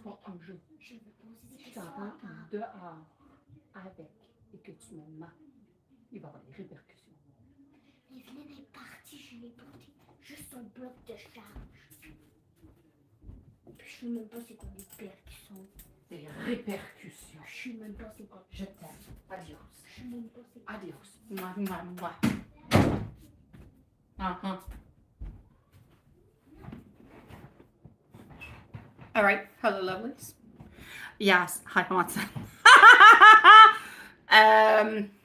pas un jeu. Je veux poser des Si je questions t'entends à... dehors avec et que tu me mens, il va y avoir des répercussions. Mais Evelyne est partie, je l'ai portée juste au bloc de charge. Puis je sais même pas c'est quoi les répercussions. Des répercussions. Je sais même pas c'est quoi. Je t'aime. Adios. Je sais même pas c'est quoi. Adios. Mouah, mouah, mouah. Uh-huh. All right. Hello, lovelies. Yes. Hi, Watson.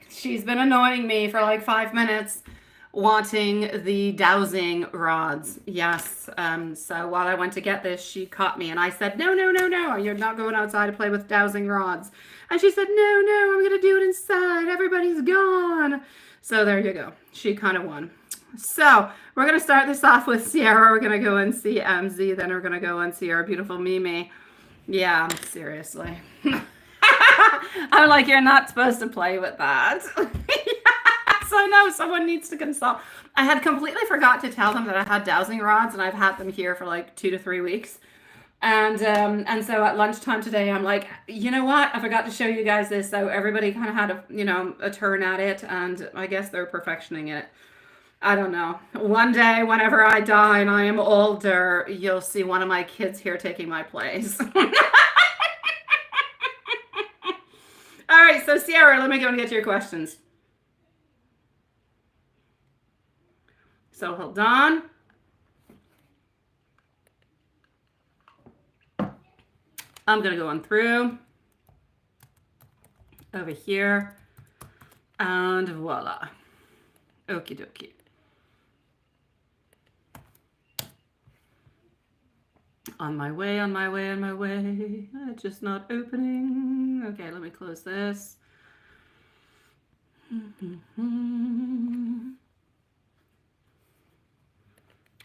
She's been annoying me for like 5 minutes wanting the dowsing rods. Yes. So while I went to get this, she caught me and I said, no, no, no, no, you're not going outside to play with dowsing rods. And she said, no, no, I'm going to do it inside. Everybody's gone. So there you go. She kind of won. So we're going to start this off with Sierra. We're going to go and see MZ. Then we're going to go and see our beautiful Mimi. Yeah, seriously. I'm like, you're not supposed to play with that. Yes, I know. Someone needs to consult. I had completely forgot to tell them that I had dowsing rods, and I've had them here for like 2 to 3 weeks. And so at lunchtime today, I'm like, you know what? I forgot to show you guys this. So everybody kind of had a turn at it, and I guess they're perfectioning it. I don't know. One day, whenever I die and I am older, you'll see one of my kids here taking my place. All right, so Sierra, let me go and get to your questions. So hold on. I'm going to go on through over here, and voila. Okie dokie. On my way, on my way, on my way. It's just not opening. Okay, let me close this.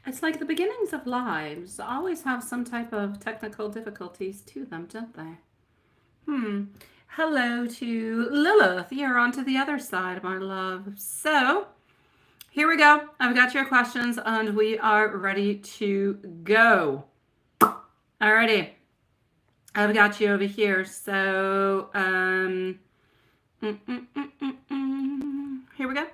It's like the beginnings of lives always have some type of technical difficulties to them, don't they? Hello to Lilith. You're on to the other side, my love. So here we go. I've got your questions and we are ready to go. Alrighty. I've got you over here. So here we go.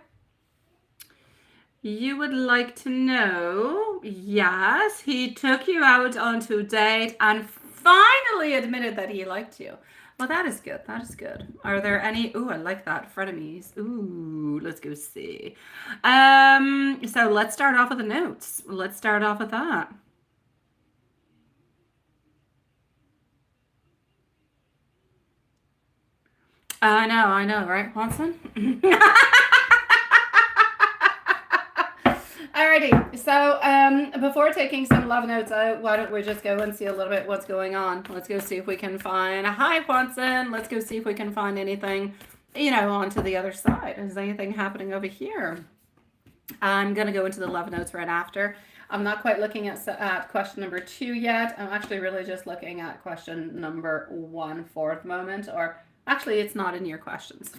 You would like to know, yes, he took you out onto a date and finally admitted that he liked you. Well, that is good. That is good. Are there any? Ooh, I like that. Frenemies. Ooh, let's go see. So let's start off with the notes. Let's start off with that. I know, right, Watson? Alrighty, so before taking some love notes out, why don't we just go and see a little bit what's going on? Let's go see if we can find, hi Watson, let's go see if we can find anything, onto the other side. Is anything happening over here? I'm going to go into the love notes right after. I'm not quite looking at question number 2 yet. I'm actually really just looking at question number 1 for the moment, or actually it's not in your questions.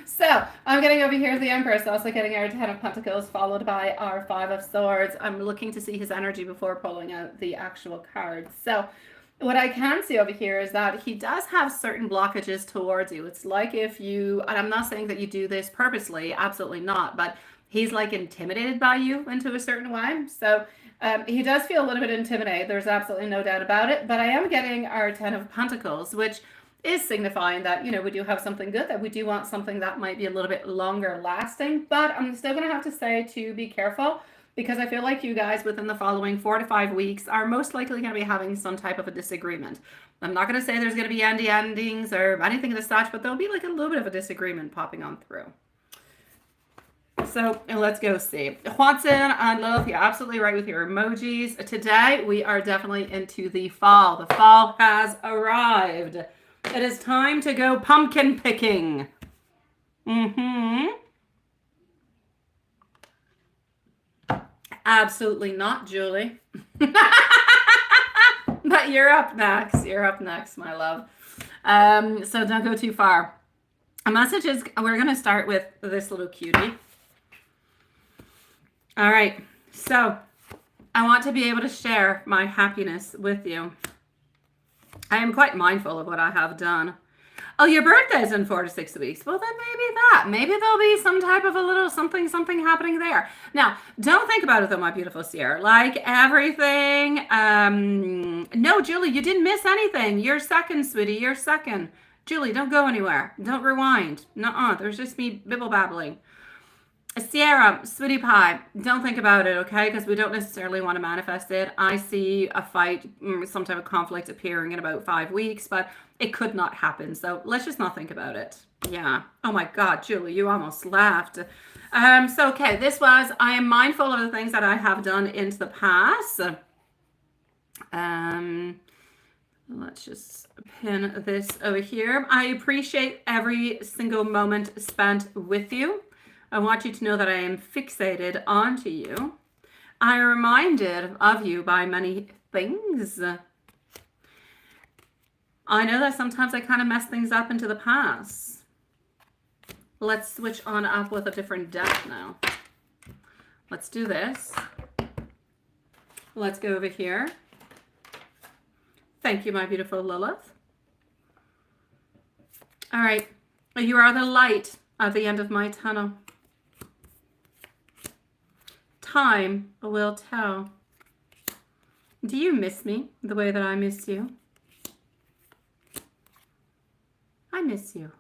So I'm getting over here the Empress, also getting our 10 of Pentacles, followed by our 5 of Swords. I'm looking to see his energy before pulling out the actual cards. So what I can see over here is that he does have certain blockages towards you. It's like if you, and I'm not saying that you do this purposely, absolutely not, but he's like intimidated by you into a certain way. So he does feel a little bit intimidated. There's absolutely no doubt about it. But I am getting our 10 of Pentacles, which is signifying that, we do have something good, that we do want something that might be a little bit longer lasting. But I'm still going to have to say to be careful, because I feel like you guys within the following 4 to 5 weeks are most likely going to be having some type of a disagreement. I'm not going to say there's going to be endings or anything of the such, but there'll be like a little bit of a disagreement popping on through. So let's go see. Watson and Lilith, you're absolutely right with your emojis. Today, we are definitely into the fall. The fall has arrived. It is time to go pumpkin picking. Absolutely not, Julie. But you're up next. You're up next, my love. So don't go too far. A message is, we're going to start with this little cutie. All right. So I want to be able to share my happiness with you. I am quite mindful of what I have done. Oh, your birthday's in 4 to 6 weeks. Well, then maybe that. Maybe there'll be some type of a little something happening there. Now, don't think about it though, my beautiful Sierra. Like everything. No, Julie, you didn't miss anything. You're second, sweetie. You're second. Julie, don't go anywhere. Don't rewind. Nuh-uh. There's just me bibble babbling. Sierra, sweetie pie, don't think about it, okay? Because we don't necessarily want to manifest it. I see a fight, some type of conflict appearing in about 5 weeks, but it could not happen. So let's just not think about it. Yeah. Oh my God, Julie, you almost laughed. So, okay, I am mindful of the things that I have done into the past. Let's just pin this over here. I appreciate every single moment spent with you. I want you to know that I am fixated onto you. I am reminded of you by many things. I know that sometimes I kind of mess things up into the past. Let's switch on up with a different deck now. Let's do this. Let's go over here. Thank you, my beautiful Lilith. All right. You are the light at the end of my tunnel. Time will tell. Do you miss me the way that I miss you? I miss you.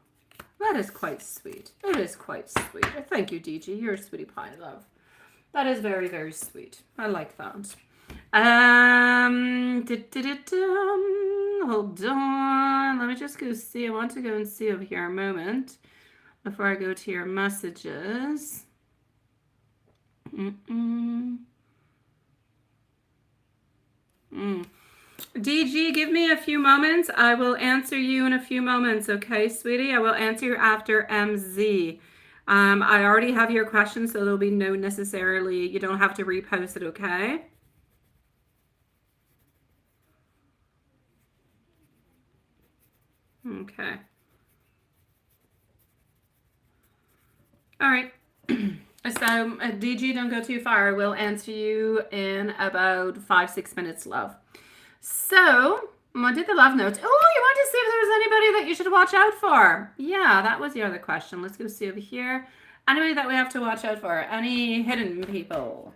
That is quite sweet. It is quite sweet. Thank you, DG. You're a sweetie pie, love. That is very, very sweet. I like that. Hold on. Let me just go see. I want to go and see over here a moment before I go to your messages. DG, give me a few moments. I will answer you in a few moments, okay, sweetie? I will answer you after MZ. I already have your question, so there'll be no necessarily, you don't have to repost it, okay? Okay. All right. So, DG, don't go too far. I will answer you in about 5-6 minutes, love. So, I did the love notes. Oh, you want to see if there's anybody that you should watch out for? Yeah, that was the other question. Let's go see over here. Anybody that we have to watch out for? Any hidden people?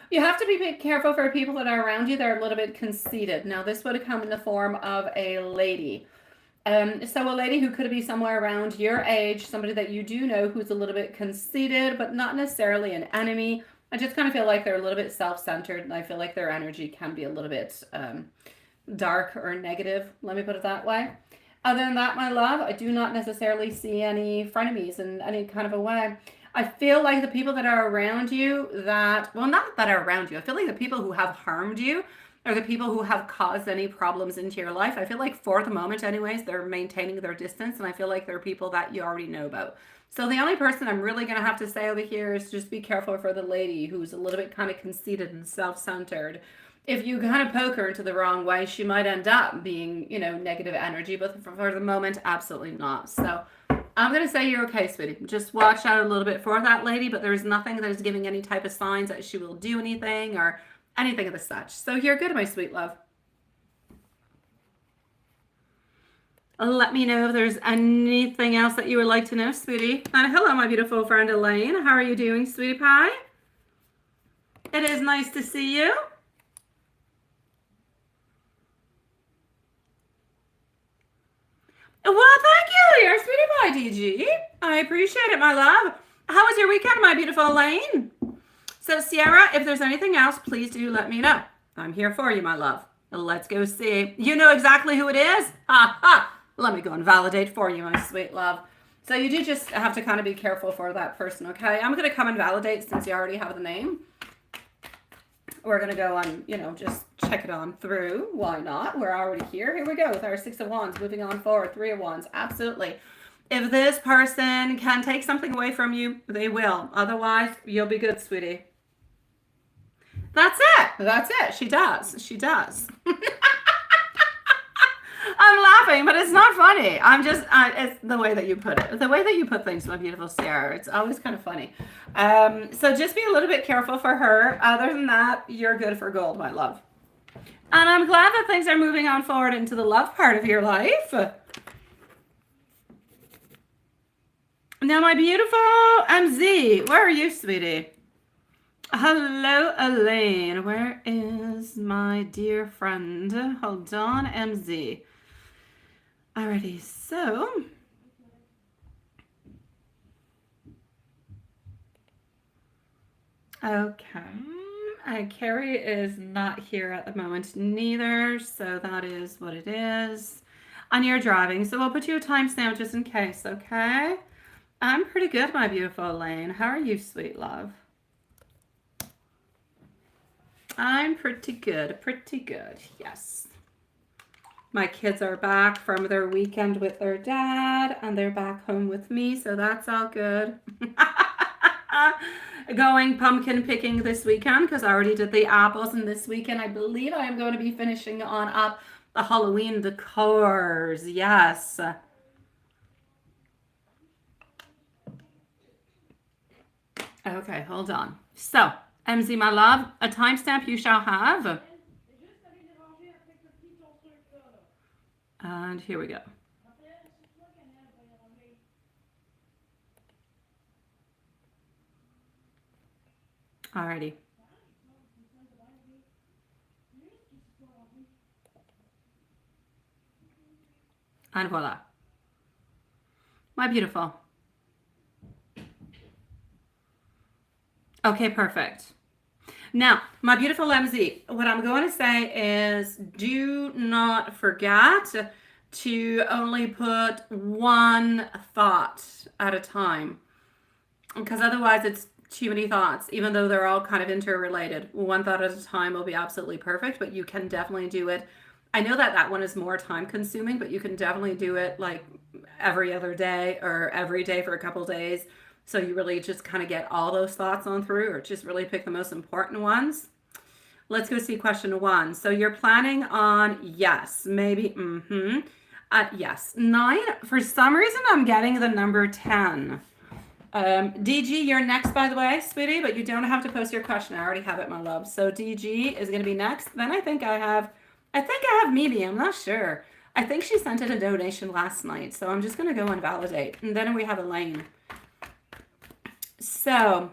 You have to be careful for people that are around you that are a little bit conceited. Now, this would have come in the form of a lady. So a lady who could be somewhere around your age, somebody that you do know who's a little bit conceited, but not necessarily an enemy. I just kind of feel like they're a little bit self-centered, and I feel like their energy can be a little bit dark or negative. Let me put it that way. Other than that, my love, I do not necessarily see any frenemies in any kind of a way. I feel like the people that are around you not that are around you. I feel like the people who have harmed you are the people who have caused any problems into your life. I feel like for the moment anyways, they're maintaining their distance, and I feel like they're people that you already know about. So the only person I'm really going to have to say over here is just be careful for the lady who's a little bit kind of conceited and self-centered. If you kind of poke her into the wrong way, she might end up being, negative energy, but for the moment, absolutely not. So I'm going to say you're okay, sweetie. Just watch out a little bit for that lady, but there's nothing that is giving any type of signs that she will do anything or anything of the such. So you're good, my sweet love. Let me know if there's anything else that you would like to know, sweetie. And hello, my beautiful friend Elaine. How are you doing, sweetie pie? It is nice to see you. Well, thank you, dear sweetie pie, DG. I appreciate it, my love. How was your weekend, my beautiful Elaine? So, Sierra, if there's anything else, please do let me know. I'm here for you, my love. Let's go see. You know exactly who it is? Ha ha. Let me go and validate for you, my sweet love. So you do just have to kind of be careful for that person, okay? I'm going to come and validate since you already have the name. We're going to go on, just check it on through. Why not? We're already here. Here we go with our 6 of Wands, moving on forward, 3 of Wands. Absolutely. If this person can take something away from you, they will. Otherwise, you'll be good, sweetie. That's it. That's it. She does. She does. I'm laughing, but it's not funny. It's the way that you put it. The way that you put things, my beautiful Sarah. It's always kind of funny. So just be a little bit careful for her. Other than that, you're good for gold, my love. And I'm glad that things are moving on forward into the love part of your life. Now, my beautiful MZ, where are you, sweetie? Hello, Elaine. Where is my dear friend? Hold on, MZ. Alrighty, so okay. Carrie is not here at the moment neither, so that is what it is. And you're driving, so I'll put you a timestamp just in case, okay? I'm pretty good, my beautiful Elaine. How are you, sweet love? I'm pretty good, yes. My kids are back from their weekend with their dad, and they're back home with me, so that's all good. Going pumpkin picking this weekend, because I already did the apples, and this weekend I believe I am going to be finishing on up the Halloween decors, yes. Okay, hold on. So, MZ, my love, a timestamp you shall have. And here we go. Alrighty. And voila. My beautiful. Okay, perfect. Now, my beautiful MZ, what I'm going to say is do not forget to only put one thought at a time, because otherwise it's too many thoughts, even though they're all kind of interrelated. One thought at a time will be absolutely perfect, but you can definitely do it. I know that that one is more time consuming, but you can definitely do it like every other day or every day for a couple days. So you really just kind of get all those thoughts on through, or just really pick the most important ones. Let's go see question 1. So you're planning on yes, maybe, yes. 9, for some reason I'm getting the number 10. DG, you're next, by the way, sweetie, but you don't have to post your question. I already have it, my love. So DG is going to be next. Then I think I have Mimi. I'm not sure. I think she sent in a donation last night. So I'm just going to go and validate. And then we have Elaine. So,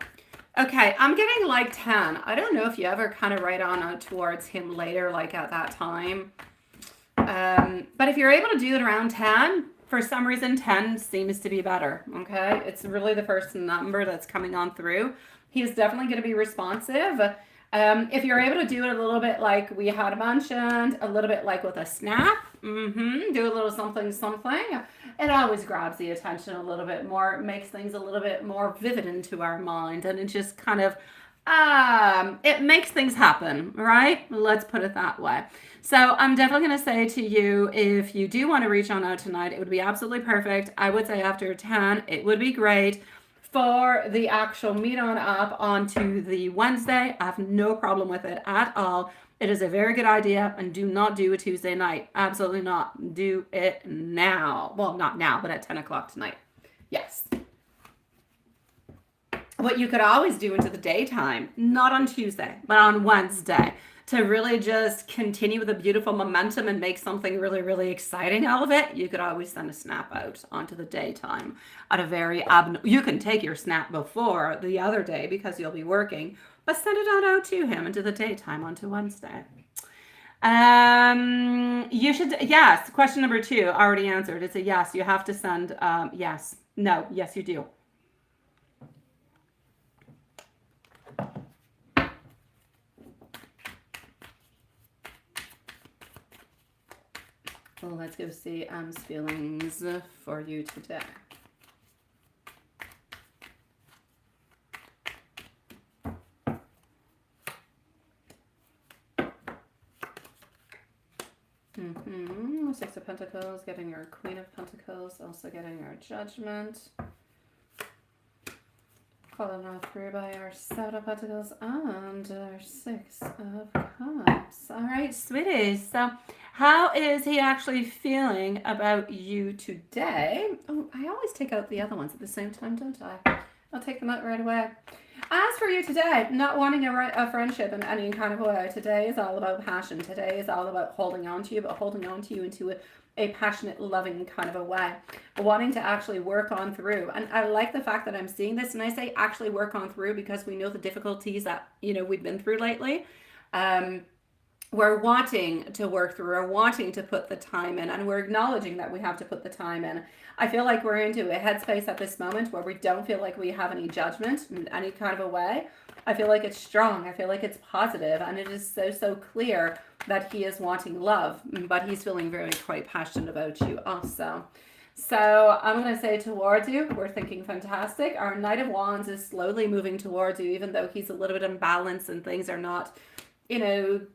okay, I'm getting like 10. I don't know if you ever kind of write on towards him later, like at that time. But if you're able to do it around 10, for some reason, 10 seems to be better, okay? It's really the first number that's coming on through. He's definitely going to be responsive. If you're able to do it a little bit like we had mentioned, a little bit like with a snap, do a little something, it always grabs the attention a little bit more, makes things a little bit more vivid into our mind, and it just kind of, it makes things happen, right? Let's put it that way. So I'm definitely going to say to you, if you do want to reach on out tonight, it would be absolutely perfect. I would say after 10, it would be great. For the actual meet on up onto the Wednesday, I have no problem with it at all. It is a very good idea, and do not do a Tuesday night. Absolutely not. Do it now. Well, not now, but at 10 o'clock tonight. Yes. What you could always do into the daytime, not on Tuesday, but on Wednesday, to really just continue with a beautiful momentum and make something really, really exciting out of it, you could always send a snap out onto the daytime at a very you can take your snap before the other day because you'll be working, but send it on out to him into the daytime onto Wednesday. You should, yes, question number 2, already answered. It's a yes. You have to send, yes. No, yes, you do. Well, let's go see M's feelings for you today. Six of Pentacles, getting your Queen of Pentacles, also getting our Judgment. Followed on through by our Seven of Pentacles and our Six of Cups. All right, sweeties. So How is he actually feeling about you today? Oh, I always take out the other ones at the same time, don't I? I'll take them out right away. As for you today, not wanting a friendship in any kind of way, today is all about passion. Today is all about holding on to you, but holding on to you into a passionate, loving kind of a way. Wanting to actually work on through. And I like the fact that I'm seeing this, and I say actually work on through because we know the difficulties that, we've been through lately. We're wanting to work through, or wanting to put the time in, and we're acknowledging that we have to put the time in. I feel like we're into a headspace at this moment where we don't feel like we have any judgment in any kind of a way. I feel like it's strong. I feel like it's positive, and it is so clear that he is wanting love, but he's feeling very quite passionate about you also. So I'm going to say towards you, we're thinking fantastic. Our Knight of Wands is slowly moving towards you, even though he's a little bit imbalanced and things are not,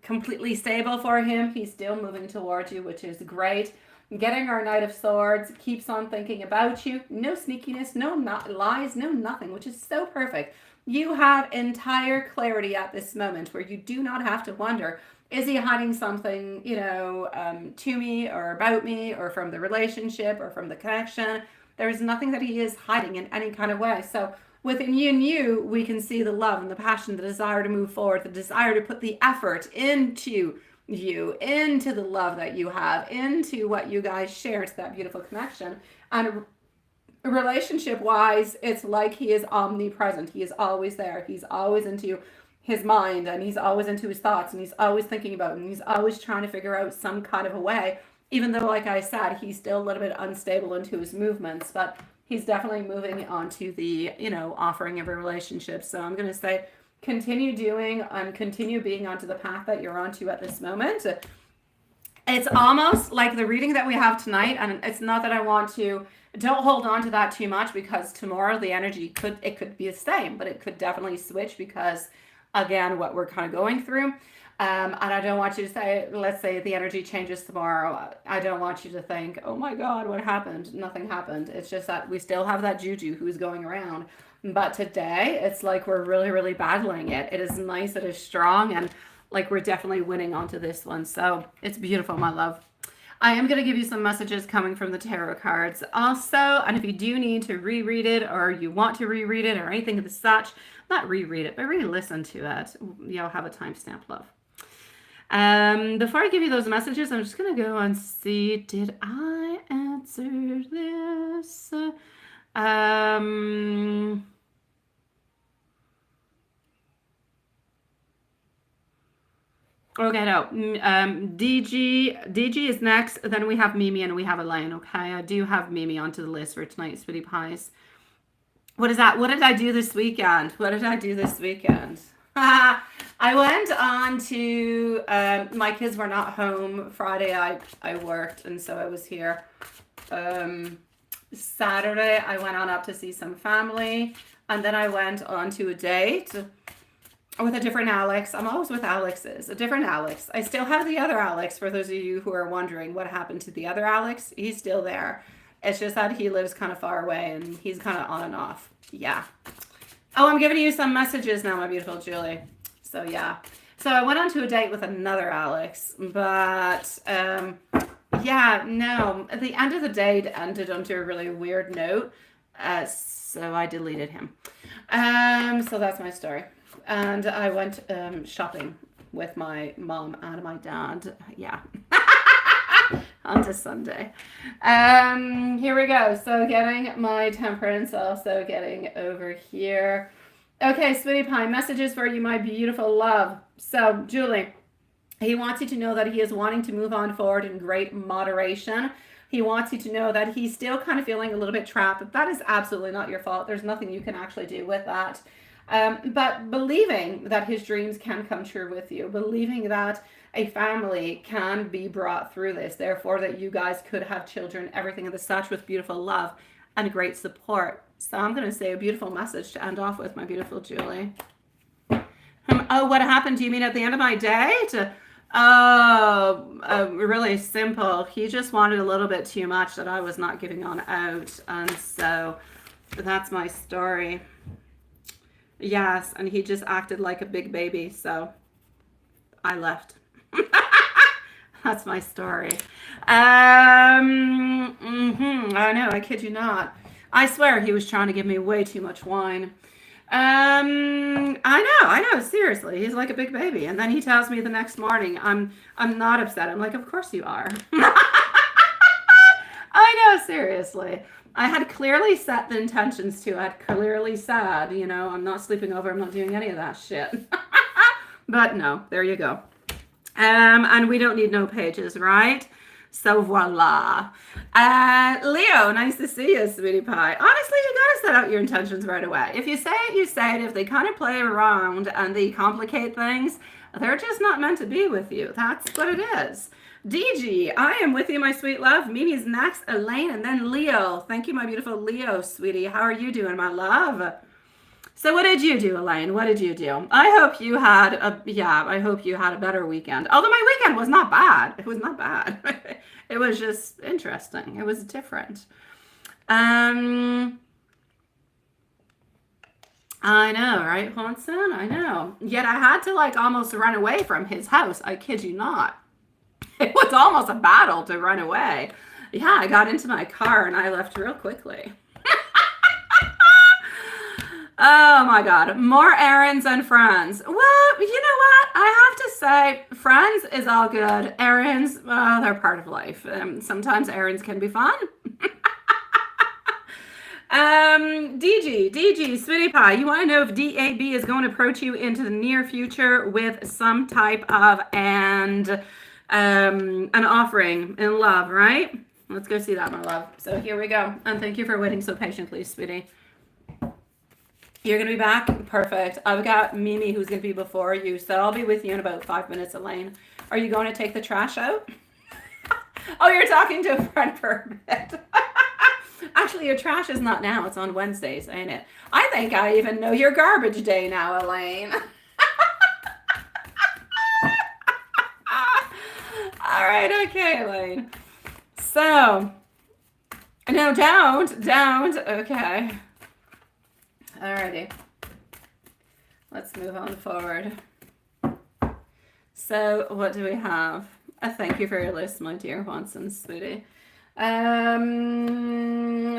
completely stable for him. He's still moving towards you, which is great. Getting our Knight of Swords keeps on thinking about you. No sneakiness, no lies, no nothing, which is so perfect. You have entire clarity at this moment where you do not have to wonder, is he hiding something, to me or about me or from the relationship or from the connection? There is nothing that he is hiding in any kind of way. So within you and you, we can see the love and the passion, the desire to move forward, the desire to put the effort into you, into the love that you have, into what you guys share, to that beautiful connection. And relationship wise, it's like he is omnipresent. He is always there. He's always into his mind, and he's always into his thoughts, and he's always thinking about it, and he's always trying to figure out some kind of a way, even though, like I said, he's still a little bit unstable into his movements, but he's definitely moving on to the, offering of a relationship. So I'm going to say continue doing and continue being onto the path that you're onto at this moment. It's almost like the reading that we have tonight, and it's not that I want to, don't hold on to that too much, because tomorrow the energy could be the same, but it could definitely switch because, again, what we're kind of going through. And I don't want you to say, let's say the energy changes tomorrow. I don't want you to think, oh my God, what happened? Nothing happened. It's just that we still have that juju who's going around. But today, it's like we're really, really battling it. It is nice, it is strong, and like we're definitely winning onto this one. So it's beautiful, my love. I am going to give you some messages coming from the tarot cards also. And if you do need to reread it, or you want to reread it, or anything of the such, not reread it, but re-listen to it, you'll have a timestamp, love. Before I give you those messages, I'm just going to go and see, did I answer this? Okay, no. DG is next. Then we have Mimi and we have Elaine. Okay, I do have Mimi onto the list for tonight, sweetie pies. What is that? What did I do this weekend? I went on to, my kids were not home Friday. I worked, and so I was here. Saturday, I went on up to see some family, and then I went on to a date with a different Alex. I'm always with Alexes, a different Alex. I still have the other Alex, for those of you who are wondering what happened to the other Alex. He's still there. It's just that he lives kind of far away, and he's kind of on and off. Yeah. Oh, I'm giving you some messages now, my beautiful Julie. So, yeah. So I went on to a date with another Alex, but, yeah, no. At the end of the date, it ended onto a really weird note, so I deleted him. So that's my story. And I went shopping with my mom and my dad. Yeah. On to Sunday. Here we go. So getting my temperance, also getting over here. Okay, sweetie pie, messages for you, my beautiful love. So, Julie, he wants you to know that he is wanting to move on forward in great moderation. He wants you to know that he's still kind of feeling a little bit trapped, but that is absolutely not your fault. There's nothing you can actually do with that. But believing that his dreams can come true with you, believing that a family can be brought through this, therefore that you guys could have children, everything of the such, with beautiful love and great support. So I'm going to say a beautiful message to end off with, my beautiful Julie. Oh, what happened? Do you mean at the end of my date? Really simple. He just wanted a little bit too much that I was not giving on out. And so that's my story. Yes, and he just acted like a big baby, so I left. That's my story. I know, I kid you not. I swear he was trying to give me way too much wine. I know, seriously. He's like a big baby. And then he tells me the next morning, I'm not upset. I'm like, of course you are. I know, seriously. I had clearly set the intentions to. I had clearly said, I'm not sleeping over. I'm not doing any of that shit. But no, there you go. And we don't need no pages, right? So voila. Leo, nice to see you, sweetie pie. Honestly, you gotta set out your intentions right away. If you say it, you say it. If they kind of play around and they complicate things, they're just not meant to be with you. That's what it is. DG, I am with you, my sweet love. Mimi's next, Elaine, and then Leo. Thank you, my beautiful Leo, sweetie. How are you doing, my love? So what did you do, Elaine? What did you do? I hope you had a better weekend. Although my weekend was not bad. It was not bad. It was just interesting. It was different. I know, right, Hanson? I know. Yet I had to almost run away from his house. I kid you not. It was almost a battle to run away. Yeah, I got into my car and I left real quickly. Oh my God. More errands and friends. Well, you know what? I have to say, friends is all good. Errands, well, they're part of life. Sometimes errands can be fun. DG, sweetie pie, you want to know if DAB is going to approach you into the near future with some type of an offering in love, right? Let's go see that, my love. So here we go. And thank you for waiting so patiently, sweetie. You're going to be back? Perfect. I've got Mimi who's going to be before you, so I'll be with you in about 5 minutes, Elaine. Are you going to take the trash out? Oh, you're talking to a friend for a bit. Actually, your trash is not now. It's on Wednesdays, ain't it? I think I even know your garbage day now, Elaine. All right, okay, Elaine. So, no, don't. Okay. Alrighty. Let's move on forward. So, what do we have? Thank you for your list, my dear Watson, sweetie. The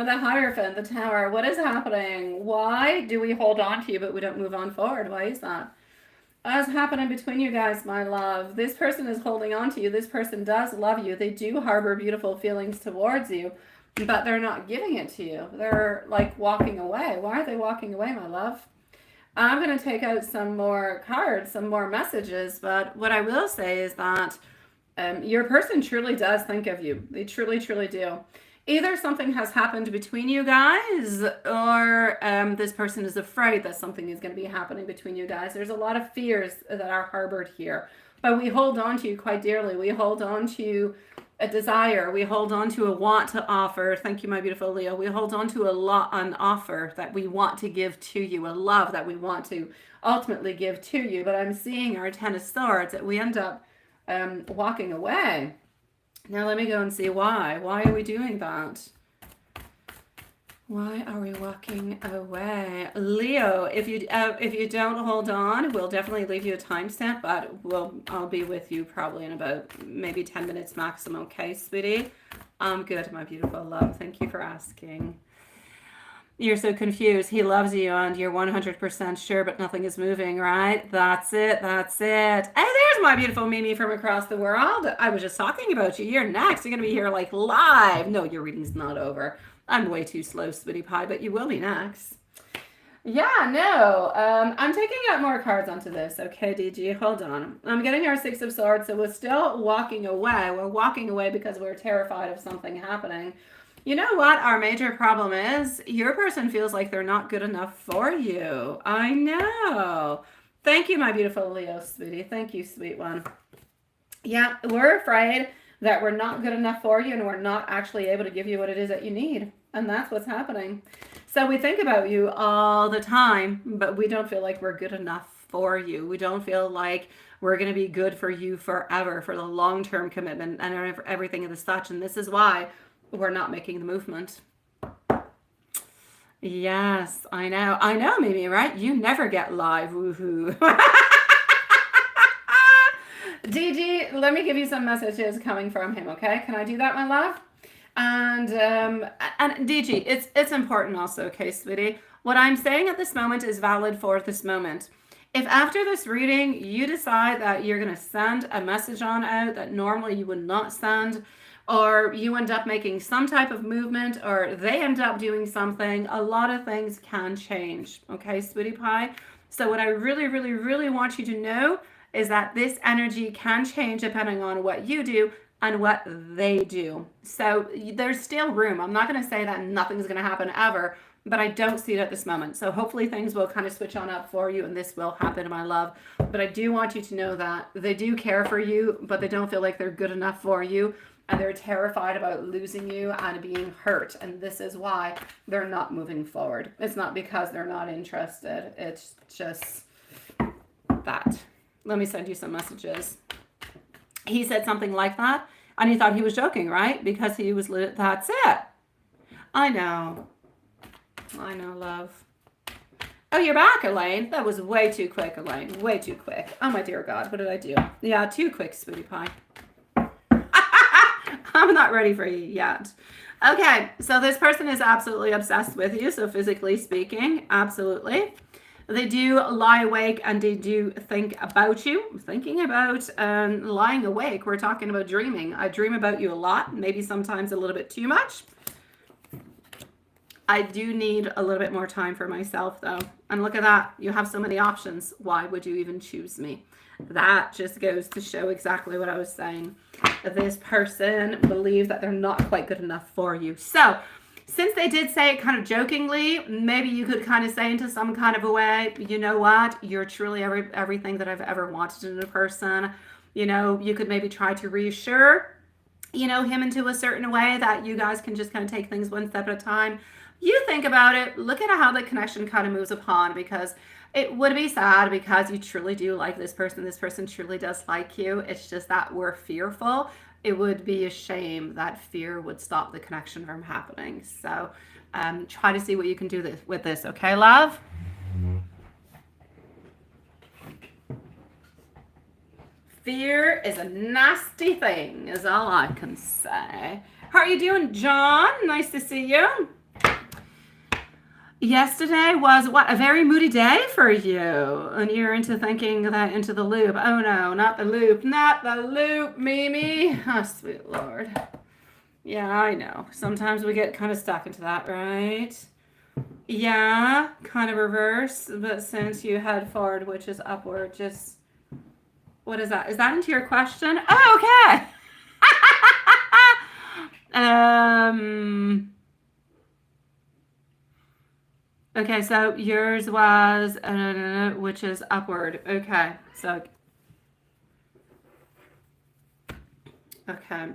Hierophant, the Tower. What is happening? Why do we hold on to you, but we don't move on forward? Why is that? What's happening between you guys, my love? This person is holding on to you. This person does love you. They do harbor beautiful feelings towards you, but they're not giving it to you. They're walking away. Why are they walking away, my love? I'm going to take out some more cards, some more messages, but what I will say is that your person truly does think of you. They truly, truly do. Either something has happened between you guys, or this person is afraid that something is going to be happening between you guys. There's a lot of fears that are harbored here, but we hold on to you quite dearly. We hold on to a desire. We hold on to a want to offer. Thank you, my beautiful Leo. We hold on to an offer that we want to give to you, a love that we want to ultimately give to you. But I'm seeing our Ten of Swords that we end up walking away. Now let me go and see why. Why are we doing that? Why are we walking away? Leo, if you don't hold on, we'll definitely leave you a timestamp, but I'll be with you probably in about maybe 10 minutes maximum. Okay, sweetie? I'm good, my beautiful love. Thank you for asking. You're so confused. He loves you and you're 100% sure, but nothing is moving, right? That's it. That's it. Hey, there's my beautiful Mimi from across the world. I was just talking about you. You're next. You're going to be here live. No, your reading's not over. I'm way too slow, sweetie pie, but you will be next. Yeah, no. I'm taking out more cards onto this. Okay, DG, hold on. I'm getting our Six of Swords, so we're still walking away. We're walking away because we're terrified of something happening. You know what our major problem is? Your person feels like they're not good enough for you. I know. Thank you, my beautiful Leo, sweetie. Thank you, sweet one. Yeah, we're afraid that we're not good enough for you and we're not actually able to give you what it is that you need. And that's what's happening. So we think about you all the time, but we don't feel like we're good enough for you. We don't feel like we're going to be good for you forever, for the long-term commitment and everything of the such. And this is why we're not making the movement. Yes, I know, Mimi, right? You never get live. Woohoo. DG, let me give you some messages coming from him, okay? Can I do that, my love? And DG, it's important also, okay, sweetie? What I'm saying at this moment is valid for this moment. If after this reading you decide that you're going to send a message on out that normally you would not send, or you end up making some type of movement, or they end up doing something, a lot of things can change, okay, sweetie pie? So what I really, really, really want you to know is that this energy can change depending on what you do and what they do. So there's still room. I'm not going to say that nothing's going to happen ever, but I don't see it at this moment. So hopefully things will kind of switch on up for you and this will happen, my love. But I do want you to know that they do care for you, but they don't feel like they're good enough for you. And they're terrified about losing you and being hurt. And this is why they're not moving forward. It's not because they're not interested. It's just that. Let me send you some messages. He said something like that. And he thought he was joking, right? Because he was, that's it. I know, love. Oh, you're back, Elaine. That was way too quick, Elaine. Way too quick. Oh, my dear God. What did I do? Yeah, too quick, sweetie pie. I'm not ready for you yet. Okay, so this person is absolutely obsessed with you. So physically speaking, absolutely. They do lie awake and they do think about you. Thinking about lying awake. We're talking about dreaming. I dream about you a lot, maybe sometimes a little bit too much. I do need a little bit more time for myself though. And look at that. You have so many options. Why would you even choose me? That just goes to show exactly what I was saying. This person believes that they're not quite good enough for you. So since they did say it kind of jokingly, maybe you could kind of say into some kind of a way, you know what? You're truly everything that I've ever wanted in a person. You know, you could maybe try to reassure, you know, him into a certain way that you guys can just kind of take things one step at a time. You think about it, look at how the connection kind of moves upon, because it would be sad because you truly do like this person truly does like you. It's just that we're fearful. It would be a shame that fear would stop the connection from happening. So try to see what you can do with this, okay, love? Fear is a nasty thing, is all I can say. How are you doing, John? Nice to see you. Yesterday was what, a very moody day for you, and you're into thinking that into the loop. Oh no, not the loop, Mimi. Oh, sweet Lord. Yeah, I know. Sometimes we get kind of stuck into that, right? Yeah, kind of reverse, but since you head forward, which is upward, just, what is that? Is that into your question? Oh, okay. Okay, so yours was, which is upward. Okay,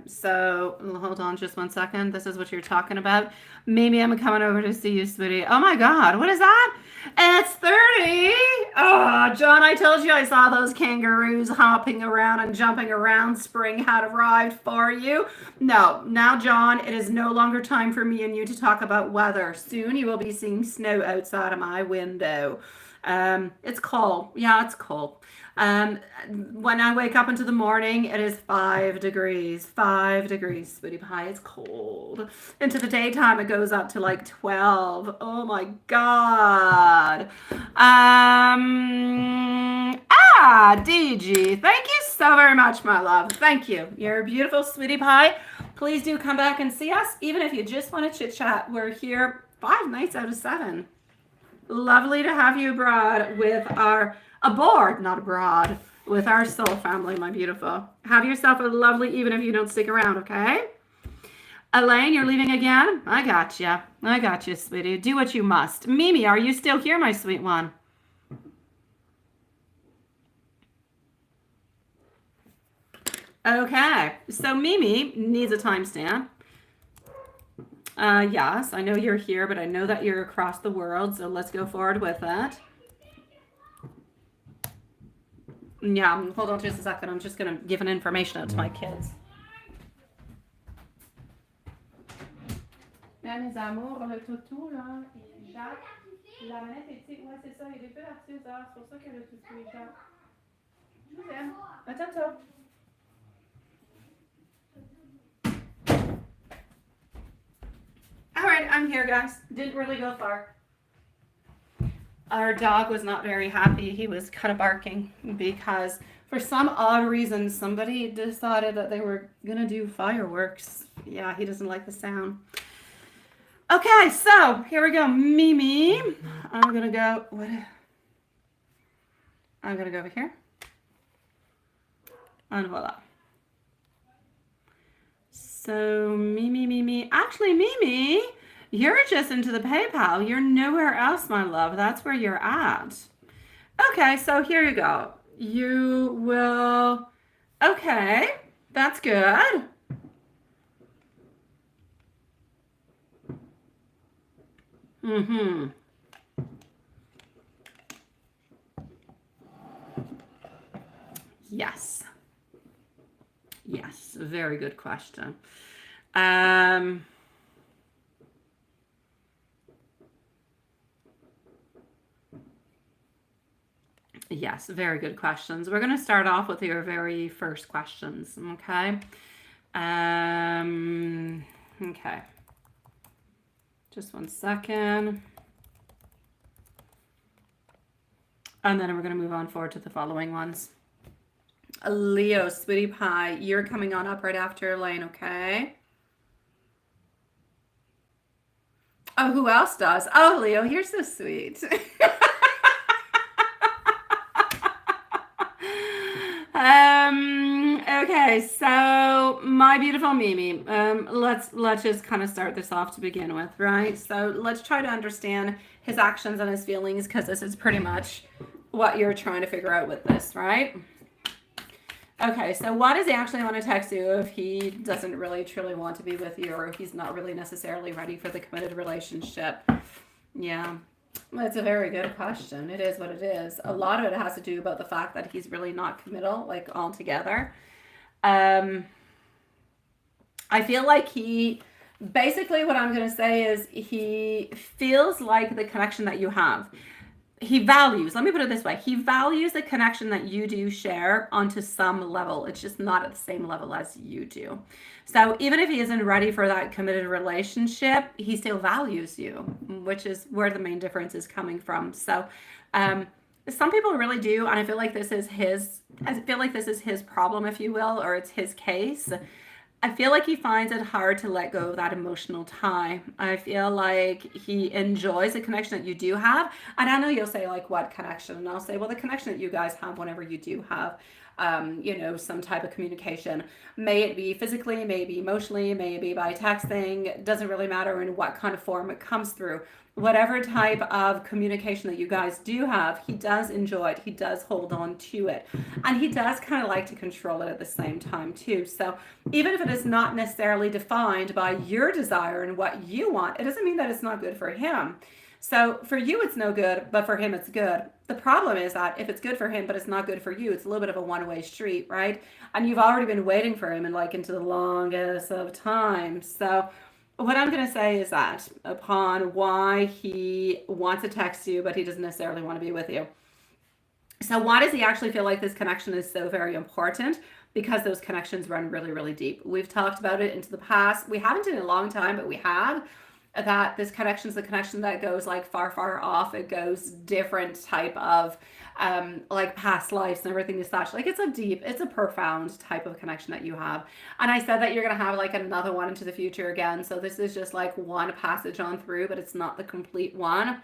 so hold on just one second. This is what you're talking about. Maybe I'm coming over to see you, sweetie. Oh my God, what is that? It's 30. Oh, John, I told you I saw those kangaroos hopping around and jumping around. Spring had arrived for you. No, now, John, it is no longer time for me and you to talk about weather. Soon you will be seeing snow outside of my window. It's cold. Yeah, it's cold. When I wake up into the morning, it is 5 degrees. 5 degrees, sweetie pie. It's cold. Into the daytime, it goes up to like 12. Oh my God. DG, thank you so very much, my love. Thank you. You're a beautiful sweetie pie. Please do come back and see us, even if you just want to chit chat. We're here 5 nights out of 7. Lovely to have you abroad with not abroad, with our soul family, my beautiful. Have yourself a lovely, even if you don't stick around, okay? Elaine, you're leaving again? I got you, sweetie. Do what you must. Mimi, are you still here, my sweet one? Okay, so Mimi needs a timestamp. Yes, I know you're here, but I know that you're across the world, so let's go forward with it. Yeah, hold on just a second. I'm just going to give an information out to my kids. Mes amours, le toutou, là, Jacques, la manette est petite. Ouais, c'est ça, il est peu artiste, c'est pour ça que le toutou est Jacques. Je vous aime. À tantôt. All right, I'm here, guys. Didn't really go far. Our dog was not very happy. He was kind of barking because for some odd reason, somebody decided that they were going to do fireworks. Yeah, he doesn't like the sound. Okay, so here we go. Mimi. I'm going to go, I'm going to go over here. And voila. So, Mimi. Actually, Mimi, you're just into the PayPal. You're nowhere else, my love. That's where you're at. Okay, so here you go. You will... Okay, that's good. Mm-hmm. Yes. Yes, very good question. Yes, very good questions. We're going to start off with your very first questions, okay? Okay. Just one second. And then we're going to move on forward to the following ones. Leo, sweetie pie, you're coming on up right after Elaine, okay? Oh, who else does? Oh, Leo, you're so sweet. Okay, so my beautiful Mimi, let's just kind of start this off to begin with, right? So let's try to understand his actions and his feelings, because this is pretty much what you're trying to figure out with this, right? Okay, so why does he actually want to text you if he doesn't really truly want to be with you, or if he's not really necessarily ready for the committed relationship? Yeah, that's a very good question. It is what it is. A lot of it has to do about the fact that he's really not committal, like altogether. I feel like basically what I'm going to say is he feels like the connection that you have. He values, let me put it this way, he values the connection that you do share onto some level. It's just not at the same level as you do. So even if he isn't ready for that committed relationship, he still values you, which is where the main difference is coming from. So some people really do, and I feel like this is his problem, if you will, or it's his case. I feel like he finds it hard to let go of that emotional tie. I feel like he enjoys the connection that you do have. And I know you'll say, like, what connection? And I'll say, well, the connection that you guys have whenever you do have, some type of communication. May it be physically, may it be emotionally, may it be by texting. It doesn't really matter in what kind of form it comes through. Whatever type of communication that you guys do have, he does enjoy it. He does hold on to it. And he does kind of like to control it at the same time too. So even if it is not necessarily defined by your desire and what you want, it doesn't mean that it's not good for him. So for you, it's no good, but for him, it's good. The problem is that if it's good for him, but it's not good for you, it's a little bit of a one-way street, right? And you've already been waiting for him and like into the longest of time. So what I'm going to say is that upon why he wants to text you, but he doesn't necessarily want to be with you. So why does he actually feel like this connection is so very important? Because those connections run really, really deep. We've talked about it into the past. We haven't in a long time, but we have. That this connection is the connection that goes like far, far off. It goes different type of like past lives and everything is such. Like it's a profound type of connection that you have. And I said that you're going to have like another one into the future again. So this is just like one passage on through, but it's not the complete one.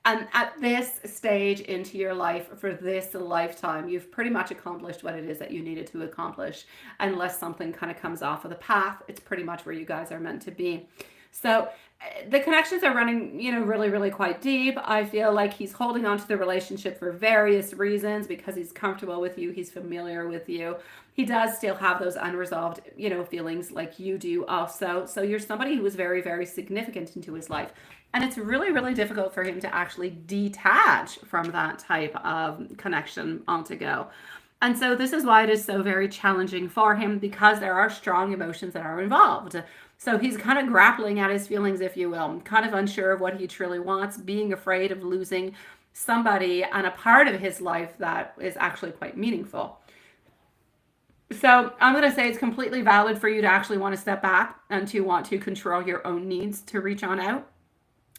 And at this stage into your life for this lifetime, you've pretty much accomplished what it is that you needed to accomplish. Unless something kind of comes off of the path, it's pretty much where you guys are meant to be. So the connections are running, really, really quite deep. I feel like he's holding on to the relationship for various reasons because he's comfortable with you. He's familiar with you. He does still have those unresolved, feelings like you do also. So you're somebody who is very, very significant into his life. And it's really, really difficult for him to actually detach from that type of connection altogether. And so this is why it is so very challenging for him, because there are strong emotions that are involved. So he's kind of grappling at his feelings, if you will, kind of unsure of what he truly wants, being afraid of losing somebody and a part of his life that is actually quite meaningful. So I'm going to say it's completely valid for you to actually want to step back and to want to control your own needs to reach on out.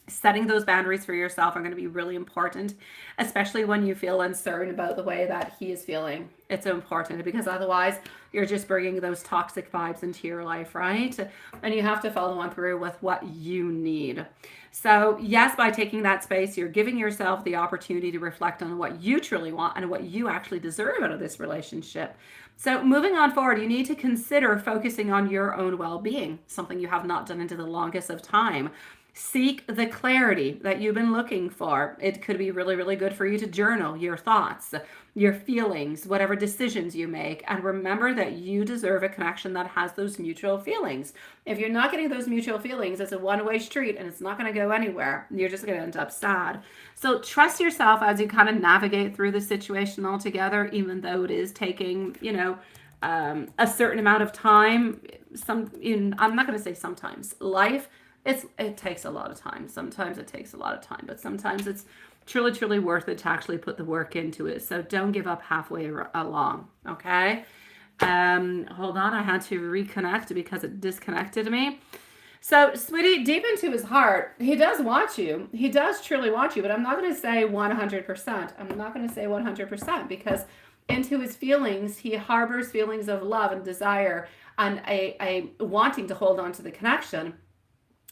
Setting those boundaries for yourself are going to be really important, especially when you feel uncertain about the way that he is feeling. It's important because otherwise you're just bringing those toxic vibes into your life, right? And you have to follow on through with what you need. So, yes, by taking that space, you're giving yourself the opportunity to reflect on what you truly want and what you actually deserve out of this relationship. So, moving on forward, you need to consider focusing on your own well being, something you have not done into the longest of time. Seek the clarity that you've been looking for. It could be really, really good for you to journal your thoughts, your feelings, whatever decisions you make. And remember that you deserve a connection that has those mutual feelings. If you're not getting those mutual feelings, it's a one-way street and it's not going to go anywhere. You're just going to end up sad. So trust yourself as you kind of navigate through the situation altogether, even though it is taking, a certain amount of time. I'm not going to say sometimes. Life, it takes a lot of time. Sometimes it takes a lot of time, but sometimes it's truly, truly worth it to actually put the work into it. So don't give up halfway along, okay? Hold on, I had to reconnect because it disconnected me. So, sweetie, deep into his heart, he does want you. He does truly want you, but I'm not going to say 100%. I'm not going to say 100% because into his feelings, he harbors feelings of love and desire and a wanting to hold on to the connection.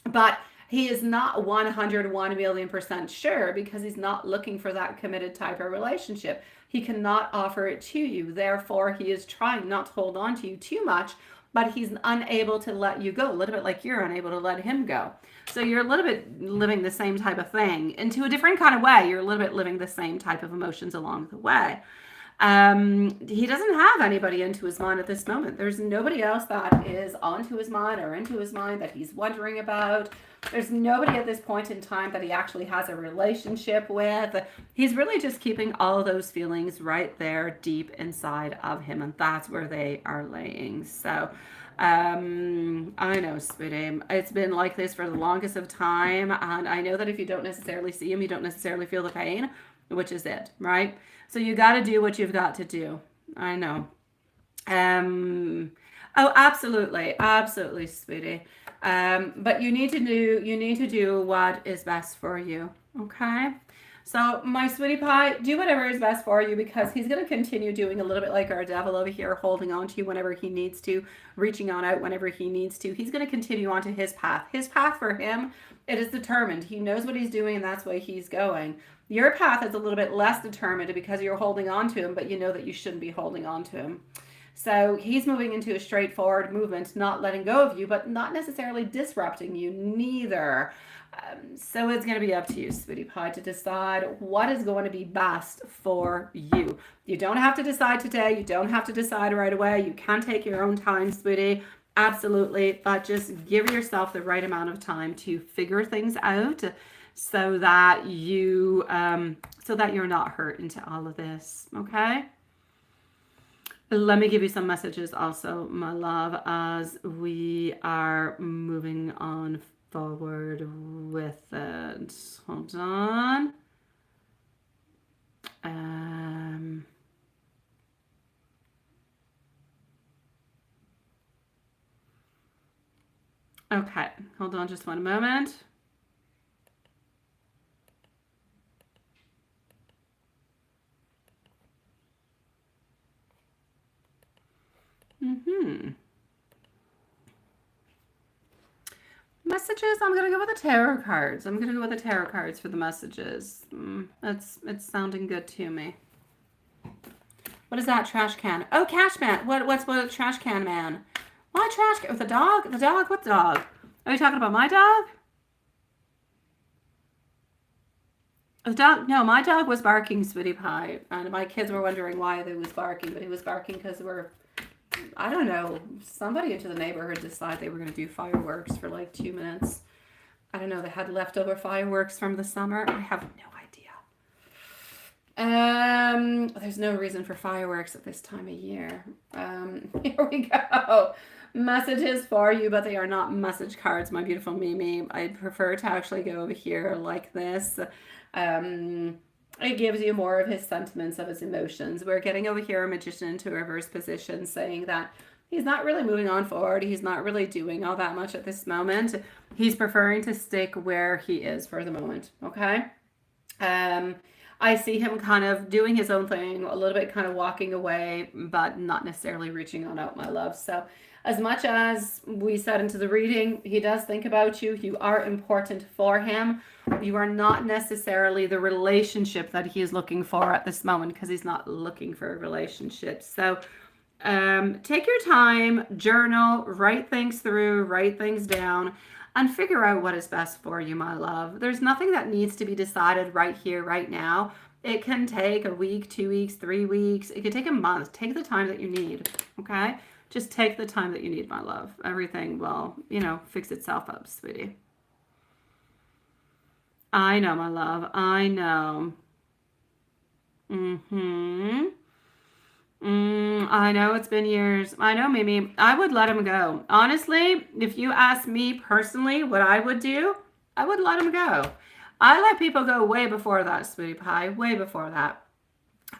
But he is not 101 million% sure because he's not looking for that committed type of relationship. He cannot offer it to you. Therefore, he is trying not to hold on to you too much, but he's unable to let you go, a little bit like you're unable to let him go. So you're a little bit living the same type of thing into a different kind of way. You're a little bit living the same type of emotions along the way. He doesn't have anybody into his mind at this moment. There's nobody else that is onto his mind or into his mind that he's wondering about. There's nobody at this point in time that he actually has a relationship with. He's really just keeping all those feelings right there deep inside of him, and that's where they are laying. So, I know, sweetie. It's been like this for the longest of time, and I know that if you don't necessarily see him, you don't necessarily feel the pain, which is it, right? So you got to do what you've got to do. I know. Oh, absolutely, absolutely, sweetie. But you need to do what is best for you. Okay. So my sweetie pie, do whatever is best for you because he's going to continue doing a little bit like our devil over here, holding on to you whenever he needs to, reaching on out whenever he needs to. He's going to continue on to his path. His path for him, it is determined. He knows what he's doing and that's where he's going. Your path is a little bit less determined because you're holding on to him, but you know that you shouldn't be holding on to him. So he's moving into a straightforward movement, not letting go of you, but not necessarily disrupting you neither. So it's going to be up to you, sweetie pie, to decide what is going to be best for you. You don't have to decide today. You don't have to decide right away. You can take your own time, sweetie. Absolutely. But just give yourself the right amount of time to figure things out so that you're not hurt into all of this. Okay? Let me give you some messages also, my love, as we are moving on forward with it. Hold on. Okay, hold on just one moment. Messages, I'm going to go with the tarot cards. I'm going to go with the tarot cards for the messages. It's sounding good to me. What is that, trash can? Oh, cash man. What's trash can man? Why trash can? With the dog? The dog? What dog? Are you talking about my dog? The dog? No, my dog was barking, sweetie pie. And my kids were wondering why they was barking, but he was barking because I don't know, somebody into the neighborhood decided they were going to do fireworks for like 2 minutes. I don't know, they had leftover fireworks from the summer. I have no idea. There's no reason for fireworks at this time of year. Here we go. Messages for you, but they are not message cards, my beautiful Mimi. I prefer to actually go over here like this. it gives you more of his sentiments, of his emotions. We're getting over here a Magician into a reverse position, saying that he's not really moving on forward. He's not really doing all that much at this moment. He's preferring to stick where he is for the moment. Okay. I see him kind of doing his own thing, a little bit kind of walking away, but not necessarily reaching on out, my love. So as much as we said into the reading, he does think about you. You are important for him. You are not necessarily the relationship that he is looking for at this moment, because he's not looking for a relationship. So take your time, journal, write things through, write things down, and figure out what is best for you, my love. There's nothing that needs to be decided right here, right now. It can take a week, 2 weeks, 3 weeks. It could take a month. Take the time that you need, okay? Just take the time that you need, my love. Everything will, fix itself up, sweetie. I know, my love. I know. I know it's been years. I know, Mimi. I would let him go. Honestly, if you ask me personally what I would do, I would let him go. I let people go way before that, sweetie pie. Way before that.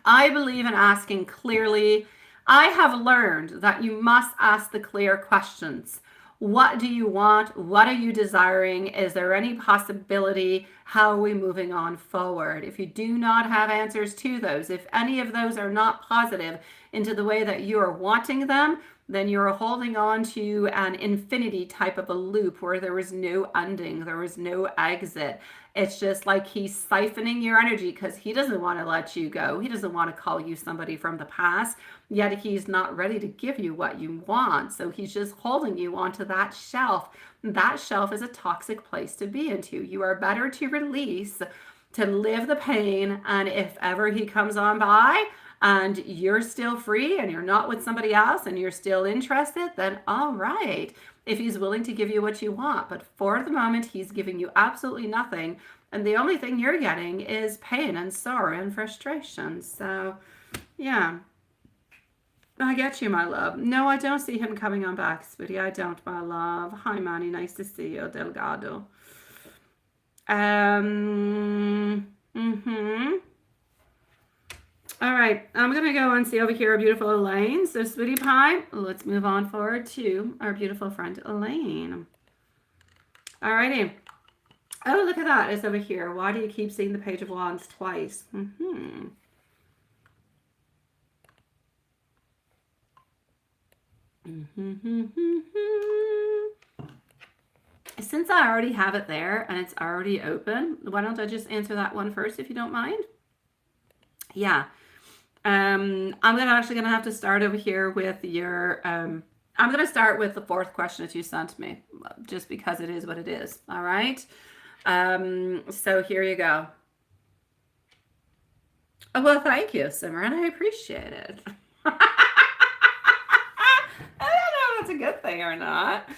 I believe in asking clearly. I have learned that you must ask the clear questions. What do you want? What are you desiring? Is there any possibility? How are we moving on forward? If you do not have answers to those, if any of those are not positive into the way that you are wanting them, then you're holding on to an infinity type of a loop where there is no ending, there is no exit. It's just like he's siphoning your energy because he doesn't want to let you go. He doesn't want to call you somebody from the past, yet he's not ready to give you what you want. So he's just holding you onto that shelf. That shelf is a toxic place to be into. You are better to release, to live the pain, and if ever he comes on by, and you're still free and you're not with somebody else and you're still interested, then all right, if he's willing to give you what you want. But for the moment, he's giving you absolutely nothing. And the only thing you're getting is pain and sorrow and frustration. So, yeah. I get you, my love. No, I don't see him coming on back, sweetie. I don't, my love. Hi, Manny. Nice to see you, Delgado. All right, I'm going to go and see over here our beautiful Elaine. So, sweetie pie, let's move on forward to our beautiful friend Elaine. All righty. Oh, look at that. It's over here. Why do you keep seeing the Page of Wands twice? Since I already have it there and it's already open, why don't I just answer that one first, if you don't mind? Yeah. I'm actually gonna have to start over here with your I'm gonna start with the fourth question that you sent me, just because it is what it is. All right. So here you go. Oh, well, thank you, Simran. I appreciate it. I don't know if that's a good thing or not.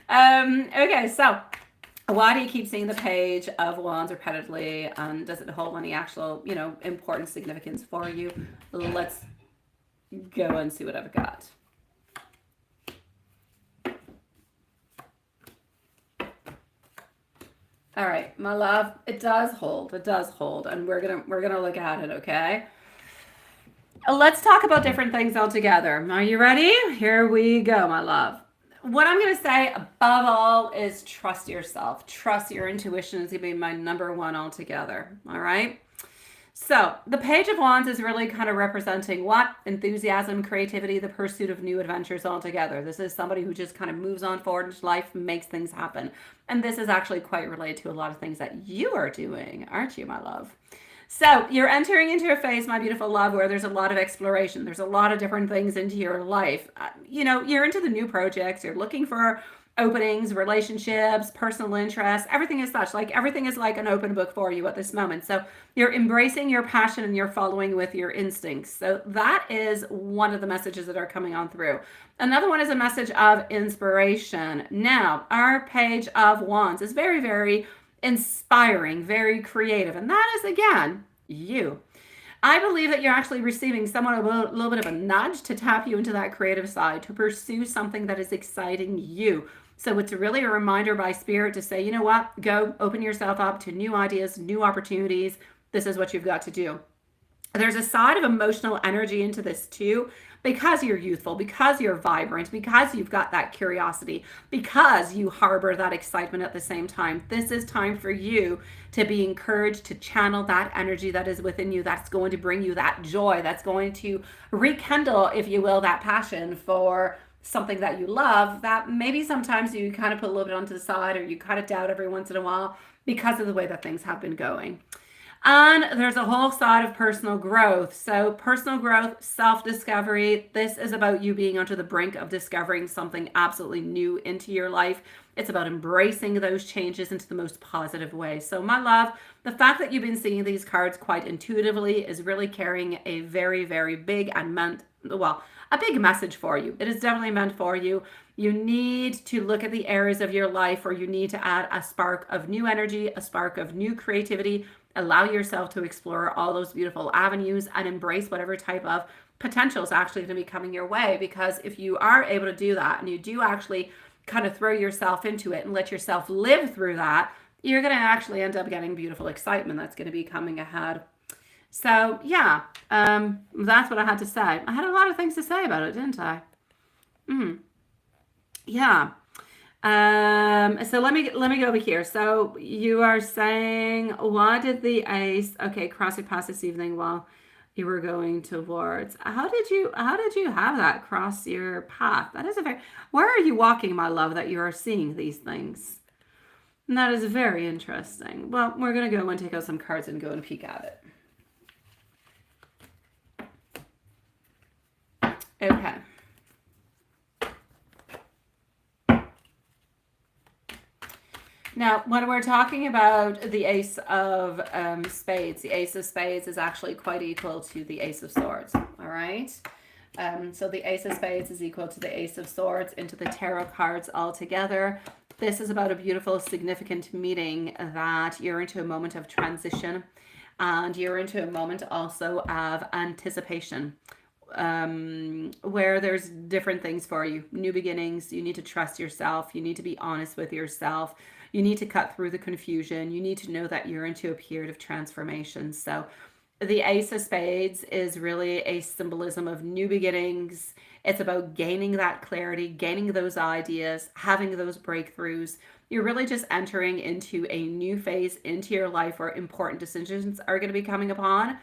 Okay, so why do you keep seeing the Page of Wands repeatedly? Does it hold any actual, important significance for you? Let's go and see what I've got. All right, my love, it does hold. It does hold, and we're gonna look at it, okay? Let's talk about different things altogether. Are you ready? Here we go, my love. What I'm going to say above all is trust yourself. Trust your intuition is going to be my number one altogether. All right. So the Page of Wands is really kind of representing what? Enthusiasm, creativity, the pursuit of new adventures altogether. This is somebody who just kind of moves on forward in life, makes things happen. And this is actually quite related to a lot of things that you are doing, aren't you, my love? So you're entering into a phase, my beautiful love, where there's a lot of exploration. There's a lot of different things into your life. You're into the new projects. You're looking for openings, relationships, personal interests. Everything is such. Like everything is like an open book for you at this moment. So you're embracing your passion and you're following with your instincts. So that is one of the messages that are coming on through. Another one is a message of inspiration. Now, our Page of Wands is very, very inspiring, very creative. And that is, again, you. I believe that you're actually receiving somewhat a little bit of a nudge to tap you into that creative side, to pursue something that is exciting you. So it's really a reminder by Spirit to say, you know what, go open yourself up to new ideas, new opportunities, this is what you've got to do. There's a side of emotional energy into this too, because you're youthful, because you're vibrant, because you've got that curiosity, because you harbor that excitement at the same time. This is time for you to be encouraged to channel that energy that is within you, that's going to bring you that joy, that's going to rekindle, if you will, that passion for something that you love, that maybe sometimes you kind of put a little bit onto the side, or you kind of doubt every once in a while because of the way that things have been going. And there's a whole side of personal growth. So personal growth, self-discovery, this is about you being onto the brink of discovering something absolutely new into your life. It's about embracing those changes into the most positive way. So my love, the fact that you've been seeing these cards quite intuitively is really carrying a very, very big and a big message for you. It is definitely meant for you. You need to look at the areas of your life where you need to add a spark of new energy, a spark of new creativity. Allow yourself to explore all those beautiful avenues and embrace whatever type of potential is actually going to be coming your way. Because if you are able to do that, and you do actually kind of throw yourself into it and let yourself live through that, you're going to actually end up getting beautiful excitement that's going to be coming ahead. So yeah, that's what I had to say. I had a lot of things to say about it, didn't I? Yeah. So let me go over here. So you are saying, why did the ace, okay, cross your path this evening while you were going towards, how did you have that cross your path? That is where are you walking, my love, that you are seeing these things? And that is very interesting. Well, we're going to go and take out some cards and go and peek at it. Okay. Now, when we're talking about the Ace of Spades, the Ace of Spades is actually quite equal to the Ace of Swords, all right? So the Ace of Spades is equal to the Ace of Swords into the tarot cards altogether. This is about a beautiful, significant meeting that you're into a moment of transition, and you're into a moment also of anticipation, where there's different things for you. New beginnings, you need to trust yourself, you need to be honest with yourself, you need to cut through the confusion, you need to know that you're into a period of transformation. So the Ace of Spades is really a symbolism of new beginnings. It's about gaining that clarity, gaining those ideas, having those breakthroughs. You're really just entering into a new phase into your life where important decisions are going to be coming upon,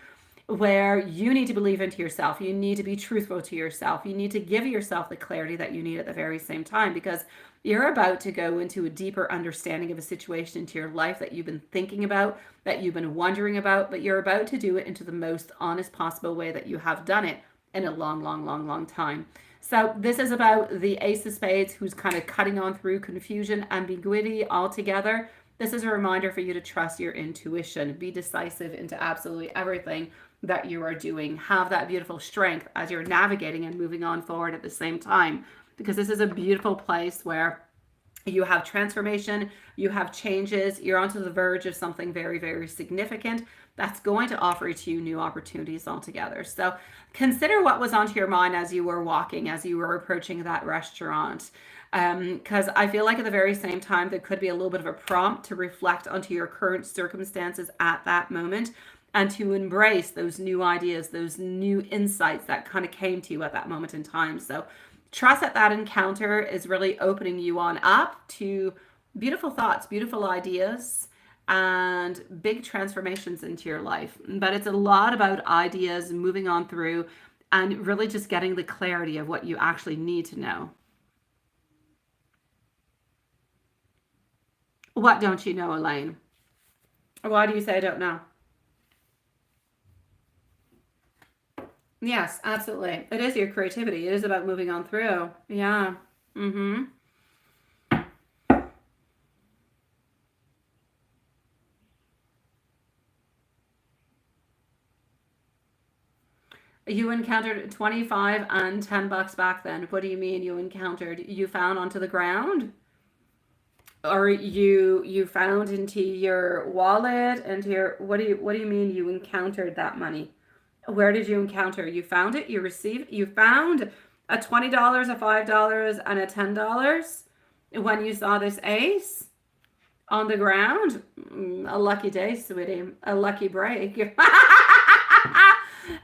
where you need to believe into yourself. You need to be truthful to yourself. You need to give yourself the clarity that you need at the very same time, because you're about to go into a deeper understanding of a situation into your life that you've been thinking about, that you've been wondering about, but you're about to do it into the most honest possible way that you have done it in a long, long, long, long time. So this is about the Ace of Spades, who's kind of cutting on through confusion, ambiguity altogether. This is a reminder for you to trust your intuition, be decisive into absolutely everything that you are doing. Have that beautiful strength as you're navigating and moving on forward at the same time, because this is a beautiful place where you have transformation, you have changes, you're onto the verge of something very, very significant that's going to offer to you new opportunities altogether. So consider what was onto your mind as you were walking, as you were approaching that restaurant. Because I feel like at the very same time, there could be a little bit of a prompt to reflect onto your current circumstances at that moment, and to embrace those new ideas, those new insights that kind of came to you at that moment in time. So trust that that encounter is really opening you on up to beautiful thoughts, beautiful ideas, and big transformations into your life. But it's a lot about ideas moving on through and really just getting the clarity of what you actually need to know. What don't you know, Elaine? Why do you say I don't know? Yes, absolutely. It is your creativity. It is about moving on through. Yeah. Mm-hmm. You encountered 25 and $10 back then. What do you mean you encountered? You found onto the ground? Or you found into your wallet, into your, what do you mean you encountered that money? Where did you encounter? You found it, you received, you found a $20, a $5, and a $10 when you saw this ace? On the ground? A lucky day, sweetie. A lucky break.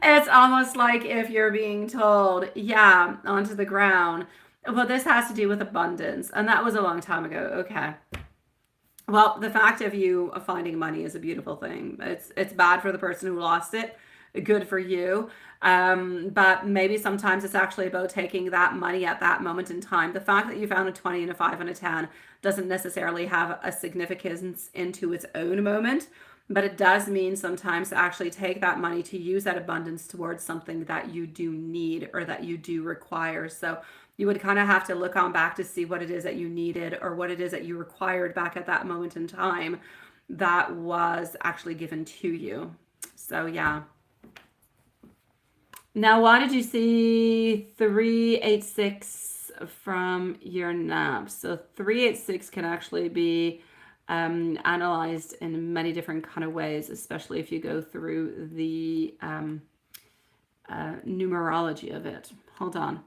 It's almost like if you're being told, yeah, onto the ground. Well, this has to do with abundance. And that was a long time ago. Okay. Well, the fact of you finding money is a beautiful thing. It's bad for the person who lost it. Good for you. But maybe sometimes it's actually about taking that money at that moment in time. The fact that you found a 20 and a 5 and a 10 doesn't necessarily have a significance into its own moment, but it does mean sometimes to actually take that money to use that abundance towards something that you do need or that you do require. So you would kind of have to look on back to see what it is that you needed or what it is that you required back at that moment in time that was actually given to you. So yeah. Now, why did you see 386 from your nap? So 386 can actually be analyzed in many different kind of ways, especially if you go through the numerology of it. Hold on.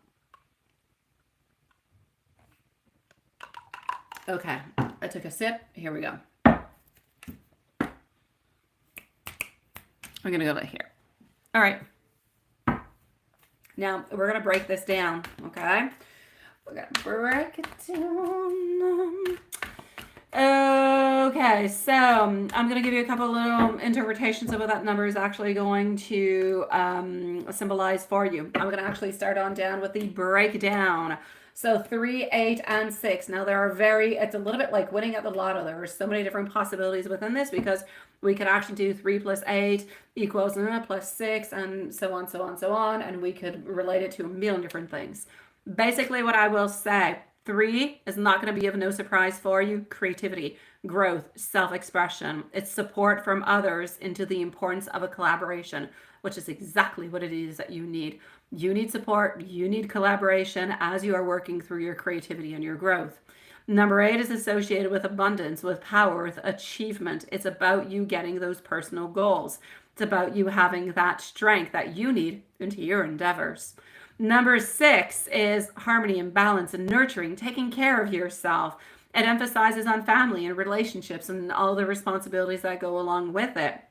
Okay, I took a sip. Here we go. I'm going to go right here. All right. Now, we're going to break this down, okay? We're going to break it down. Okay, so I'm going to give you a couple little interpretations of what that number is actually going to symbolize for you. I'm going to actually start on down with the breakdown. So 3, 8, and 6. Now there are it's a little bit like winning at the lotto. There are so many different possibilities within this because we could actually do 3 plus 8 equals plus 6 and so on, so on, so on. And we could relate it to a million different things. Basically what I will say, 3 is not going to be of no surprise for you. Creativity, growth, self-expression. It's support from others into the importance of a collaboration, which is exactly what it is that you need. You need support, you need collaboration as you are working through your creativity and your growth. Number 8 is associated with abundance, with power, with achievement. It's about you getting those personal goals. It's about you having that strength that you need into your endeavors. Number 6 is harmony and balance and nurturing, taking care of yourself. It emphasizes on family and relationships and all the responsibilities that go along with it.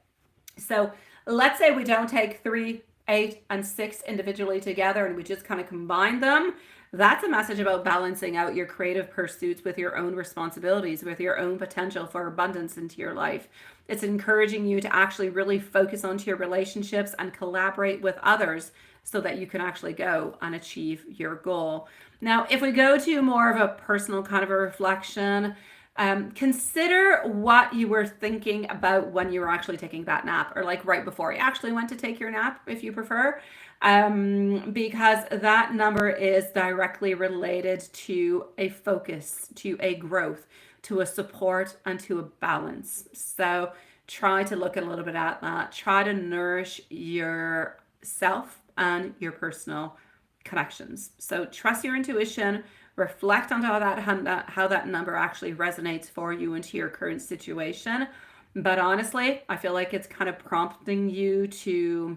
So let's say we don't take 3, 8, and 6 individually together and we just kind of combine them. That's a message about balancing out your creative pursuits with your own responsibilities, with your own potential for abundance into your life. It's encouraging you to actually really focus onto your relationships and collaborate with others so that you can actually go and achieve your goal. Now, if we go to more of a personal kind of a reflection, consider what you were thinking about when you were actually taking that nap, or like right before you actually went to take your nap, if you prefer, because that number is directly related to a focus, to a growth, to a support, and to a balance. So try to look a little bit at that. Try to nourish yourself and your personal connections. So trust your intuition, reflect on how that number actually resonates for you into your current situation. But honestly, I feel like it's kind of prompting you to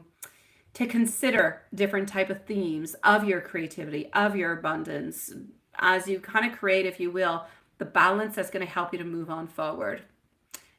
consider different type of themes of your creativity, of your abundance, as you kind of create, if you will, the balance that's going to help you to move on forward.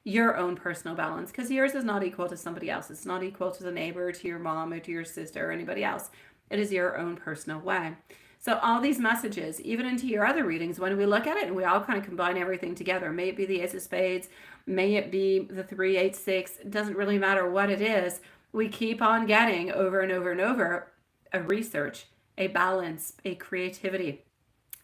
Your own personal balance, because yours is not equal to somebody else. It's not equal to the neighbor, to your mom, or to your sister, or anybody else. It is your own personal way. So all these messages, even into your other readings, when we look at it and we all kind of combine everything together, may it be the Ace of Spades, may it be the 386, it doesn't really matter what it is. We keep on getting over and over and over a research, a balance, a creativity,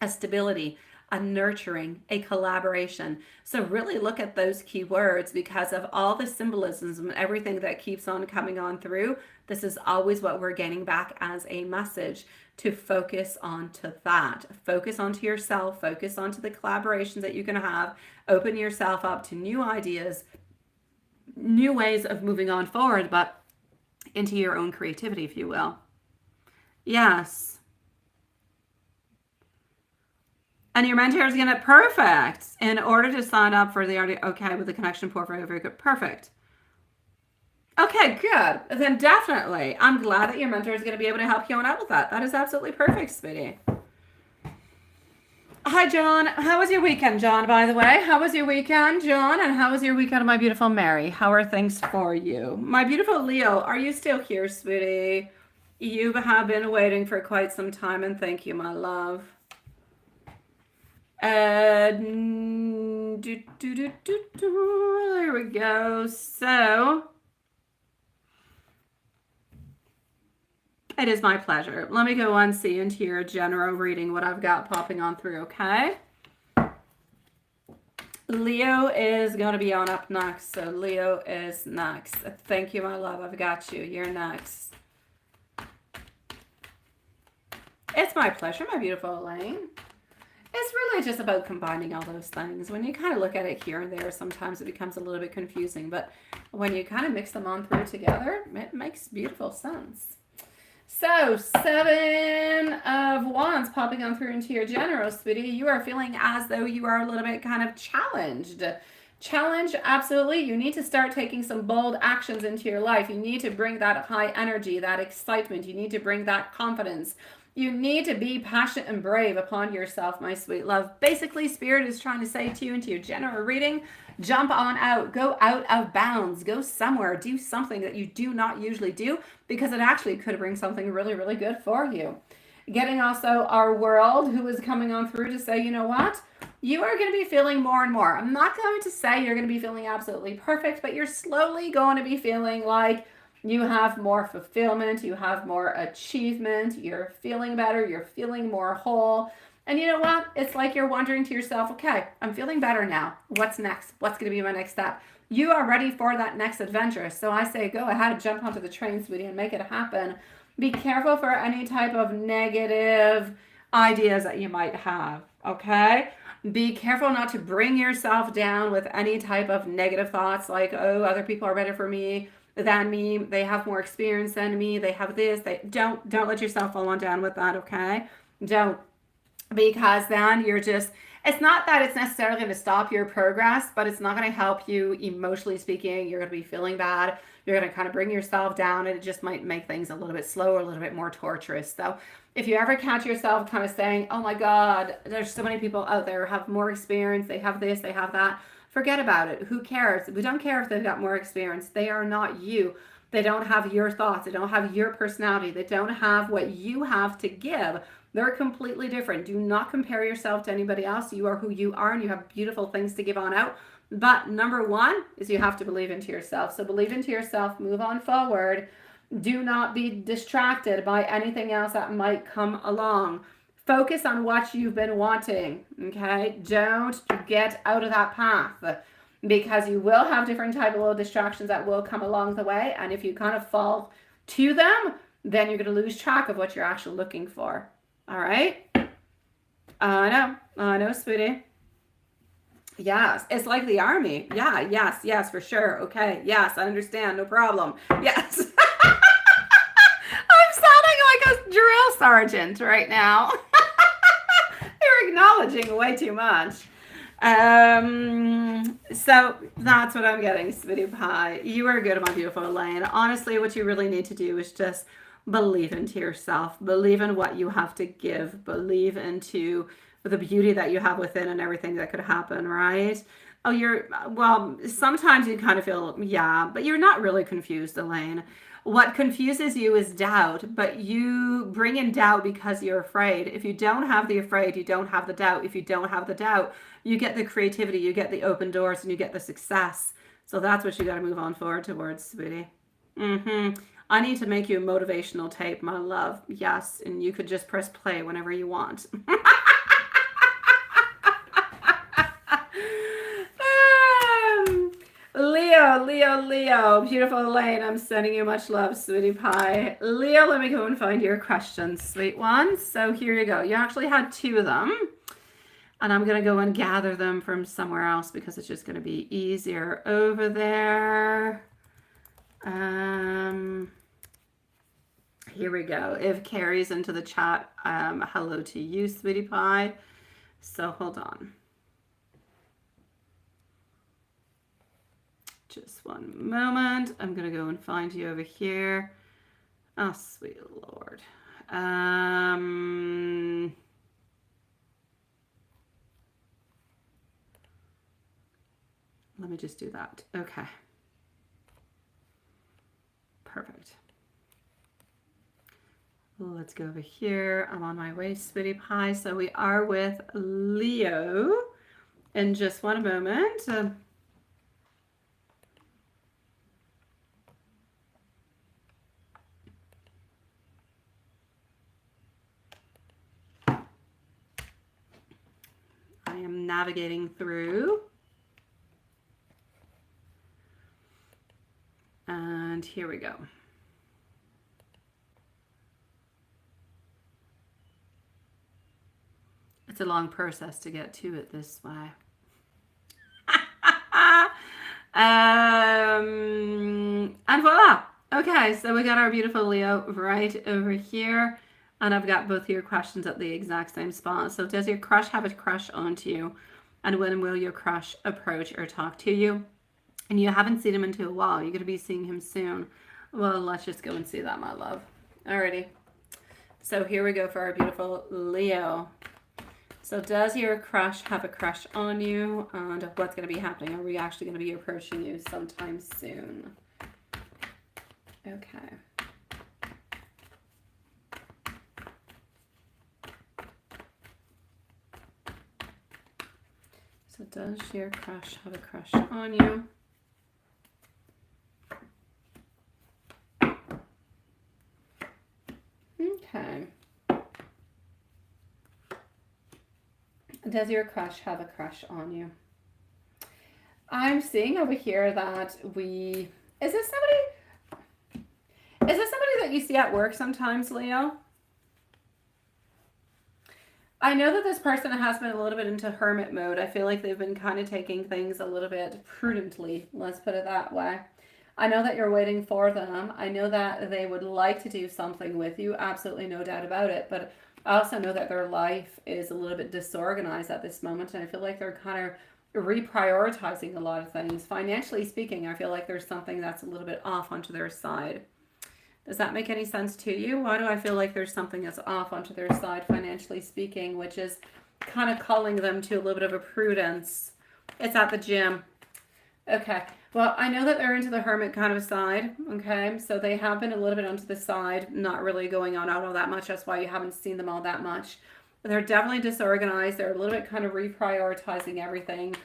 a stability, a nurturing, a collaboration. So really look at those key words because of all the symbolisms and everything that keeps on coming on through. This is always what we're getting back as a message, to focus onto that. Focus onto yourself, focus onto the collaborations that you can have, open yourself up to new ideas, new ways of moving on forward, but into your own creativity, if you will. Yes. And your mentor is going to, perfect. In order to sign up for the, okay, with the connection portfolio, very good. Perfect. Okay, good. Then definitely, I'm glad that your mentor is going to be able to help you on out with that. That is absolutely perfect, sweetie. Hi, John. How was your weekend, John, by the way? How was your weekend, John? And how was your weekend, my beautiful Mary? How are things for you? My beautiful Leo, are you still here, sweetie? You have been waiting for quite some time, and thank you, my love. There we go. So, it is my pleasure. Let me go and see into your general reading what I've got popping on through, okay? Leo is going to be on up next. So Leo is next. Thank you, my love. I've got you. You're next. It's my pleasure, my beautiful Elaine. It's really just about combining all those things. When you kind of look at it here and there, sometimes it becomes a little bit confusing. But when you kind of mix them on through together, it makes beautiful sense. So, 7 of Wands popping on through into your general, sweetie. You are feeling as though you are a little bit kind of challenged. Challenge, absolutely. You need to start taking some bold actions into your life. You need to bring that high energy, that excitement. You need to bring that confidence. You need to be passionate and brave upon yourself, my sweet love. Basically, Spirit is trying to say to you into your general reading, jump on out, go out of bounds, go somewhere, do something that you do not usually do, because it actually could bring something really, really good for you. Getting also our world, who is coming on through to say, you know what? You are going to be feeling more and more. I'm not going to say you're going to be feeling absolutely perfect, but you're slowly going to be feeling like you have more fulfillment, you have more achievement, you're feeling better, you're feeling more whole. And you know what? It's like you're wondering to yourself, okay, I'm feeling better now. What's next? What's going to be my next step? You are ready for that next adventure. So I say go ahead, jump onto the train, sweetie, and make it happen. Be careful for any type of negative ideas that you might have, okay? Be careful not to bring yourself down with any type of negative thoughts like, oh, other people are better for me than me, they have more experience than me, they have this. They don't let yourself fall on down with that, okay? Don't, because then you're just, it's not that it's necessarily going to stop your progress, but it's not going to help you emotionally speaking. You're going to be feeling bad. You're going to kind of bring yourself down, and it just might make things a little bit slower, a little bit more torturous. So if you ever catch yourself kind of saying, oh my God, there's so many people out there who have more experience, they have this, they have that, forget about it. Who cares? We don't care if they've got more experience. They are not you. They don't have your thoughts. They don't have your personality. They don't have what you have to give. They're completely different. Do not compare yourself to anybody else. You are who you are, and you have beautiful things to give on out. But number one is you have to believe into yourself. So believe into yourself, move on forward. Do not be distracted by anything else that might come along. Focus on what you've been wanting, okay? Don't get out of that path, because you will have different type of little distractions that will come along the way. And if you kind of fall to them, then you're going to lose track of what you're actually looking for. All right? I know, sweetie. Yes, it's like the army. Yeah, yes, for sure. Okay, yes, I understand. No problem. Yes. I'm sounding like a drill sergeant right now. You're acknowledging way too much. So that's what I'm getting, Sweetie Pie. You are good, my beautiful Elaine. Honestly, what you really need to do is just believe into yourself. Believe in what you have to give. Believe into the beauty that you have within and everything that could happen, right? Well, sometimes you kind of feel, yeah, but you're not really confused, Elaine. What confuses you is doubt, but you bring in doubt because you're afraid. If you don't have the afraid, you don't have the doubt. If you don't have the doubt, you get the creativity, you get the open doors, and you get the success. So that's what you got to move on forward towards, sweetie. I need to make you a motivational tape, my love. Yes, and you could just press play whenever you want. Leo, beautiful Elaine, I'm sending you much love, sweetie pie. Leo, let me go and find your questions, sweet one. So here you go. You actually had 2 of them, and I'm going to go and gather them from somewhere else because it's just going to be easier over there. Here we go. If Carrie's into the chat, hello to you, sweetie pie. So hold on. Just one moment. I'm going to go and find you over here. Oh, sweet Lord. Let me just do that. Okay. Perfect. Let's go over here. I'm on my way, sweetie pie. So we are with Leo in just one moment. I am navigating through. And here we go. It's a long process to get to it this way. And voila. Okay, so we got our beautiful Leo right over here. And I've got both your questions at the exact same spot. So does your crush have a crush onto you? And when will your crush approach or talk to you? And you haven't seen him until a while. You're going to be seeing him soon. Well, let's just go and see that, my love. Alrighty. So here we go for our beautiful Leo. So does your crush have a crush on you? And what's going to be happening? Are we actually going to be approaching you sometime soon? Okay. So does your crush have a crush on you? Okay. Does your crush have a crush on you? I'm seeing over here that is this somebody that you see at work sometimes, Leo? I know that this person has been a little bit into hermit mode. I feel like they've been kind of taking things a little bit prudently. Let's put it that way. I know that you're waiting for them. I know that they would like to do something with you. Absolutely no doubt about it. But I also know that their life is a little bit disorganized at this moment. And I feel like they're kind of reprioritizing a lot of things. Financially speaking, I feel like there's something that's a little bit off onto their side. Does that make any sense to you? Why do I feel like there's something that's off onto their side financially speaking, which is kind of calling them to a little bit of a prudence? It's at the gym. Okay. Well, I know that they're into the hermit kind of side. Okay. So they have been a little bit onto the side, not really going on out all that much. That's why you haven't seen them all that much. They're definitely disorganized. They're a little bit kind of reprioritizing everything,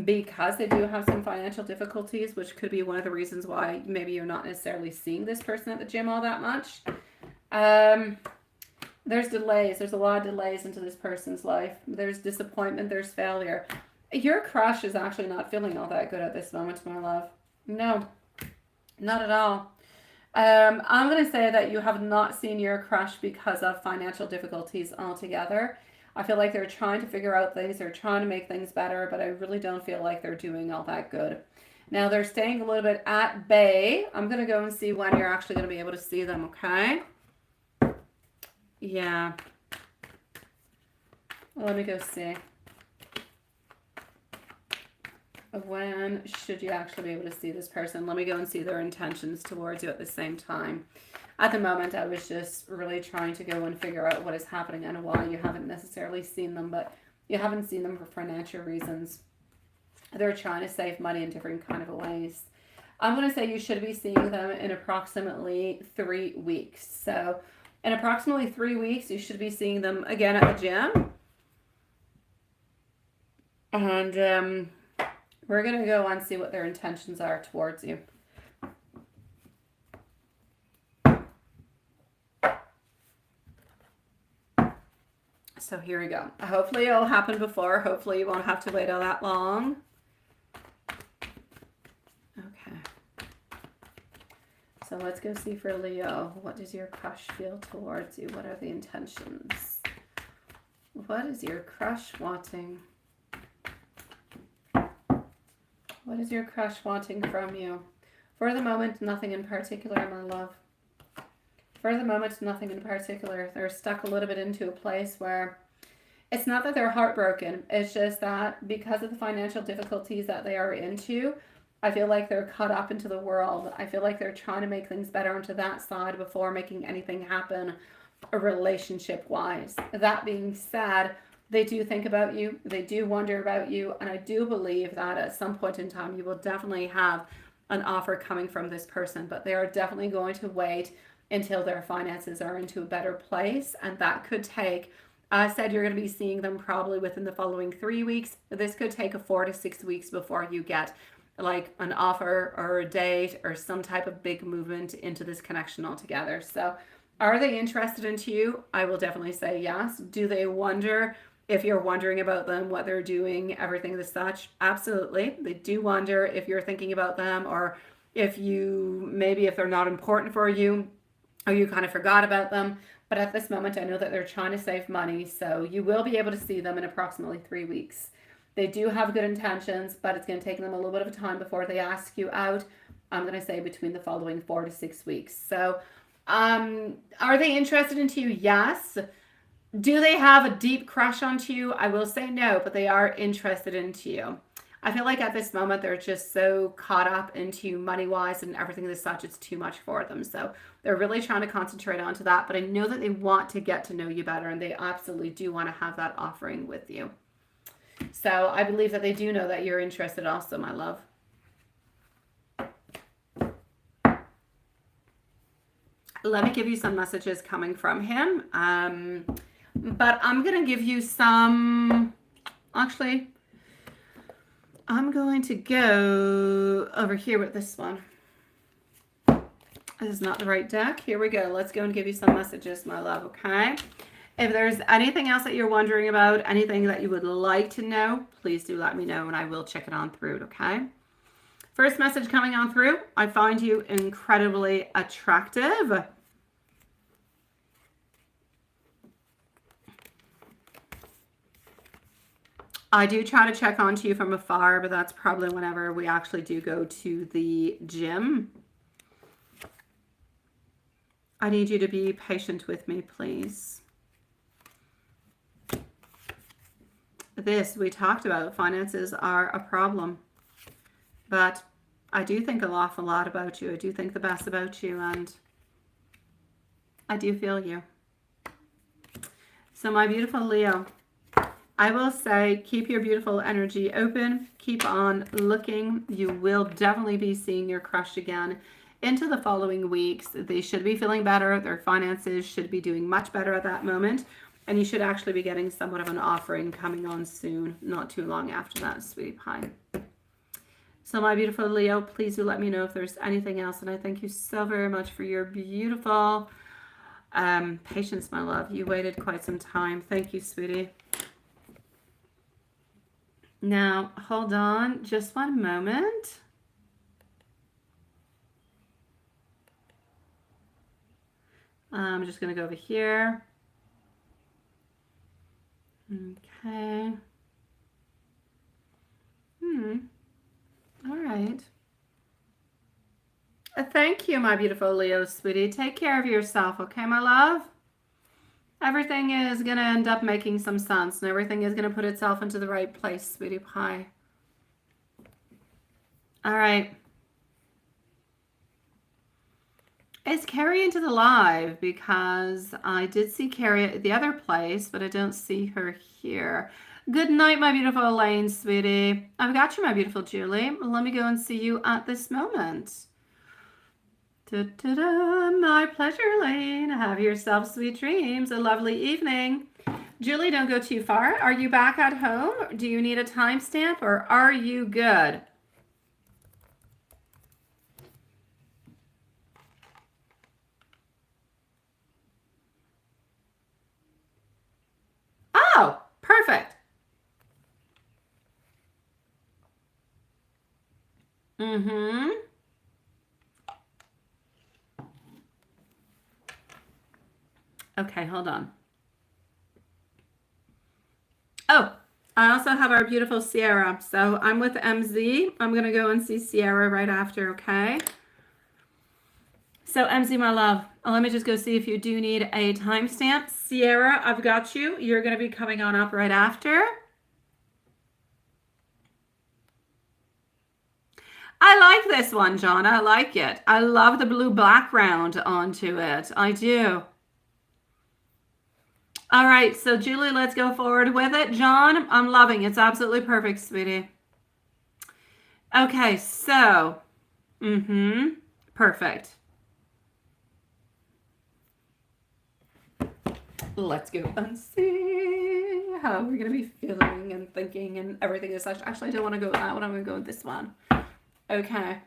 because they do have some financial difficulties, which could be one of the reasons why maybe you're not necessarily seeing this person at the gym all that much. There's delays. There's a lot of delays into this person's life. There's disappointment. There's failure. Your crush is actually not feeling all that good at this moment, my love. No, not at all. I'm going to say that you have not seen your crush because of financial difficulties altogether. I feel like they're trying to figure out things, they're trying to make things better, but I really don't feel like they're doing all that good. Now they're staying a little bit at bay. I'm going to go and see when you're actually going to be able to see them, okay? Yeah. Let me go see. When should you actually be able to see this person? Let me go and see their intentions towards you at the same time. At the moment, I was just really trying to go and figure out what is happening and why you haven't necessarily seen them, but you haven't seen them for financial reasons. They're trying to save money in different kind of ways. I'm going to say you should be seeing them in approximately 3 weeks. So in approximately 3 weeks, you should be seeing them again at the gym. And we're going to go and see what their intentions are towards you. So here we go. Hopefully it'll happen before. Hopefully you won't have to wait all that long. Okay. So let's go see for Leo. What does your crush feel towards you? What are the intentions? What is your crush wanting? What is your crush wanting from you? For the moment, nothing in particular, my love. For the moment, nothing in particular. They're stuck a little bit into a place where it's not that they're heartbroken. It's just that because of the financial difficulties that they are into, I feel like they're caught up into the world. I feel like they're trying to make things better onto that side before making anything happen relationship-wise. That being said, They do think about you, they do wonder about you, and I do believe that at some point in time you will definitely have an offer coming from this person, but they are definitely going to wait until their finances are into a better place, and that could take, I said you're going to be seeing them probably within the following 3 weeks. This could take a 4 to 6 weeks before you get like an offer or a date or some type of big movement into this connection altogether. So are they interested in you? I will definitely say yes. Do they wonder if you're wondering about them, what they're doing, everything as such? Absolutely. They do wonder if you're thinking about them, or if you, maybe if they're not important for you, or you kind of forgot about them. But at this moment, I know that they're trying to save money, so you will be able to see them in approximately 3 weeks. They do have good intentions, but it's going to take them a little bit of time before they ask you out. I'm going to say between the following 4 to 6 weeks. So are they interested in you? Yes. Do they have a deep crush on you? I will say no, but they are interested in you. I feel like at this moment they're just so caught up into money-wise and everything as such, it's too much for them. So they're really trying to concentrate onto that, but I know that they want to get to know you better, and they absolutely do want to have that offering with you. So I believe that they do know that you're interested also, my love. Let me give you some messages coming from him. But I'm going to give you some, actually, I'm going to go over here with this one. This is not the right deck. Here we go. Let's go and give you some messages, my love, okay? If there's anything else that you're wondering about, anything that you would like to know, please do let me know and I will check it on through, okay? First message coming on through, I find you incredibly attractive. I do try to check onto you from afar, but that's probably whenever we actually do go to the gym. I need you to be patient with me, please. This, we talked about, finances are a problem. But I do think an awful lot about you. I do think the best about you, and I do feel you. So my beautiful Leo, I will say keep your beautiful energy open. Keep on looking. You will definitely be seeing your crush again into the following weeks. They should be feeling better. Their finances should be doing much better at that moment. And you should actually be getting somewhat of an offering coming on soon, not too long after that, sweetie pie. So my beautiful Leo, please do let me know if there's anything else. And I thank you so very much for your beautiful patience, my love. You waited quite some time. Thank you, sweetie. Now, hold on just one moment. I'm just going to go over here. Okay. All right. Thank you, my beautiful Leo, sweetie. Take care of yourself, okay, my love? Everything is going to end up making some sense, and everything is going to put itself into the right place, sweetie pie. All right. Is Carrie into the live? Because I did see Carrie at the other place, but I don't see her here. Good night, my beautiful Elaine, sweetie. I've got you, my beautiful Julie. Let me go and see you at this moment. Da-da-da. My pleasure, Elaine. Have yourself sweet dreams. A lovely evening. Julie, don't go too far. Are you back at home? Do you need a timestamp, or are you good? Oh, perfect. Okay, hold on. Oh, I also have our beautiful Sierra. So I'm with MZ. I'm going to go and see Sierra right after, okay? So MZ, my love, let me just go see if you do need a timestamp. Sierra, I've got you. You're going to be coming on up right after. I like this one, John. I like it. I love the blue background onto it. I do. All right, so Julie, let's go forward with it. John, I'm loving it. It's absolutely perfect, sweetie. Okay, so, perfect. Let's go and see how we're going to be feeling and thinking and everything is such. Actually, I don't want to go with that one. I'm going to go with this one. Okay.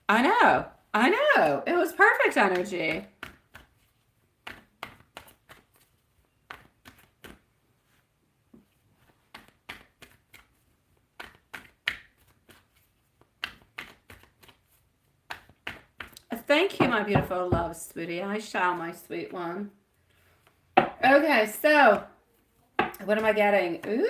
I know. It was perfect energy. Thank you, my beautiful love, sweetie. I shall, my sweet one. Okay, so what am I getting? Ooh,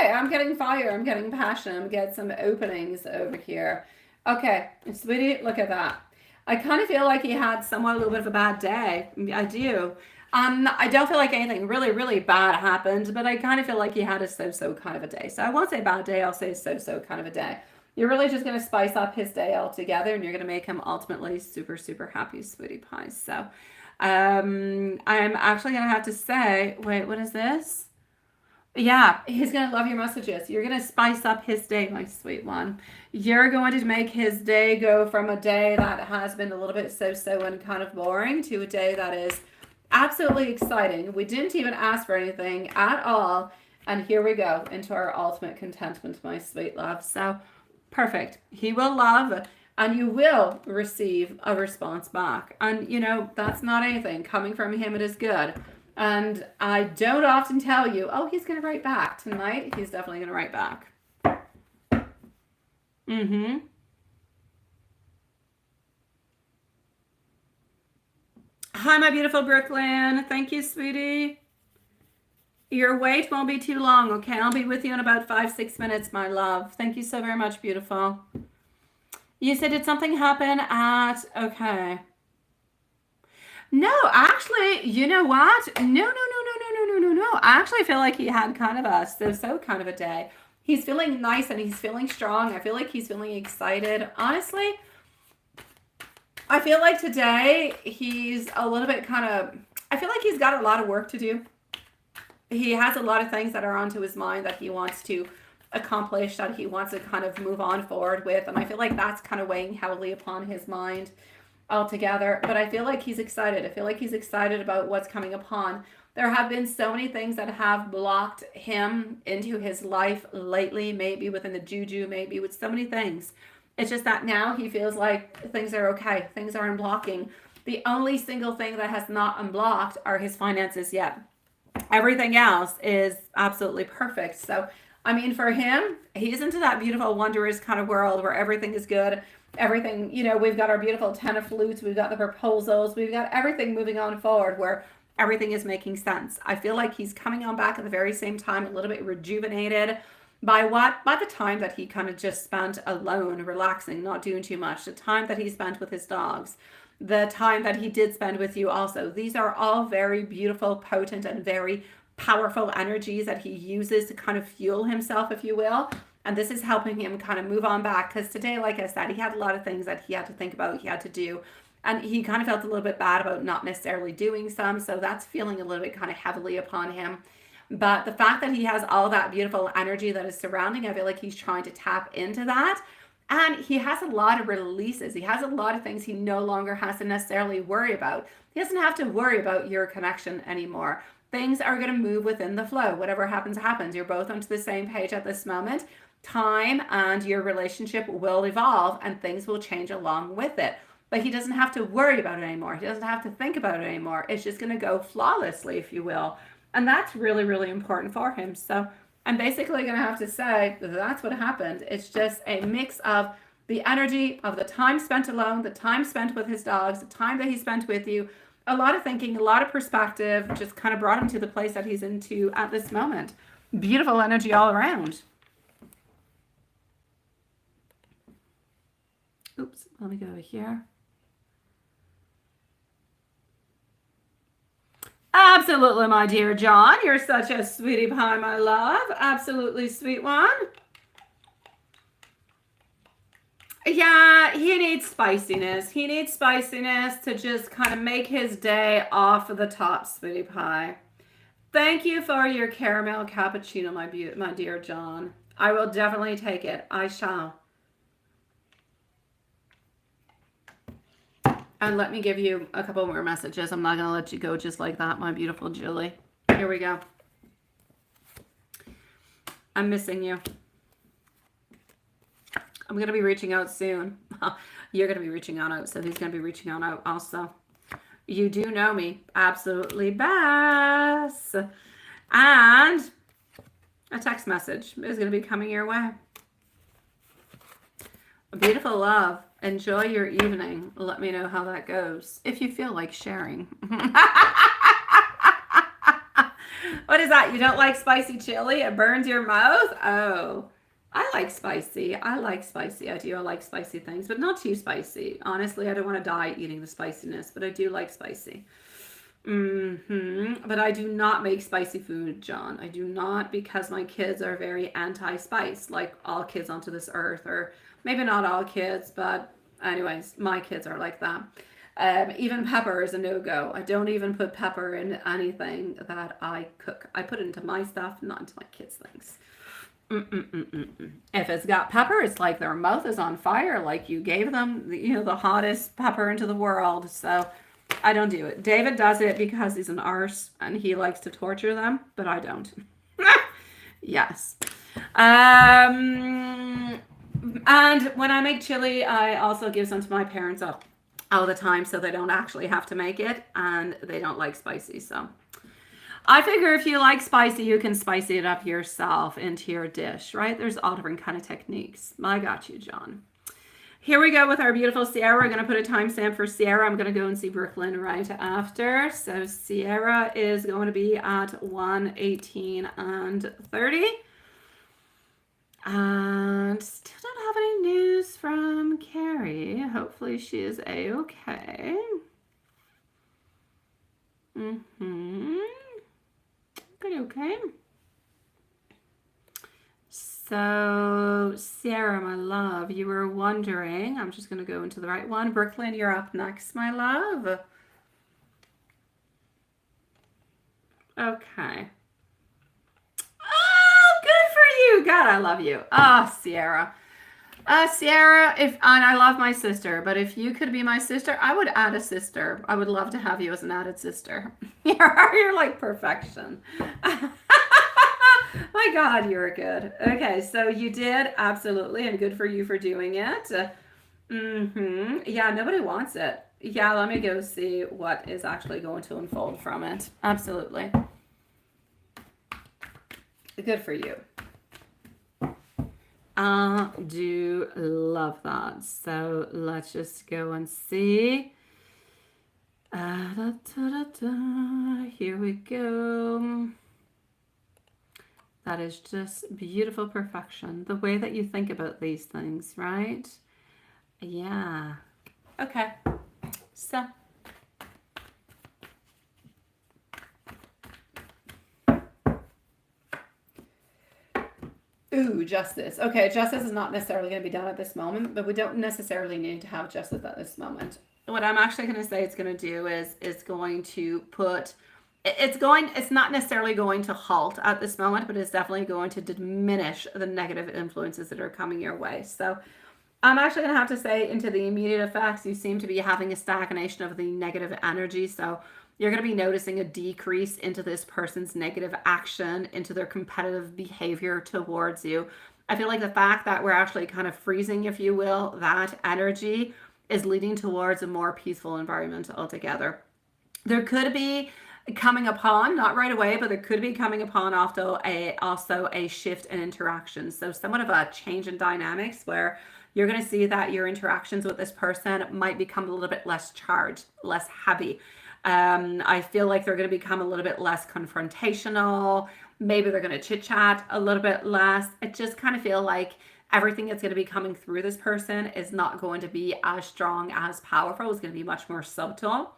okay, I'm getting fire. I'm getting passion. I'm getting some openings over here. Okay, sweetie, look at that. I kind of feel like he had somewhat a little bit of a bad day. I do. I don't feel like anything really, really bad happened, but I kind of feel like he had a so-so kind of a day. So I won't say bad day. I'll say so-so kind of a day. You're really just going to spice up his day altogether, and you're going to make him ultimately super, super happy, sweetie pie. So I'm actually going to have to say, wait, what is this? Yeah, he's going to love your messages. You're going to spice up his day, my sweet one. You're going to make his day go from a day that has been a little bit so-so and kind of boring to a day that is absolutely exciting. We didn't even ask for anything at all. And here we go into our ultimate contentment, my sweet love. So perfect. He will love and you will receive a response back. And, you know, that's not anything. Coming from him, it is good. And I don't often tell you, oh, he's going to write back. Tonight, he's definitely going to write back. Hi, my beautiful Brooklyn. Thank you, sweetie. Your wait won't be too long, okay? I'll be with you in about 5-6 minutes, my love. Thank you so very much, beautiful. You said, did something happen at, okay. No, actually, you know what? No. I actually feel like he had kind of a so-so kind of a day. He's feeling nice and he's feeling strong. I feel like he's feeling excited. Honestly, I feel like today he's a little bit kind of, I feel like he's got a lot of work to do. He has a lot of things that are onto his mind that he wants to accomplish, that he wants to kind of move on forward with. And I feel like that's kind of weighing heavily upon his mind altogether. But I feel like he's excited. I feel like he's excited about what's coming upon. There have been so many things that have blocked him into his life lately, maybe within the juju, maybe with so many things. It's just that now he feels like things are okay. Things are unblocking. The only single thing that has not unblocked are his finances yet. Everything else is absolutely perfect. So, I mean, for him, he's into that beautiful, wondrous kind of world where everything is good. Everything, you know, we've got our beautiful 10 of flutes. We've got the proposals. We've got everything moving on forward where everything is making sense. I feel like he's coming on back at the very same time, a little bit rejuvenated by what? By the time that he kind of just spent alone, relaxing, not doing too much. The time that he spent with his dogs. The time that he did spend with you also. These are all very beautiful, potent, and very powerful energies that he uses to kind of fuel himself, if you will. And this is helping him kind of move on back. Because today, like I said, he had a lot of things that he had to think about, he had to do. And he kind of felt a little bit bad about not necessarily doing some. So that's feeling a little bit kind of heavily upon him. But the fact that he has all that beautiful energy that is surrounding, I feel like he's trying to tap into that. And he has a lot of releases. He has a lot of things he no longer has to necessarily worry about. He doesn't have to worry about your connection anymore. Things are going to move within the flow. Whatever happens, happens. You're both onto the same page at this moment. Time and your relationship will evolve and things will change along with it. But he doesn't have to worry about it anymore. He doesn't have to think about it anymore. It's just going to go flawlessly, if you will. And that's really, really important for him. So I'm basically going to have to say that's what happened. It's just a mix of the energy of the time spent alone, the time spent with his dogs, the time that he spent with you, a lot of thinking, a lot of perspective, just kind of brought him to the place that he's into at this moment. Beautiful energy all around. Oops, let me go over here. Absolutely, my dear John. You're such a sweetie pie, my love. Absolutely sweet one. Yeah, he needs spiciness. He needs spiciness to just kind of make his day off of the top, sweetie pie. Thank you for your caramel cappuccino, my dear John. I will definitely take it. I shall. And let me give you a couple more messages. I'm not going to let you go just like that, my beautiful Julie. Here we go. I'm missing you. I'm going to be reaching out soon. You're going to be reaching out, so he's going to be reaching out also. You do know me. Absolutely best. And a text message is going to be coming your way. Beautiful love. Enjoy your evening. Let me know how that goes. If you feel like sharing. What is that? You don't like spicy chili? It burns your mouth? Oh, I like spicy. I like spicy. I do. I like spicy things, but not too spicy. Honestly, I don't want to die eating the spiciness, but I do like spicy. But I do not make spicy food, John. I do not, because my kids are very anti-spice, like all kids onto this earth, or maybe not all kids, but anyways, my kids are like that. Even pepper is a no-go. I don't even put pepper in anything that I cook. I put it into my stuff, not into my kids' things. If it's got pepper, it's like their mouth is on fire, like you gave them, the hottest pepper into the world. So I don't do it. David does it because he's an arse and he likes to torture them, but I don't. Yes. And when I make chili, I also give some to my parents all the time, so they don't actually have to make it, and they don't like spicy. So I figure if you like spicy, you can spicy it up yourself into your dish, right? There's all different kind of techniques. I got you, John. Here we go with our beautiful Sierra. We're going to put a timestamp for Sierra. I'm going to go and see Brooklyn right after. So Sierra is going to be at 1:18 and 30. And still don't have any news from Carrie. Hopefully she is A-okay. Good, okay. So, Sierra, my love, you were wondering. I'm just going to go into the right one. Brooklyn, you're up next, my love. Okay. Oh, good for you. God, I love you. Oh, Sierra. Sierra, and I love my sister, but if you could be my sister, I would add a sister. I would love to have you as an added sister. You're like perfection. My God, you're good. Okay, so you did, absolutely, and good for you for doing it. Yeah, nobody wants it. Yeah, let me go see what is actually going to unfold from it. Absolutely. Good for you. I do love that. So let's just go and see. Here we go. That is just beautiful perfection. The way that you think about these things, right? Yeah. Okay. So. Ooh, justice. Okay, justice is not necessarily going to be done at this moment, but we don't necessarily need to have justice at this moment. What I'm actually going to say it's going to do is it's going to put... It's not necessarily going to halt at this moment, but it's definitely going to diminish the negative influences that are coming your way. So I'm actually going to have to say into the immediate effects, you seem to be having a stagnation of the negative energy. So you're going to be noticing a decrease into this person's negative action, into their competitive behavior towards you. I feel like the fact that we're actually kind of freezing, if you will, that energy is leading towards a more peaceful environment altogether. There could be coming upon, not right away, but there could be coming upon also a shift in interactions. So somewhat of a change in dynamics where you're going to see that your interactions with this person might become a little bit less charged, less heavy. I feel like they're going to become a little bit less confrontational. Maybe they're going to chit chat a little bit less. I just kind of feel like everything that's going to be coming through this person is not going to be as strong, as powerful. It's going to be much more subtle.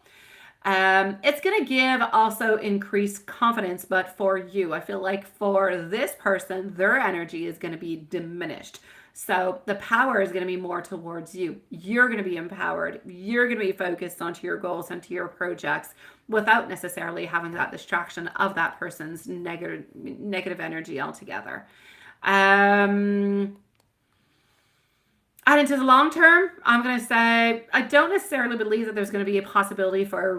It's going to give also increased confidence, but for you, I feel like for this person, their energy is going to be diminished. So the power is going to be more towards you. You're going to be empowered. You're going to be focused onto your goals and to your projects without necessarily having that distraction of that person's negative energy altogether. And into the long term, I'm going to say I don't necessarily believe that there's going to be a possibility for a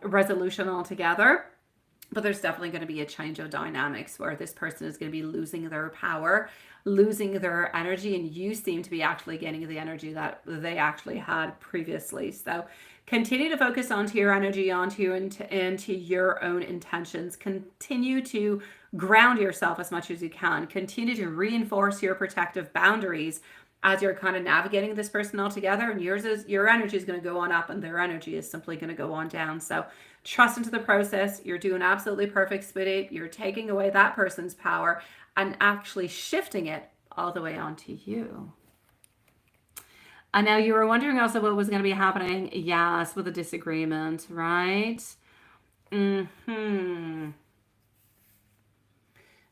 resolution altogether. But there's definitely going to be a change of dynamics where this person is going to be losing their power, losing their energy, and you seem to be actually gaining the energy that they actually had previously. So continue to focus onto your energy, into your own intentions. Continue to ground yourself as much as you can. Continue to reinforce your protective boundaries as you're kind of navigating this person all together, and your energy is going to go on up and their energy is simply going to go on down. So trust into the process. You're doing absolutely perfect, sweetie. You're taking away that person's power and actually shifting it all the way onto you. And now you were wondering also what was going to be happening. Yes, with a disagreement, right?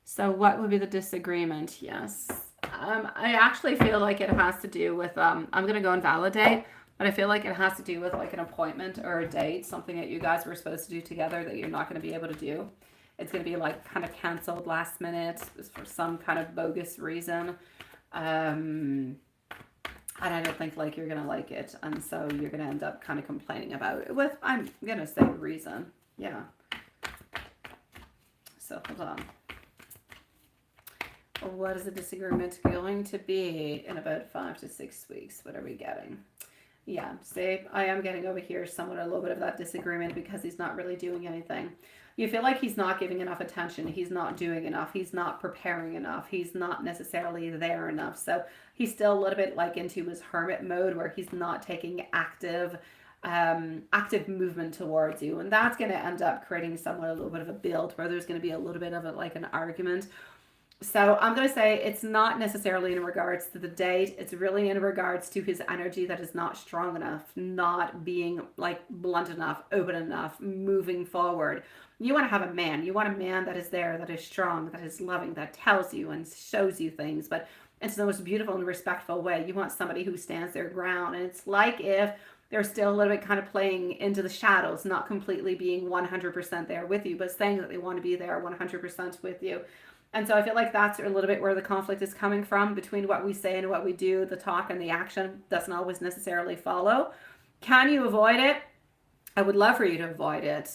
So what would be the disagreement? Yes. I actually feel like it has to do with, I'm going to go and validate, but I feel like it has to do with like an appointment or a date, something that you guys were supposed to do together that you're not going to be able to do. It's going to be like kind of canceled last minute for some kind of bogus reason. And I don't think like you're going to like it. And so you're going to end up kind of complaining about it with, I'm going to say reason. Yeah. So hold on. What is the disagreement going to be in about 5 to 6 weeks? What are we getting? Yeah, see, I am getting over here somewhat a little bit of that disagreement because he's not really doing anything. You feel like he's not giving enough attention. He's not doing enough. He's not preparing enough. He's not necessarily there enough. So he's still a little bit like into his hermit mode where he's not taking active movement towards you. And that's going to end up creating somewhat a little bit of a build where there's going to be a little bit of like an argument. So I'm going to say it's not necessarily in regards to the date. It's really in regards to his energy that is not strong enough, not being like blunt enough, open enough, moving forward. You want to have a man. You want a man that is there, that is strong, that is loving, that tells you and shows you things, but it's the most beautiful and respectful way. You want somebody who stands their ground. And it's like if they're still a little bit kind of playing into the shadows, not completely being 100% there with you, but saying that they want to be there 100% with you. And so I feel like that's a little bit where the conflict is coming from between what we say and what we do. The talk and the action doesn't always necessarily follow. Can you avoid it? I would love for you to avoid it.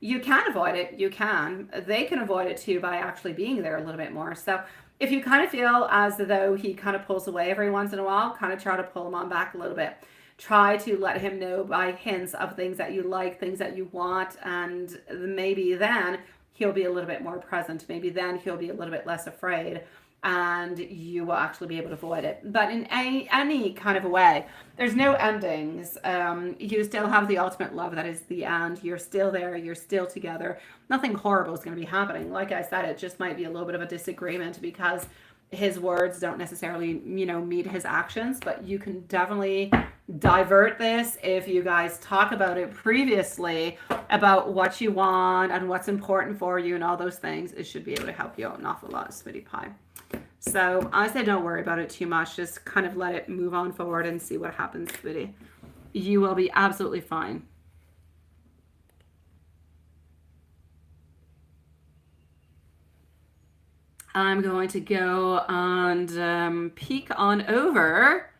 You can avoid it. You can. They can avoid it too by actually being there a little bit more. So if you kind of feel as though he kind of pulls away every once in a while, kind of try to pull him on back a little bit. Try to let him know by hints of things that you like, things that you want, and maybe then he'll be a little bit more present. Maybe then he'll be a little bit less afraid and you will actually be able to avoid it. But in any kind of a way, there's no endings. You still have the ultimate love that is the end. You're still there. You're still together. Nothing horrible is going to be happening. Like I said, it just might be a little bit of a disagreement because his words don't necessarily, meet his actions, but you can definitely divert this if you guys talk about it previously about what you want and what's important for you and all those things. It should be able to help you out an awful lot, sweetie pie. So I said don't worry about it too much. Just kind of let it move on forward and see what happens, sweetie. You will be absolutely fine. I'm going to go and peek on over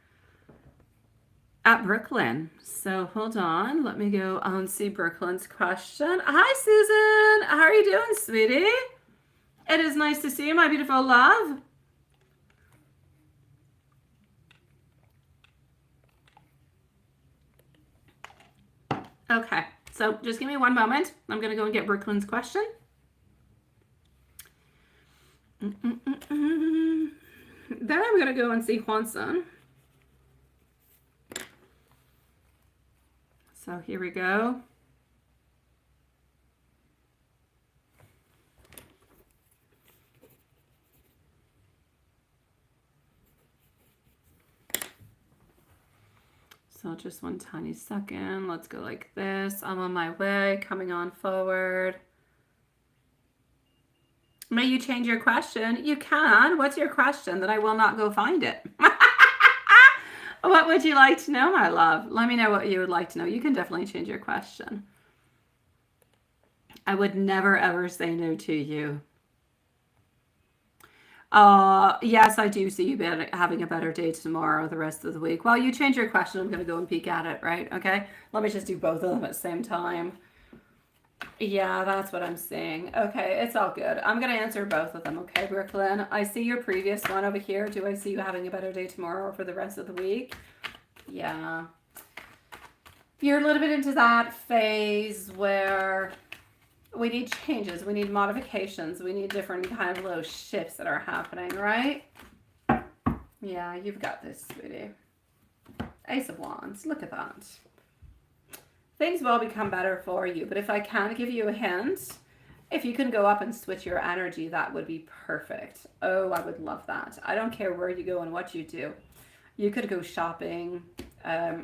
at Brooklyn. So hold on. Let me go and see Brooklyn's question. Hi, Susan. How are you doing, sweetie? It is nice to see you, my beautiful love. Okay, so just give me one moment. I'm going to go and get Brooklyn's question. Then I'm going to go and see Juanson. So here we go. So just one tiny second. Let's go like this. I'm on my way, coming on forward. May you change your question? You can. What's your question? Then I will not go find it. What would you like to know, my love? Let me know what you would like to know. You can definitely change your question. I would never ever say no to you. Yes, I do see you having a better day tomorrow, the rest of the week. Well, you change your question. I'm going to go and peek at it, right? Okay. Let me just do both of them at the same time. Yeah, that's what I'm seeing. Okay, it's all good. I'm going to answer both of them. Okay, Brooklyn. I see your previous one over here. Do I see you having a better day tomorrow or for the rest of the week? Yeah. You're a little bit into that phase where we need changes, we need modifications, we need different kind of little shifts that are happening, right? Yeah, you've got this, sweetie. Ace of Wands, look at that. Things will become better for you, but if I can give you a hint, if you can go up and switch your energy, that would be perfect. Oh, I would love that. I don't care where you go and what you do. You could go shopping,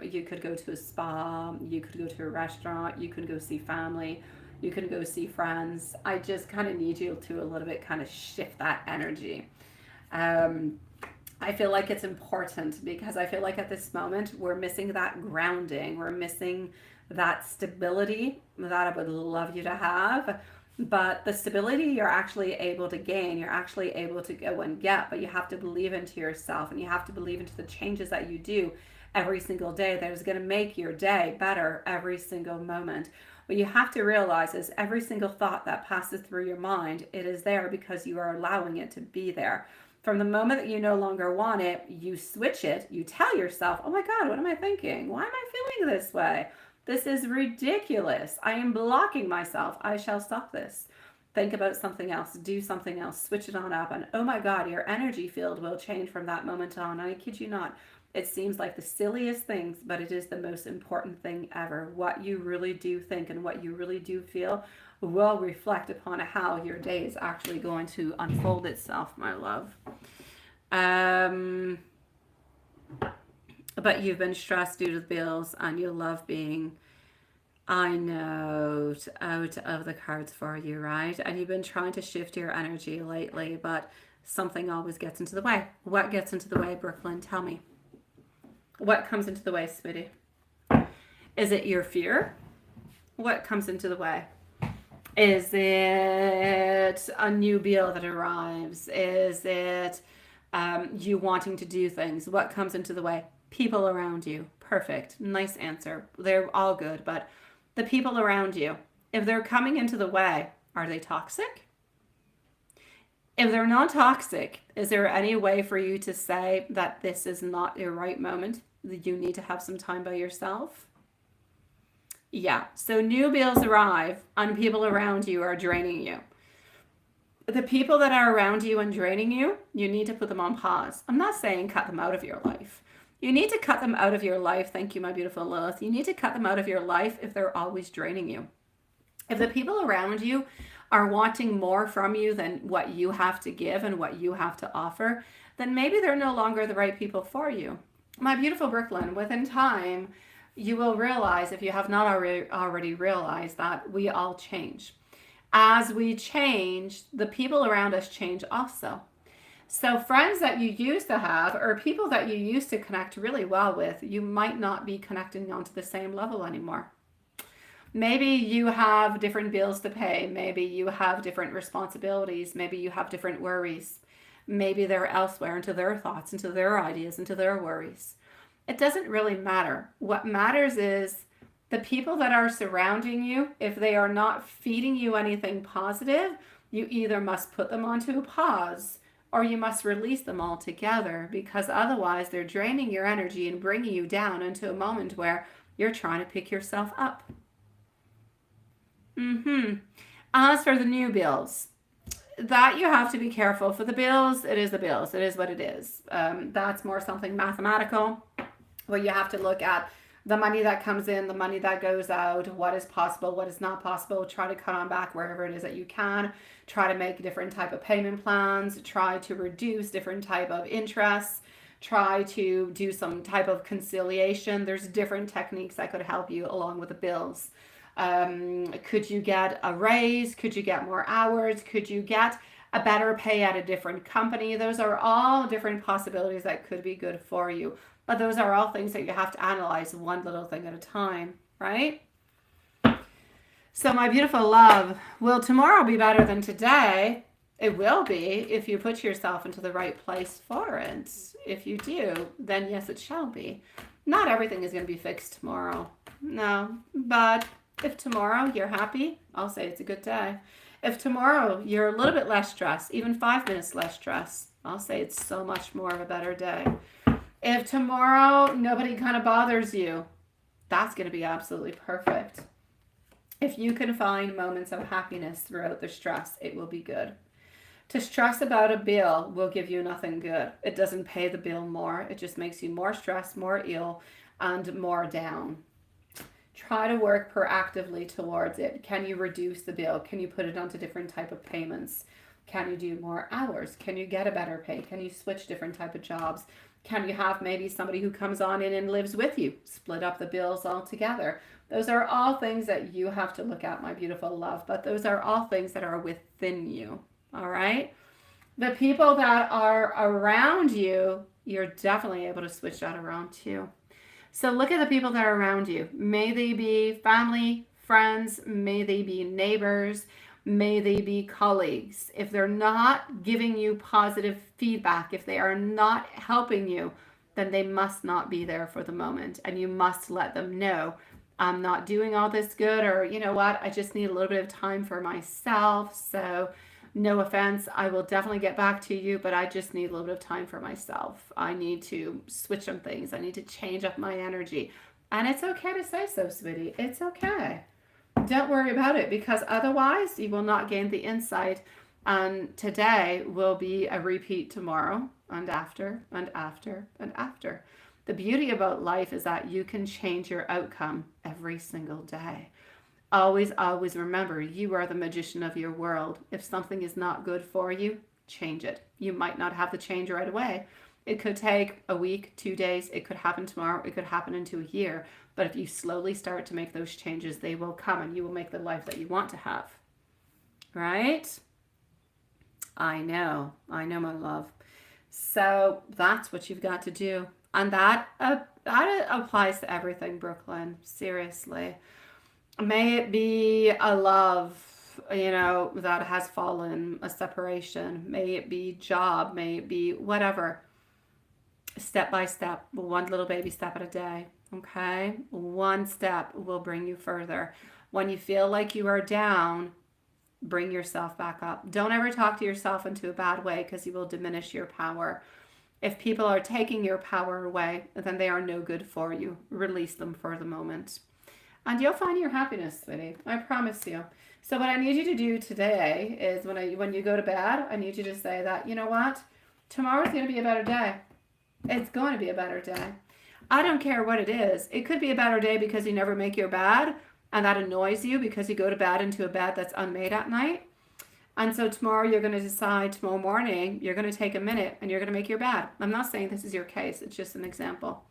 you could go to a spa, you could go to a restaurant, you could go see family, you can go see friends. I just kind of need you to a little bit kind of shift that energy. I feel like it's important because I feel like at this moment we're missing that grounding. We're missing that stability that I would love you to have. But the stability you're actually able to gain, you're actually able to go and get, but you have to believe into yourself and you have to believe into the changes that you do every single day that is going to make your day better every single moment. What you have to realize is every single thought that passes through your mind, it is there because you are allowing it to be there. From the moment that you no longer want it, you switch it, you tell yourself, oh my God, what am I thinking? Why am I feeling this way? This is ridiculous. I am blocking myself. I shall stop this. Think about something else, do something else, switch it on up, and oh my God, your energy field will change from that moment on. I kid you not. It seems like the silliest things, but it is the most important thing ever. What you really do think and what you really do feel will reflect upon how your day is actually going to unfold itself, my love. But you've been stressed due to the bills and you love being, I know, out of the cards for you, right? And you've been trying to shift your energy lately, but something always gets into the way. What gets into the way, Brooklyn? Tell me. What comes into the way, sweetie? Is it your fear? What comes into the way? Is it a new bill that arrives? Is it you wanting to do things? What comes into the way? People around you. Perfect. Nice answer. They're all good, but the people around you, if they're coming into the way, are they toxic? If they're not toxic, is there any way for you to say that this is not your right moment? That you need to have some time by yourself? Yeah, so new bills arrive and people around you are draining you. The people that are around you and draining you, you need to put them on pause. I'm not saying cut them out of your life. You need to cut them out of your life. Thank you, my beautiful Lilith. You need to cut them out of your life if they're always draining you. If the people around you are wanting more from you than what you have to give and what you have to offer, then maybe they're no longer the right people for you. My beautiful Brooklyn, within time, you will realize, if you have not already realized, that we all change. As we change, the people around us change also. So friends that you used to have or people that you used to connect really well with, you might not be connecting onto the same level anymore. Maybe you have different bills to pay. Maybe you have different responsibilities. Maybe you have different worries. Maybe they're elsewhere into their thoughts, into their ideas, into their worries. It doesn't really matter. What matters is the people that are surrounding you, if they are not feeding you anything positive, you either must put them onto a pause or you must release them altogether, because otherwise they're draining your energy and bringing you down into a moment where you're trying to pick yourself up. As for the new bills, that you have to be careful. For the bills, it is the bills. It is what it is. That's more something mathematical, where you have to look at the money that comes in, the money that goes out, what is possible, what is not possible. Try to cut on back wherever it is that you can. Try to make different type of payment plans. Try to reduce different type of interests. Try to do some type of conciliation. There's different techniques that could help you along with the bills. Could you get a raise? Could you get more hours? Could you get a better pay at a different company. Those are all different possibilities that could be good for you. But those are all things that you have to analyze one little thing at a time, right? So my beautiful love, will tomorrow be better than today? It will be if you put yourself into the right place for it. If you do, then yes, it shall be. Not everything is going to be fixed tomorrow. No, but if tomorrow you're happy, I'll say it's a good day. If tomorrow you're a little bit less stressed, even 5 minutes less stressed, I'll say it's so much more of a better day. If tomorrow nobody kind of bothers you, that's going to be absolutely perfect. If you can find moments of happiness throughout the stress, it will be good. To stress about a bill will give you nothing good. It doesn't pay the bill more. It just makes you more stressed, more ill, and more down. Try to work proactively towards it. Can you reduce the bill? Can you put it onto different type of payments? Can you do more hours? Can you get a better pay? Can you switch different type of jobs? Can you have maybe somebody who comes on in and lives with you? Split up the bills altogether. Those are all things that you have to look at, my beautiful love. But those are all things that are within you. All right? The people that are around you, you're definitely able to switch that around too. So look at the people that are around you. May they be family, friends, may they be neighbors, may they be colleagues. If they're not giving you positive feedback, if they are not helping you, then they must not be there for the moment. And you must let them know, I'm not doing all this good, or you know what, I just need a little bit of time for myself. So no offense, I will definitely get back to you, but I just need a little bit of time for myself. I need to switch some things. I need to change up my energy. And it's okay to say so, sweetie. It's okay. Don't worry about it, because otherwise you will not gain the insight. And today will be a repeat tomorrow and after and after and after. The beauty about life is that you can change your outcome every single day. Always, always remember, you are the magician of your world. If something is not good for you, change it. You might not have the change right away. It could take a week, 2 days. It could happen tomorrow. It could happen into a year. But if you slowly start to make those changes, they will come and you will make the life that you want to have. Right? I know, my love. So that's what you've got to do. And that applies to everything, Brooklyn. Seriously. May it be a love, that has fallen, a separation. May it be job. May it be whatever. Step by step, one little baby step at a day. Okay? One step will bring you further. When you feel like you are down, bring yourself back up. Don't ever talk to yourself into a bad way, because you will diminish your power. If people are taking your power away, then they are no good for you. Release them for the moment. And you'll find your happiness, sweetie. I promise you. So what I need you to do today is when you go to bed, I need you to say that, you know what? Tomorrow's going to be a better day. It's going to be a better day. I don't care what it is. It could be a better day because you never make your bed, and that annoys you because you go to bed into a bed that's unmade at night. And so tomorrow you're going to decide, tomorrow morning, you're going to take a minute and you're going to make your bed. I'm not saying this is your case. It's just an example.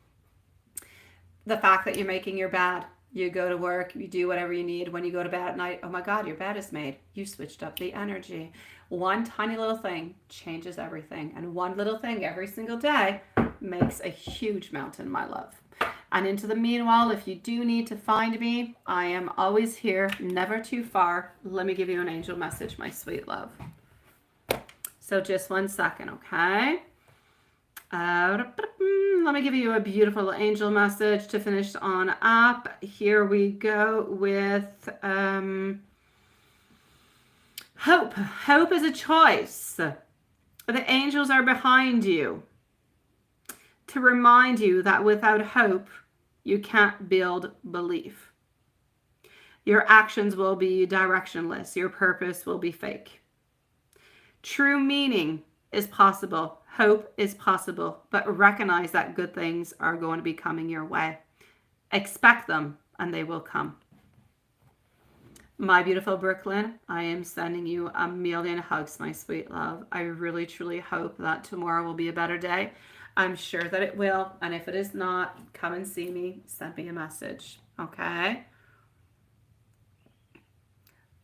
The fact that you're making your bed. You go to work, you do whatever you need. When you go to bed at night, oh my God, your bed is made. You switched up the energy. One tiny little thing changes everything. And one little thing every single day makes a huge mountain, my love. And into the meanwhile, if you do need to find me, I am always here, never too far. Let me give you an angel message, my sweet love. So just 1 second, okay? Let me give you a beautiful angel message to finish on up. Here we go with hope. Hope is a choice. The angels are behind you to remind you that without hope, you can't build belief. Your actions will be directionless. Your purpose will be fake. True meaning is possible. Hope is possible, but recognize that good things are going to be coming your way. Expect them, and they will come. My beautiful Brooklyn, I am sending you a million hugs, my sweet love. I really, truly hope that tomorrow will be a better day. I'm sure that it will, and if it is not, come and see me. Send me a message, okay?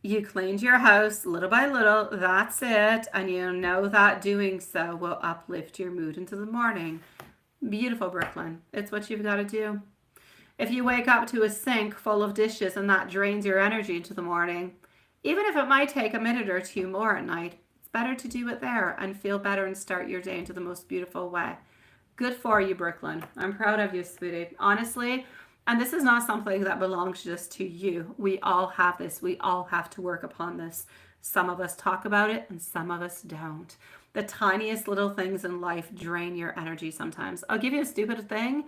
You cleaned your house little by little. That's it. And you know that doing so will uplift your mood into the morning. Beautiful, Brooklyn. It's what you've got to do. If you wake up to a sink full of dishes and that drains your energy into the morning, even if it might take a minute or two more at night, it's better to do it there and feel better and start your day into the most beautiful way. Good for you, Brooklyn. I'm proud of you, sweetie. Honestly, and this is not something that belongs just to you. We all have this. We all have to work upon this. Some of us talk about it and some of us don't. The tiniest little things in life drain your energy sometimes. I'll give you a stupid thing.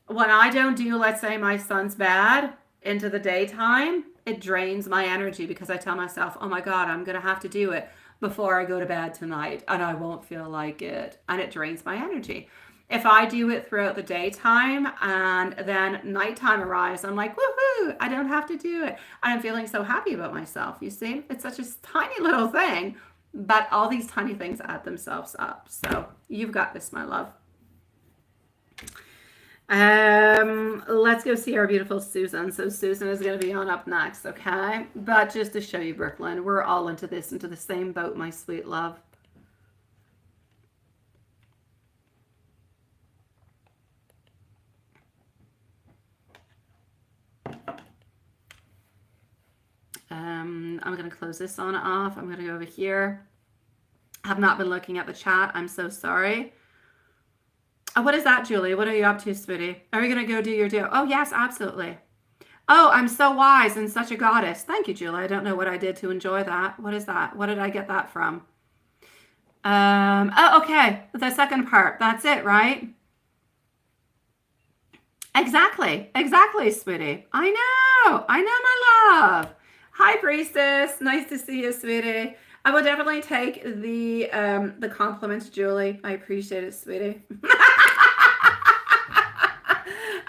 When I don't do, let's say, my son's bed into the daytime, it drains my energy because I tell myself, oh my God, I'm going to have to do it before I go to bed tonight and I won't feel like it. And it drains my energy. If I do it throughout the daytime and then nighttime arrives, I'm like, woohoo, I don't have to do it. And I'm feeling so happy about myself. You see, it's such a tiny little thing, but all these tiny things add themselves up. So you've got this, my love. Let's go see our beautiful Susan. So Susan is going to be on up next, okay? But just to show you, Brooklyn, we're all into this, into the same boat, my sweet love. I'm going to close this on off. I'm going to go over here. I have not been looking at the chat. I'm so sorry. Oh, what is that, Julie? What are you up to, sweetie? Are you going to go do your deal? Oh, yes, absolutely. Oh, I'm so wise and such a goddess. Thank you, Julie. I don't know what I did to enjoy that. What is that? What did I get that from? Oh, okay. The second part. That's it, right? Exactly. Exactly, sweetie. I know, my love. Hi, priestess. Nice to see you, sweetie. I will definitely take the compliments, Julie. I appreciate it, sweetie.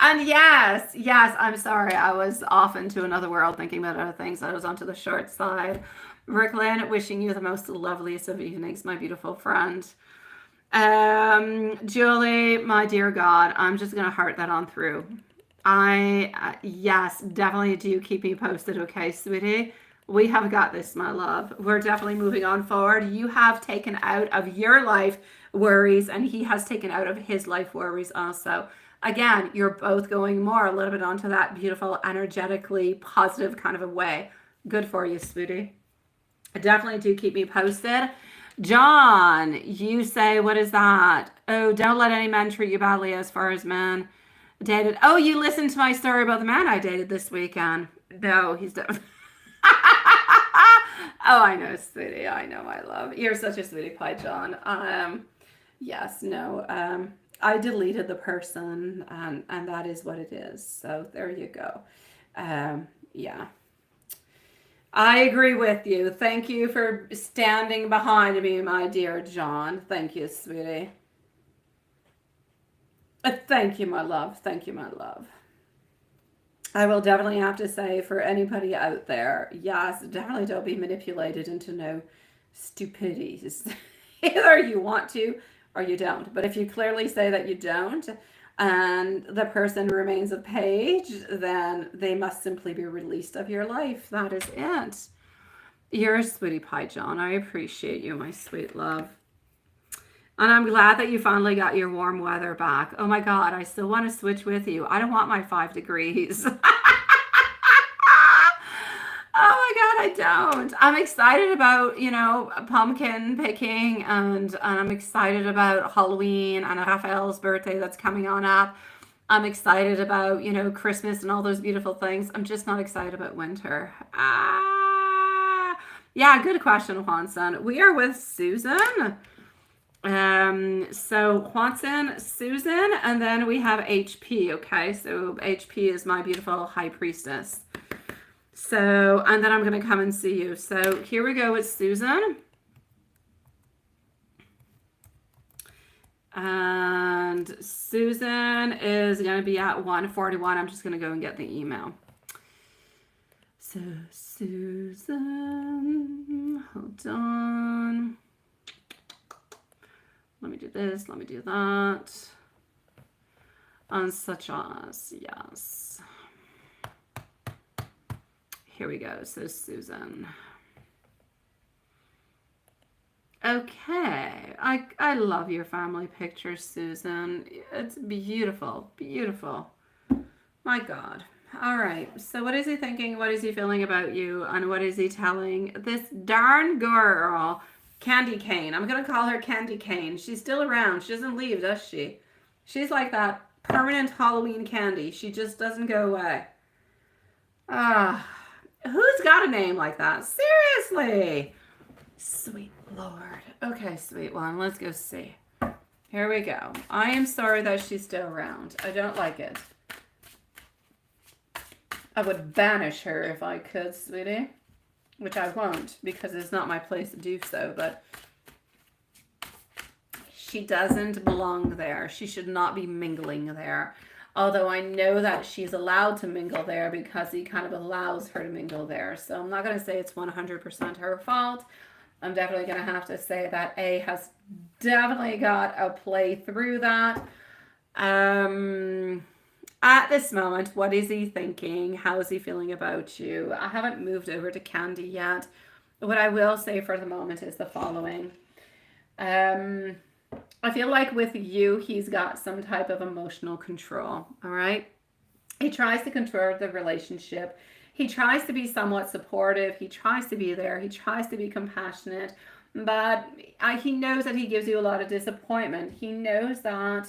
And yes, I'm sorry. I was off into another world thinking about other things. I was onto the short side. Brooklyn, wishing you the most loveliest of evenings, my beautiful friend. Julie, my dear God, I'm just going to heart that on through. Yes, definitely do keep me posted, okay, sweetie? We have got this, my love. We're definitely moving on forward. You have taken out of your life worries, and he has taken out of his life worries also. Again, you're both going more a little bit onto that beautiful, energetically positive kind of a way. Good for you, sweetie. Definitely do keep me posted. John, you say, what is that? Oh, don't let any men treat you badly as far as men dated. Oh, you listened to my story about the man I dated this weekend. No, he's done. Oh, I know, sweetie. I know, my love. You're such a sweetie pie, John. Yes, no. I deleted the person, and that is what it is. So there you go. Yeah. I agree with you. Thank you for standing behind me, my dear John. Thank you, sweetie. Thank you, my love. Thank you, my love. I will definitely have to say for anybody out there, yes, definitely don't be manipulated into no stupidities. Either you want to or you don't. But if you clearly say that you don't and the person remains a page, then they must simply be released of your life. That is it. You're a sweetie pie, John. I appreciate you, my sweet love. And I'm glad that you finally got your warm weather back. Oh my God, I still want to switch with you. I don't want my 5 degrees. Oh my God, I don't. I'm excited about, pumpkin picking and I'm excited about Halloween and Raphael's birthday that's coming on up. I'm excited about, Christmas and all those beautiful things. I'm just not excited about winter. Yeah, good question, Juanson. We are with Susan. So Juanson, Susan, and then we have HP, okay? So HP is my beautiful high priestess. So, and then I'm going to come and see you. So here we go with Susan. And Susan is going to be at 141. I'm just going to go and get the email. So Susan, hold on. Let me do this. Let me do that. And such as, yes. Here we go. So Susan. Okay. I love your family picture, Susan. It's beautiful. Beautiful. My God. All right. So what is he thinking? What is he feeling about you? And what is he telling this darn girl, Candy Cane? I'm going to call her Candy Cane. She's still around. She doesn't leave, does she? She's like that permanent Halloween candy. She just doesn't go away. Who's got a name like that? Seriously. Sweet Lord. Okay, sweet one. Let's go see. Here we go. I am sorry that she's still around. I don't like it. I would banish her if I could, sweetie. Which I won't, because it's not my place to do so, but she doesn't belong there. She should not be mingling there. Although I know that she's allowed to mingle there because he kind of allows her to mingle there. So I'm not going to say it's 100% her fault. I'm definitely going to have to say that A has definitely got a play through that. At this moment, what is he thinking? How is he feeling about you? I haven't moved over to Candy yet. What I will say for the moment is the following. I feel like with you, he's got some type of emotional control, all right? He tries to control the relationship. He tries to be somewhat supportive. He tries to be there. He tries to be compassionate. But he knows that he gives you a lot of disappointment. He knows that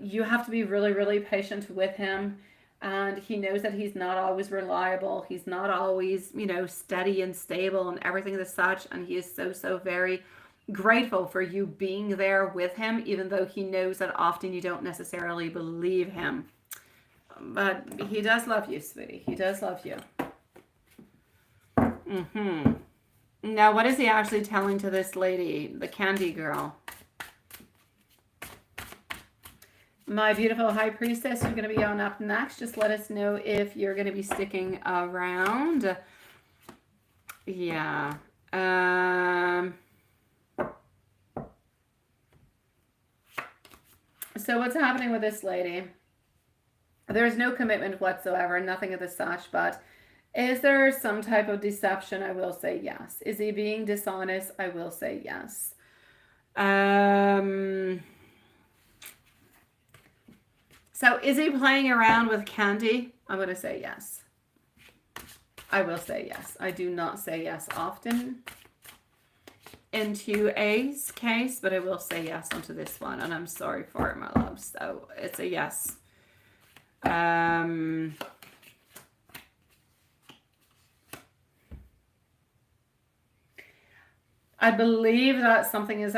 you have to be really, really patient with him. And he knows that he's not always reliable. He's not always, steady and stable and everything as such. And he is so, so very grateful for you being there with him, even though he knows that often you don't necessarily believe him. But he does love you, sweetie. He does love you. Now, what is he actually telling to this lady, the Candy girl? My beautiful High Priestess, you're going to be on up next. Just let us know if you're going to be sticking around. Yeah. So what's happening with this lady? There's no commitment whatsoever, nothing of the such, but is there some type of deception? I will say yes. Is he being dishonest? I will say yes. So is he playing around with Candy? I'm going to say yes. I will say yes. I do not say yes often into A's case, but I will say yes onto this one, and I'm sorry for it, my love. So it's a yes. I believe that something is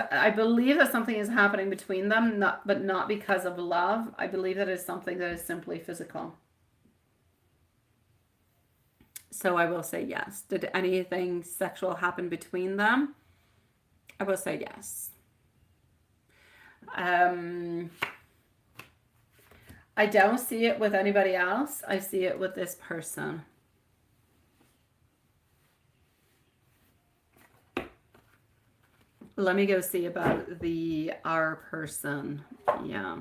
happening between them, but not because of love. I believe that is something that is simply physical. So I will say yes. Did anything sexual happen between them? I will say yes. I don't see it with anybody else. I see it with this person. Let me go see about our person. Yeah.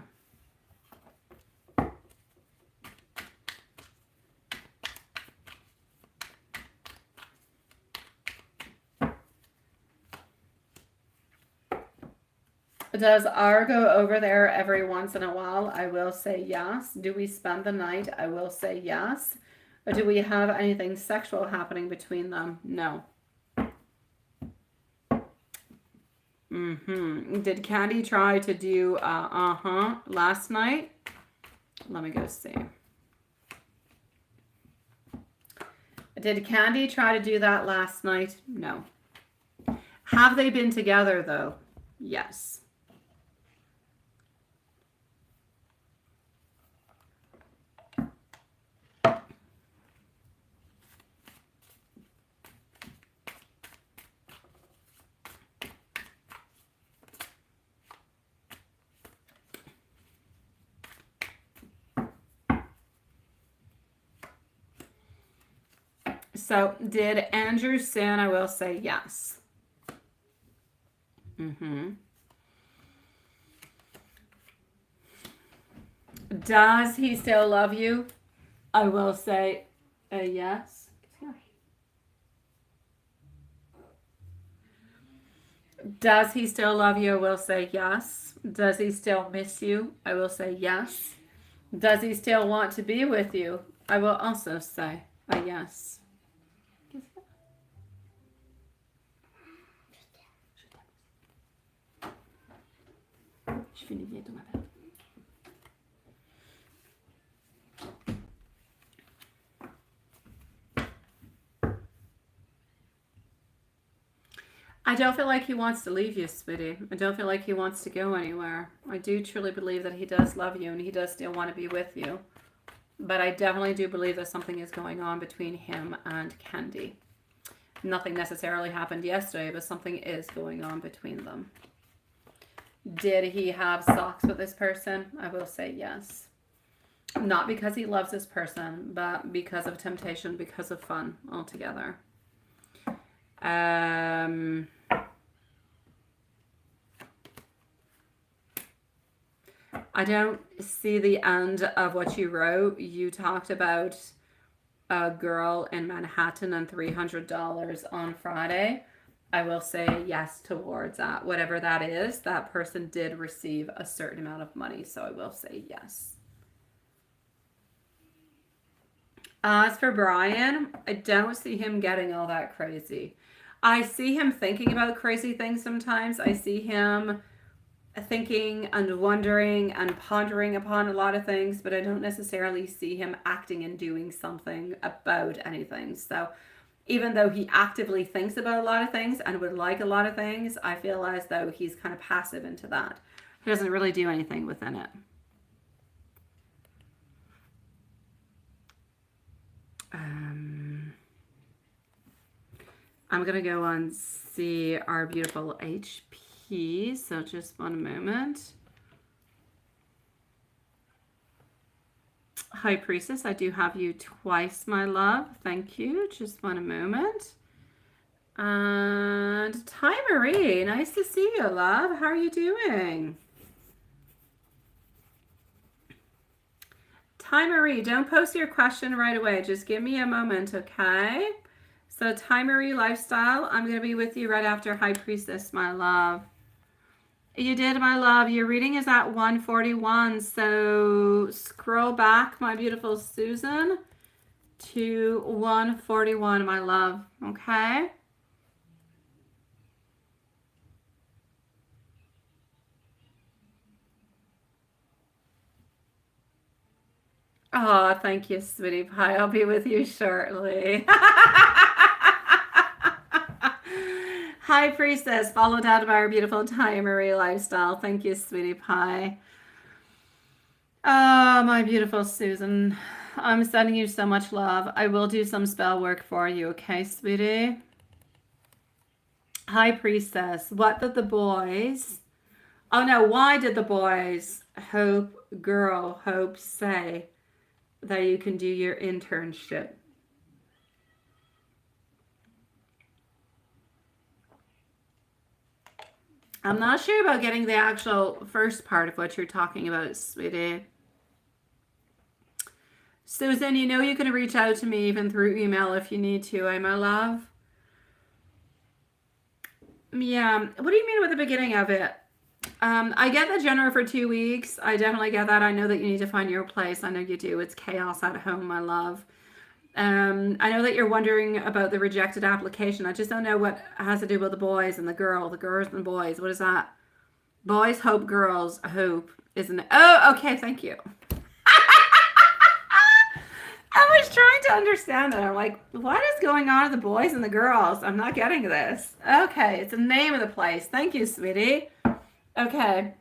Does R go over there every once in a while? I will say yes. Do we spend the night? I will say yes. Or do we have anything sexual happening between them? No. Did Candy try to do last night? Let me go see. Did Candy try to do that last night? No. Have they been together though? Yes. So did Andrew sin? I will say yes. Does he still love you? I will say a yes. Does he still love you? I will say yes. Does he still miss you? I will say yes. Does he still want to be with you? I will also say a yes. Je finis bientôt ma pelle. I don't feel like he wants to leave you, sweetie. I don't feel like he wants to go anywhere. I do truly believe that he does love you and he does still want to be with you. But I definitely do believe that something is going on between him and Candy. Nothing necessarily happened yesterday, but something is going on between them. Did he have sex with this person? I will say yes. Not because he loves this person, but because of temptation, because of fun altogether. I don't see the end of what you wrote. You talked about a girl in Manhattan and $300 on Friday. I will say yes towards that. Whatever that is, that person did receive a certain amount of money, so I will say yes. As for Brian, I don't see him getting all that crazy. I see him thinking about crazy things sometimes. I see him thinking and wondering and pondering upon a lot of things, but I don't necessarily see him acting and doing something about anything. So even though he actively thinks about a lot of things and would like a lot of things, I feel as though he's kind of passive into that. He doesn't really do anything within it. I'm going to go and see our beautiful HP. So just one moment. High Priestess, I do have you twice, my love. Thank you. Just one moment. And Ty Marie, nice to see you, love. How are you doing? Ty Marie, don't post your question right away. Just give me a moment, okay? So Ty Marie Lifestyle, I'm going to be with you right after High Priestess, my love. You did, my love. Your reading is at 141. So scroll back, my beautiful Susan, to 141, my love. Okay? Oh, thank you, sweetie pie. I'll be with you shortly. High Priestess, followed out by our beautiful Ty Marie Lifestyle. Thank you, sweetie pie. Oh, my beautiful Susan. I'm sending you so much love. I will do some spell work for you, okay, sweetie? High Priestess, what did the boys... Oh, no, why did the boys, Hope say that you can do your internship? I'm not sure about getting the actual first part of what you're talking about, sweetie. Susan, you know you can reach out to me even through email if you need to, my love. Yeah, what do you mean with the beginning of it? I get the general for 2 weeks. I definitely get that. I know that you need to find your place. I know you do. It's chaos at home, my love. I know that you're wondering about the rejected application. I just don't know what has to do with the boys and the girls and boys. What is that? Boys hope, girls hope, isn't it? Oh, okay. Thank you. I was trying to understand that. I'm like, what is going on with the boys and the girls? I'm not getting this. Okay. It's the name of the place. Thank you, sweetie. Okay.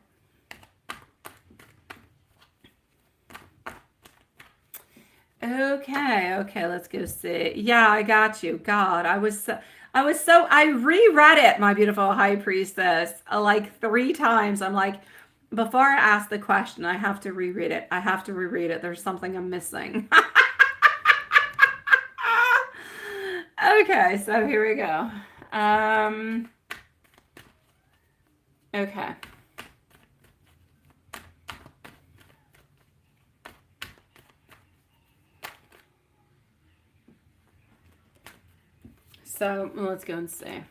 Okay, let's go see. Yeah, I got you. God, I reread it, my beautiful High Priestess, like 3 times. I'm like, before I ask the question, I have to reread it. I have to reread it. There's something I'm missing. Okay, so here we go. Okay. So let's go and see.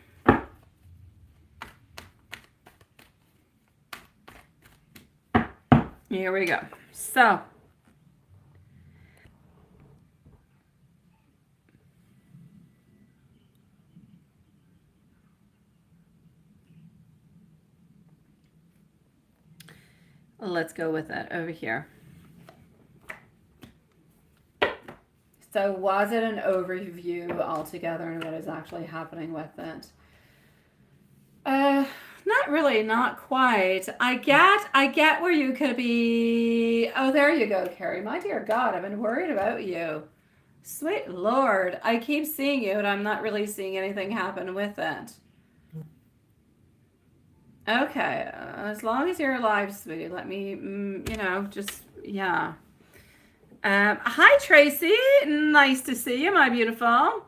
Here we go. So, let's go with it over here. So was it an overview altogether and what is actually happening with it? Not really, not quite. I get where you could be. Oh, there you go, Carrie. My dear God, I've been worried about you. Sweet Lord, I keep seeing you, and I'm not really seeing anything happen with it. Okay, as long as you're alive, sweetie, let me, just, yeah. Hi, Tracy. Nice to see you, my beautiful.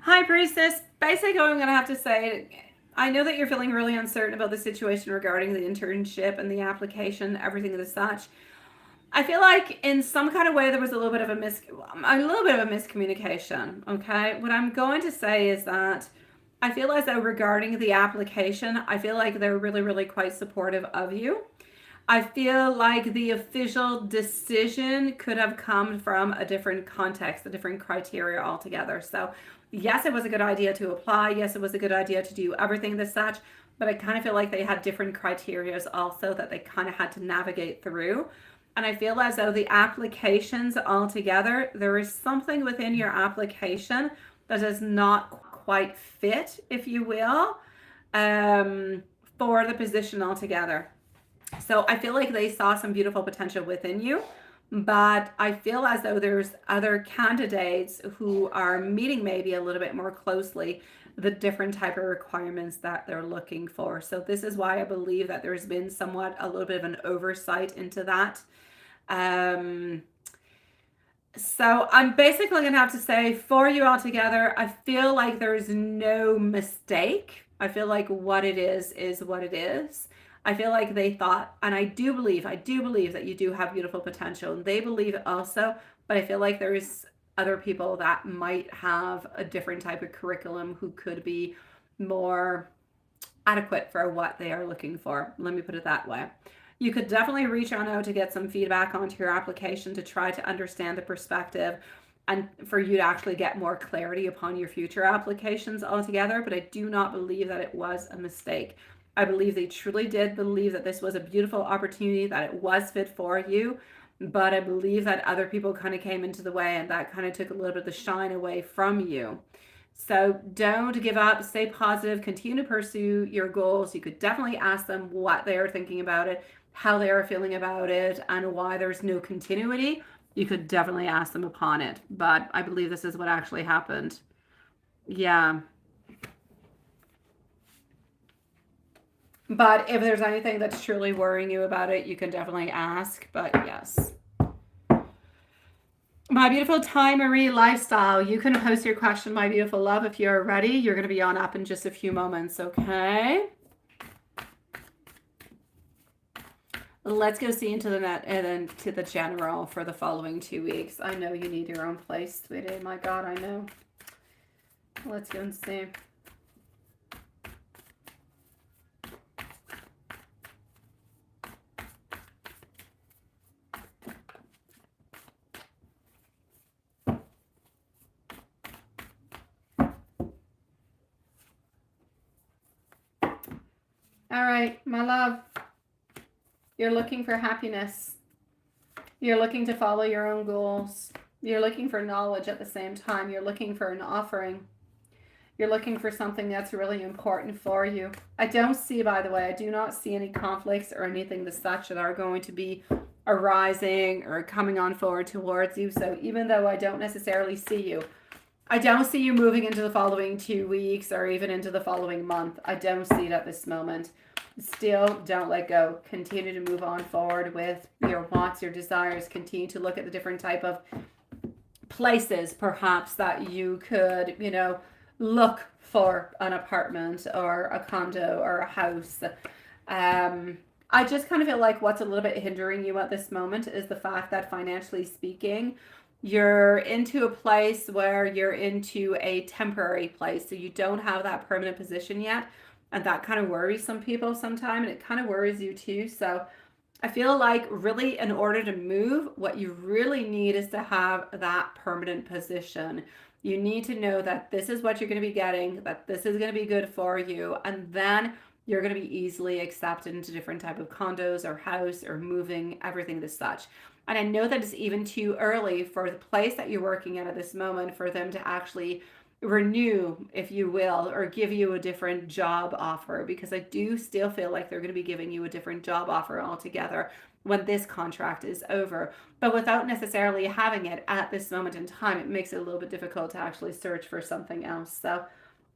Hi, Priestess. Basically, I'm going to have to say, I know that you're feeling really uncertain about the situation regarding the internship and the application, everything as such. I feel like in some kind of way there was a little bit of a miscommunication. Okay, what I'm going to say is that I feel as though regarding the application, I feel like they're really, really quite supportive of you. I feel like the official decision could have come from a different context, a different criteria altogether. So, yes, it was a good idea to apply. Yes, it was a good idea to do everything this such, but I kind of feel like they had different criterias also that they kind of had to navigate through. And I feel as though the applications altogether, there is something within your application that does not quite fit, if you will, for the position altogether. So I feel like they saw some beautiful potential within you, but I feel as though there's other candidates who are meeting maybe a little bit more closely the different type of requirements that they're looking for. So this is why I believe that there's been somewhat a little bit of an oversight into that. So I'm basically going to have to say for you all together, I feel like there is no mistake. I feel like what it is what it is. I feel like they thought, and I do believe that you do have beautiful potential, and they believe it also, but I feel like there's other people that might have a different type of curriculum who could be more adequate for what they are looking for. Let me put it that way. You could definitely reach out to get some feedback onto your application to try to understand the perspective and for you to actually get more clarity upon your future applications altogether. But I do not believe that it was a mistake. I believe they truly did believe that this was a beautiful opportunity, that it was fit for you. But I believe that other people kind of came into the way and that kind of took a little bit of the shine away from you. So don't give up, stay positive, continue to pursue your goals. You could definitely ask them what they are thinking about it, how they are feeling about it, and why there's no continuity. You could definitely ask them upon it. But I believe this is what actually happened. Yeah. But if there's anything that's truly worrying you about it, you can definitely ask. But yes. My beautiful Ty Marie Lifestyle, you can post your question, my beautiful love, if you're ready. You're going to be on up in just a few moments, okay? Let's go see into the net and then to the general for the following 2 weeks. I know you need your own place, sweetie. My God, I know. Let's go and see. All right, my love. You're looking for happiness. You're looking to follow your own goals. You're looking for knowledge at the same time. You're looking for an offering. You're looking for something that's really important for you. I don't see, by the way, I do not see any conflicts or anything as such that are going to be arising or coming on forward towards you. So even though I don't necessarily see you, I don't see you moving into the following 2 weeks or even into the following month. I don't see it at this moment. Still, don't let go. Continue to move on forward with your wants, your desires. Continue to look at the different type of places, perhaps, that you could, look for an apartment or a condo or a house. I just kind of feel like what's a little bit hindering you at this moment is the fact that financially speaking, you're into a place where you're into a temporary place. So you don't have that permanent position yet. And that kind of worries some people sometimes, and it kind of worries you too. So I feel like really in order to move, what you really need is to have that permanent position. You need to know that this is what you're going to be getting, that this is going to be good for you, and then you're going to be easily accepted into different type of condos or house or moving, everything as such. And I know that it's even too early for the place that you're working at this moment for them to actually renew, if you will, or give you a different job offer, because I do still feel like they're going to be giving you a different job offer altogether when this contract is over. But without necessarily having it at this moment in time, it makes it a little bit difficult to actually search for something else. So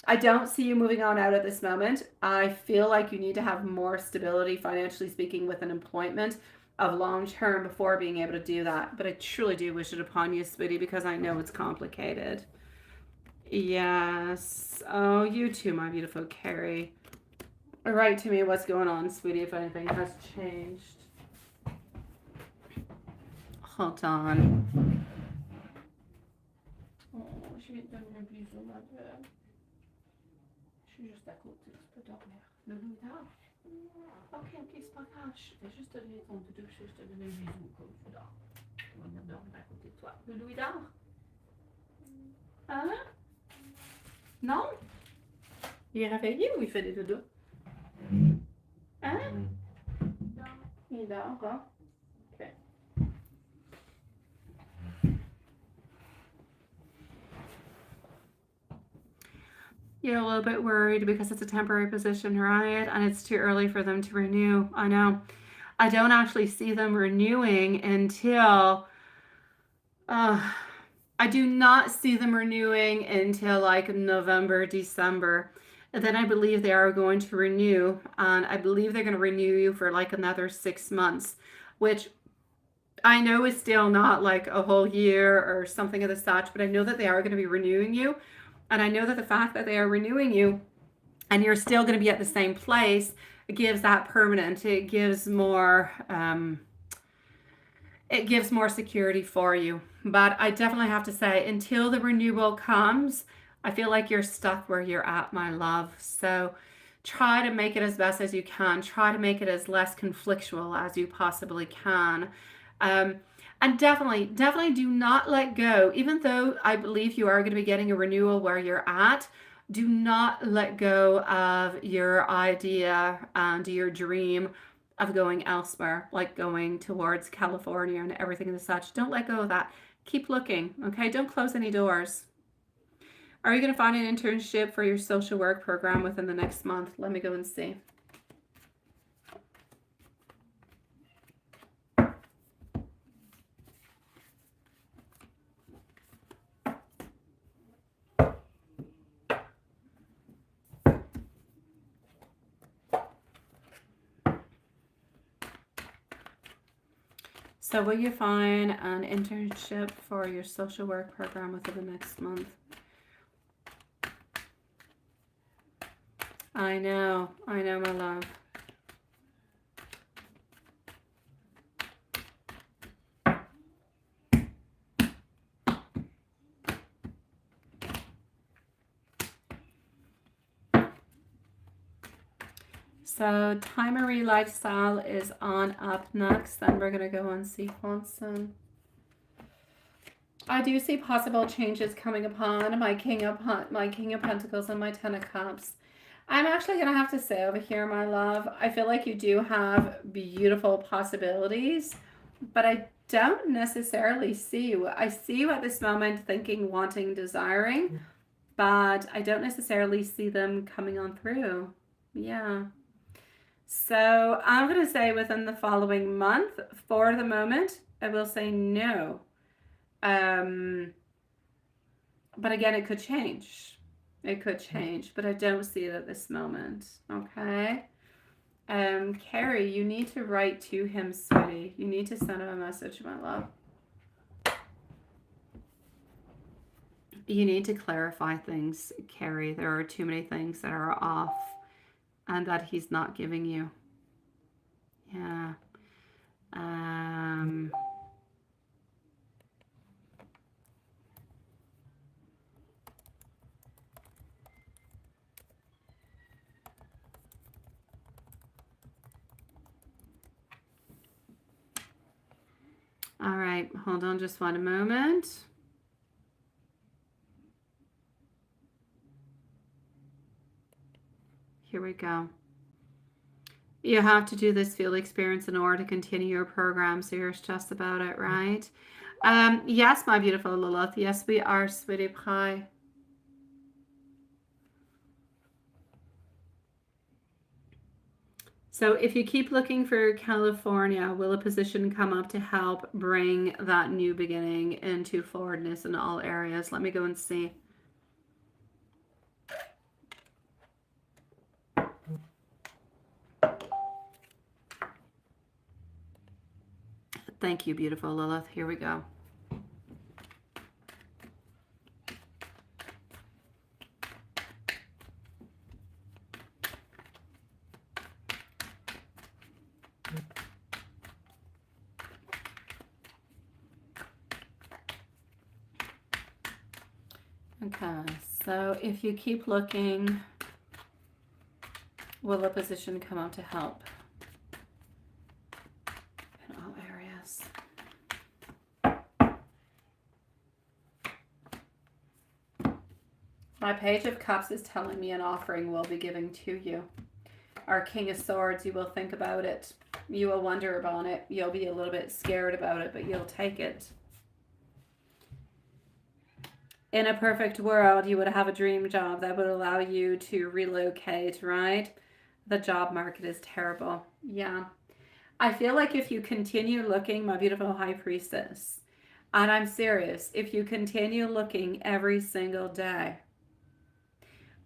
I don't see you moving on out at this moment. I feel like you need to have more stability, financially speaking, with an employment of long term before being able to do that. But I truly do wish it upon you, sweetie, because I know it's complicated. Yes. Oh, you too, my beautiful Carrie. Write to me what's going on, sweetie, if anything has changed. Hold on. Oh, je vais te donner un bisou, ma belle. Je suis juste à côté, tu peux dormir. Le loup dort. Ok, c'est pas grave. Je vais juste te donner ton doudou, je vais te donner un bisou comme tu dors. On va venir dormir à côté de toi. Le loup dort? Hein? Non? Il est réveillé ou il fait des dodos? Hein? Il dort, hein? Ok. You're a little bit worried because it's a temporary position, right? And it's too early for them to renew. I know. I don't actually see them renewing until... I do not see them renewing until like November, December. And then I believe they are going to renew. And I believe they're going to renew you for like another 6 months, which I know is still not like a whole year or something of the such, but I know that they are going to be renewing you. And I know that the fact that they are renewing you and you're still going to be at the same place, it gives that permanent. It gives more security for you. But I definitely have to say, until the renewal comes, I feel like you're stuck where you're at, my love. So try to make it as best as you can. Try to make it as less conflictual as you possibly can. And definitely do not let go. Even though I believe you are going to be getting a renewal where you're at, do not let go of your idea and your dream of going elsewhere, like going towards California and everything and such. Don't let go of that. Keep looking, okay? Don't close any doors. Are you going to find an internship for your social work program within the next month? Let me go and see. So will you find an internship for your social work program within the next month? I know, my love. So Timery Lifestyle is on up next. Then we're going to go on sequencing. I do see possible changes coming upon my King of Pentacles and my Ten of Cups. I'm actually going to have to say over here, my love, I feel like you do have beautiful possibilities, but I don't necessarily see you. I see you at this moment thinking, wanting, desiring, but I don't necessarily see them coming on through. Yeah. So I'm going to say within the following month, for the moment, I will say no. But again, it could change. It could change, but I don't see it at this moment. Okay. Carrie, you need to write to him, sweetie. You need to send him a message, my love. You need to clarify things, Carrie. There are too many things that are off and that he's not giving you. Yeah. Okay, hold on just one moment. Here we go. You have to do this field experience in order to continue your program, so you're stressed about it, right? Yes, my beautiful Lilith. Yes, we are, sweetie pie. So if you keep looking for California, will a position come up to help bring that new beginning into forwardness in all areas? Let me go and see. Thank you, beautiful Lilith. Here we go. Okay, so if you keep looking, will a position come up to help in all areas? My Page of Cups is telling me an offering will be given to you. Our King of Swords, you will think about it. You will wonder about it. You'll be a little bit scared about it, but you'll take it. In a perfect world, you would have a dream job that would allow you to relocate, right? The job market is terrible. Yeah. I feel like if you continue looking, my beautiful High Priestess, and I'm serious, if you continue looking every single day,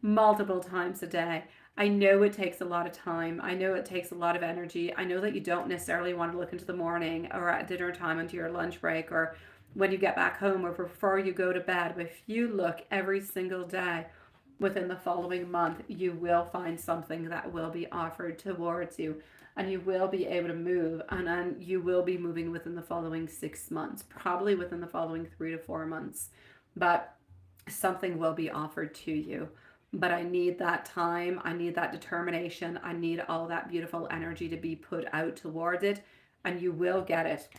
multiple times a day, I know it takes a lot of time. I know it takes a lot of energy. I know that you don't necessarily want to look into the morning or at dinner time into your lunch break or when you get back home or before you go to bed. But if you look every single day within the following month, you will find something that will be offered towards you and you will be able to move, and then you will be moving within the following 6 months, probably within the following 3 to 4 months, but something will be offered to you. But I need that time, I need that determination, I need all that beautiful energy to be put out towards it, and you will get it.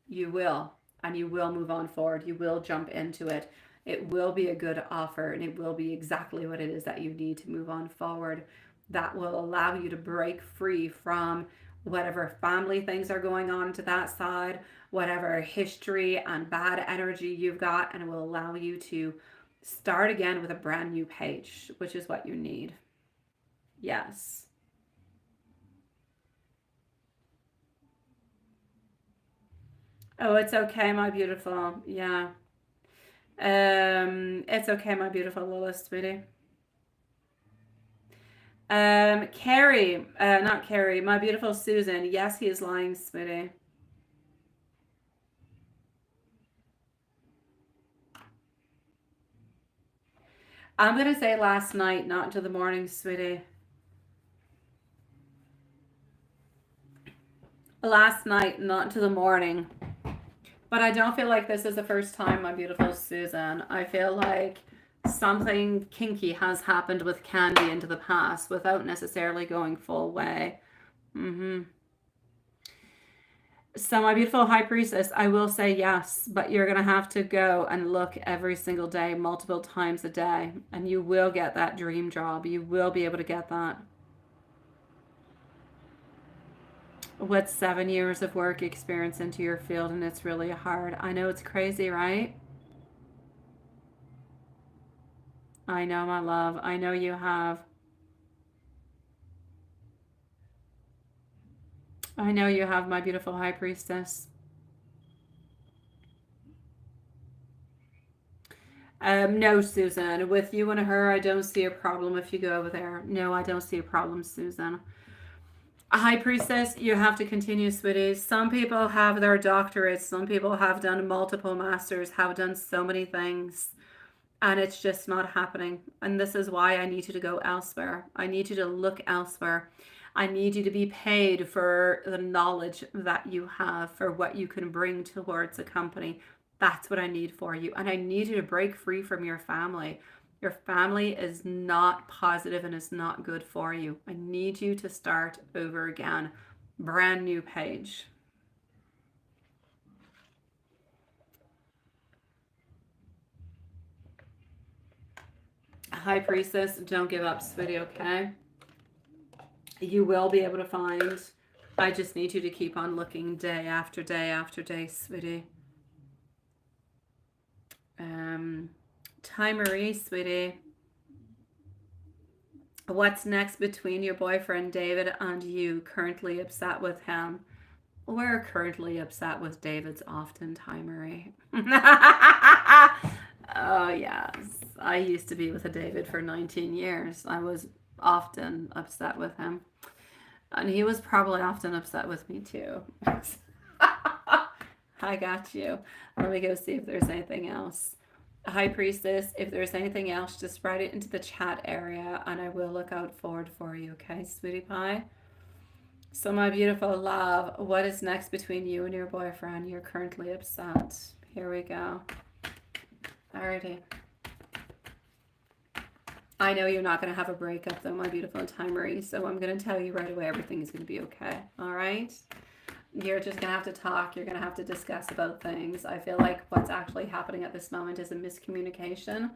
You will, and you will move on forward. You will jump into it. It will be a good offer, and it will be exactly what it is that you need to move on forward. That will allow you to break free from whatever family things are going on to that side, whatever history and bad energy you've got, and it will allow you to start again with a brand new page, which is what you need. Yes. Oh, it's okay, my beautiful. Yeah. It's okay, my beautiful Lilith, sweetie. Carrie, not Carrie, my beautiful Susan. Yes, he is lying, sweetie. I'm going to say last night, not into the morning, sweetie. Last night, not into the morning. But I don't feel like this is the first time, my beautiful Susan. I feel like something kinky has happened with Candy into the past without necessarily going full way. So my beautiful High Priestess, I will say yes, but you're going to have to go and look every single day, multiple times a day, and you will get that dream job. You will be able to get that. With 7 years of work experience into your field, and it's really hard. I know it's crazy, right? I know, my love. I know you have. I know you have, my beautiful High Priestess. No, Susan. With you and her, I don't see a problem if you go over there. No, I don't see a problem, Susan. A High Priestess, you have to continue, sweeties. Some people have their doctorates. Some people have done multiple masters, have done so many things. And it's just not happening. And this is why I need you to go elsewhere. I need you to look elsewhere. I need you to be paid for the knowledge that you have, for what you can bring towards a company. That's what I need for you. And I need you to break free from your family. Your family is not positive and is not good for you. I need you to start over again. Brand new page. High Priestess, don't give up, sweetie, okay? You will be able to find. I just need you to keep on looking day after day after day, sweetie. Ty Marie, sweetie. What's next between your boyfriend David and you? Currently upset with him? We're currently upset with David's often, Ty Marie. Oh, yes. I used to be with a David for 19 years. I was often upset with him. And he was probably often upset with me too. I got you. Let me go see if there's anything else. High Priestess, if there's anything else, just write it into the chat area and I will look out forward for you, okay, sweetie pie? So my beautiful love, what is next between you and your boyfriend? You're currently upset. Here we go. Alrighty. I know you're not going to have a breakup though, my beautiful Ty Marie, so I'm going to tell you right away everything is going to be okay, all right? You're just going to have to talk. You're going to have to discuss about things. I feel like what's actually happening at this moment is a miscommunication.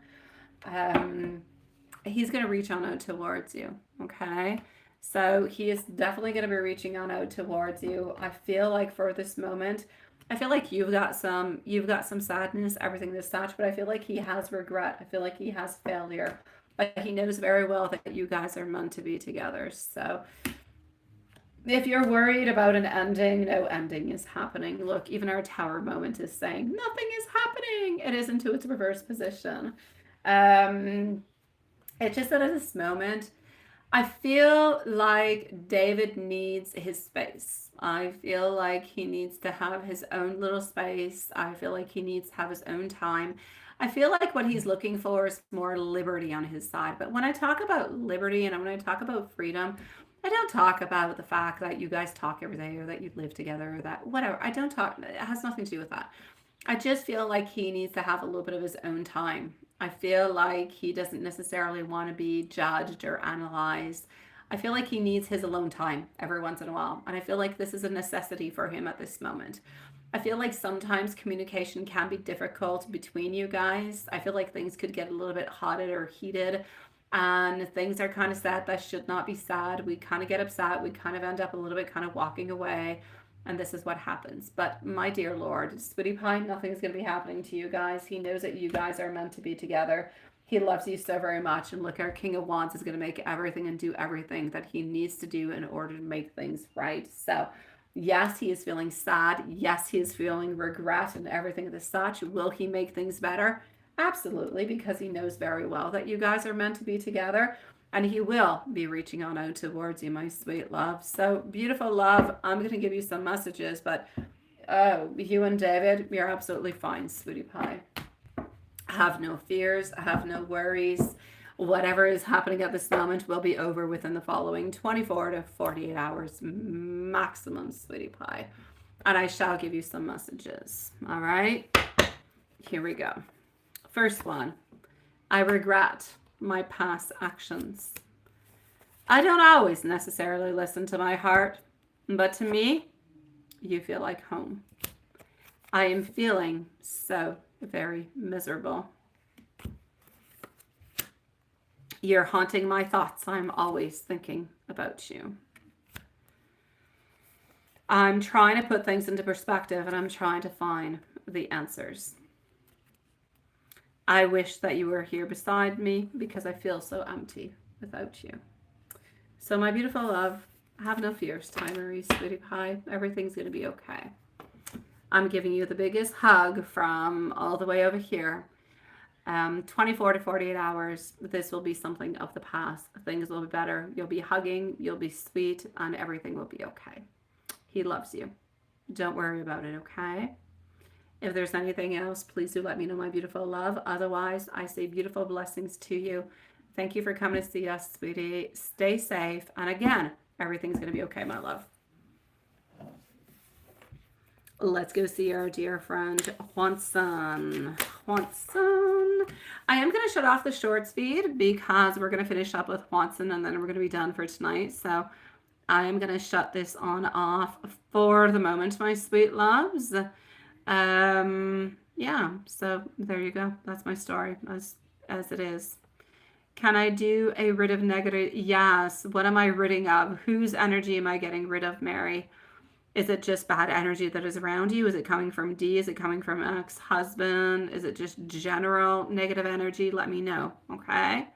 He's going to reach on out towards you, okay? So he is definitely going to be reaching on out towards you. I feel like for this moment, I feel like you've got some sadness, everything this such, but I feel like he has regret. I feel like he has failure. But he knows very well that you guys are meant to be together. So if you're worried about an ending, no ending is happening. Look, even our tower moment is saying nothing is happening. It is into its reverse position. It's just that at this moment, I feel like David needs his space. I feel like he needs to have his own little space. I feel like he needs to have his own time. I feel like what he's looking for is more liberty on his side. But when I talk about liberty and when I talk about freedom, I don't talk about the fact that you guys talk every day or that you live together or that whatever. I don't talk, it has nothing to do with that. I just feel like he needs to have a little bit of his own time. I feel like he doesn't necessarily want to be judged or analyzed. I feel like he needs his alone time every once in a while. And I feel like this is a necessity for him at this moment. I feel like sometimes communication can be difficult between you guys. I feel like things could get a little bit hotted or heated and things are kind of sad that should not be sad. We kind of get upset. We kind of end up a little bit kind of walking away. And this is what happens. But my dear Lord, sweetie pie, nothing's going to be happening to you guys. He knows that you guys are meant to be together. He loves you so very much. And look, our King of Wands is going to make everything and do everything that he needs to do in order to make things right. So yes, he is feeling sad. Yes, he is feeling regret and everything of the such. Will he make things better? Absolutely, because he knows very well that you guys are meant to be together. And he will be reaching on out towards you, my sweet love. So beautiful love. I'm going to give you some messages, but you and David, you're absolutely fine, sweetie pie. Have no fears. Have no worries. Whatever is happening at this moment will be over within the following 24 to 48 hours maximum, sweetie pie. And I shall give you some messages. All right. Here we go. First one. I regret my past actions. I don't always necessarily listen to my heart, but to me, you feel like home. I am feeling so very miserable. You're haunting my thoughts. I'm always thinking about you. I'm trying to put things into perspective and I'm trying to find the answers. I wish that you were here beside me because I feel so empty without you. So my beautiful love, have no fears, Ty Marie, sweetie pie. Everything's going to be okay. I'm giving you the biggest hug from all the way over here. 24 to 48 hours, this will be something of the past. Things will be better. You'll be hugging, you'll be sweet, and everything will be okay. He loves you. Don't worry about it, okay? If there's anything else, please do let me know, my beautiful love. Otherwise, I say beautiful blessings to you. Thank you for coming to see us, sweetie. Stay safe. And again, everything's going to be okay, my love. Let's go see our dear friend, Juanson. Juanson. I am going to shut off the shorts feed because we're going to finish up with Juanson and then we're going to be done for tonight. So I am going to shut this on off for the moment, my sweet loves. Yeah, so there you go. That's my story as it is. Can I do a rid of negative? Yes. What am I ridding of? Whose energy am I getting rid of, Mary? Is it just bad energy that is around you? Is it coming from D? Is it coming from ex-husband? Is it just general negative energy? Let me know, okay?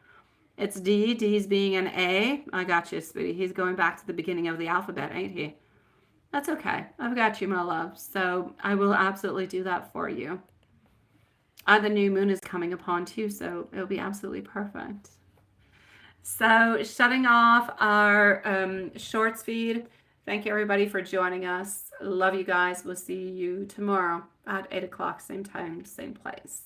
It's D. D's being an A. I got you, sweetie. He's going back to the beginning of the alphabet, ain't he? That's okay. I've got you, my love. So I will absolutely do that for you. The new moon is coming upon too, so it'll be absolutely perfect. So shutting off our shorts feed. Thank you everybody for joining us. Love you guys. We'll see you tomorrow at 8 o'clock, same time, same place.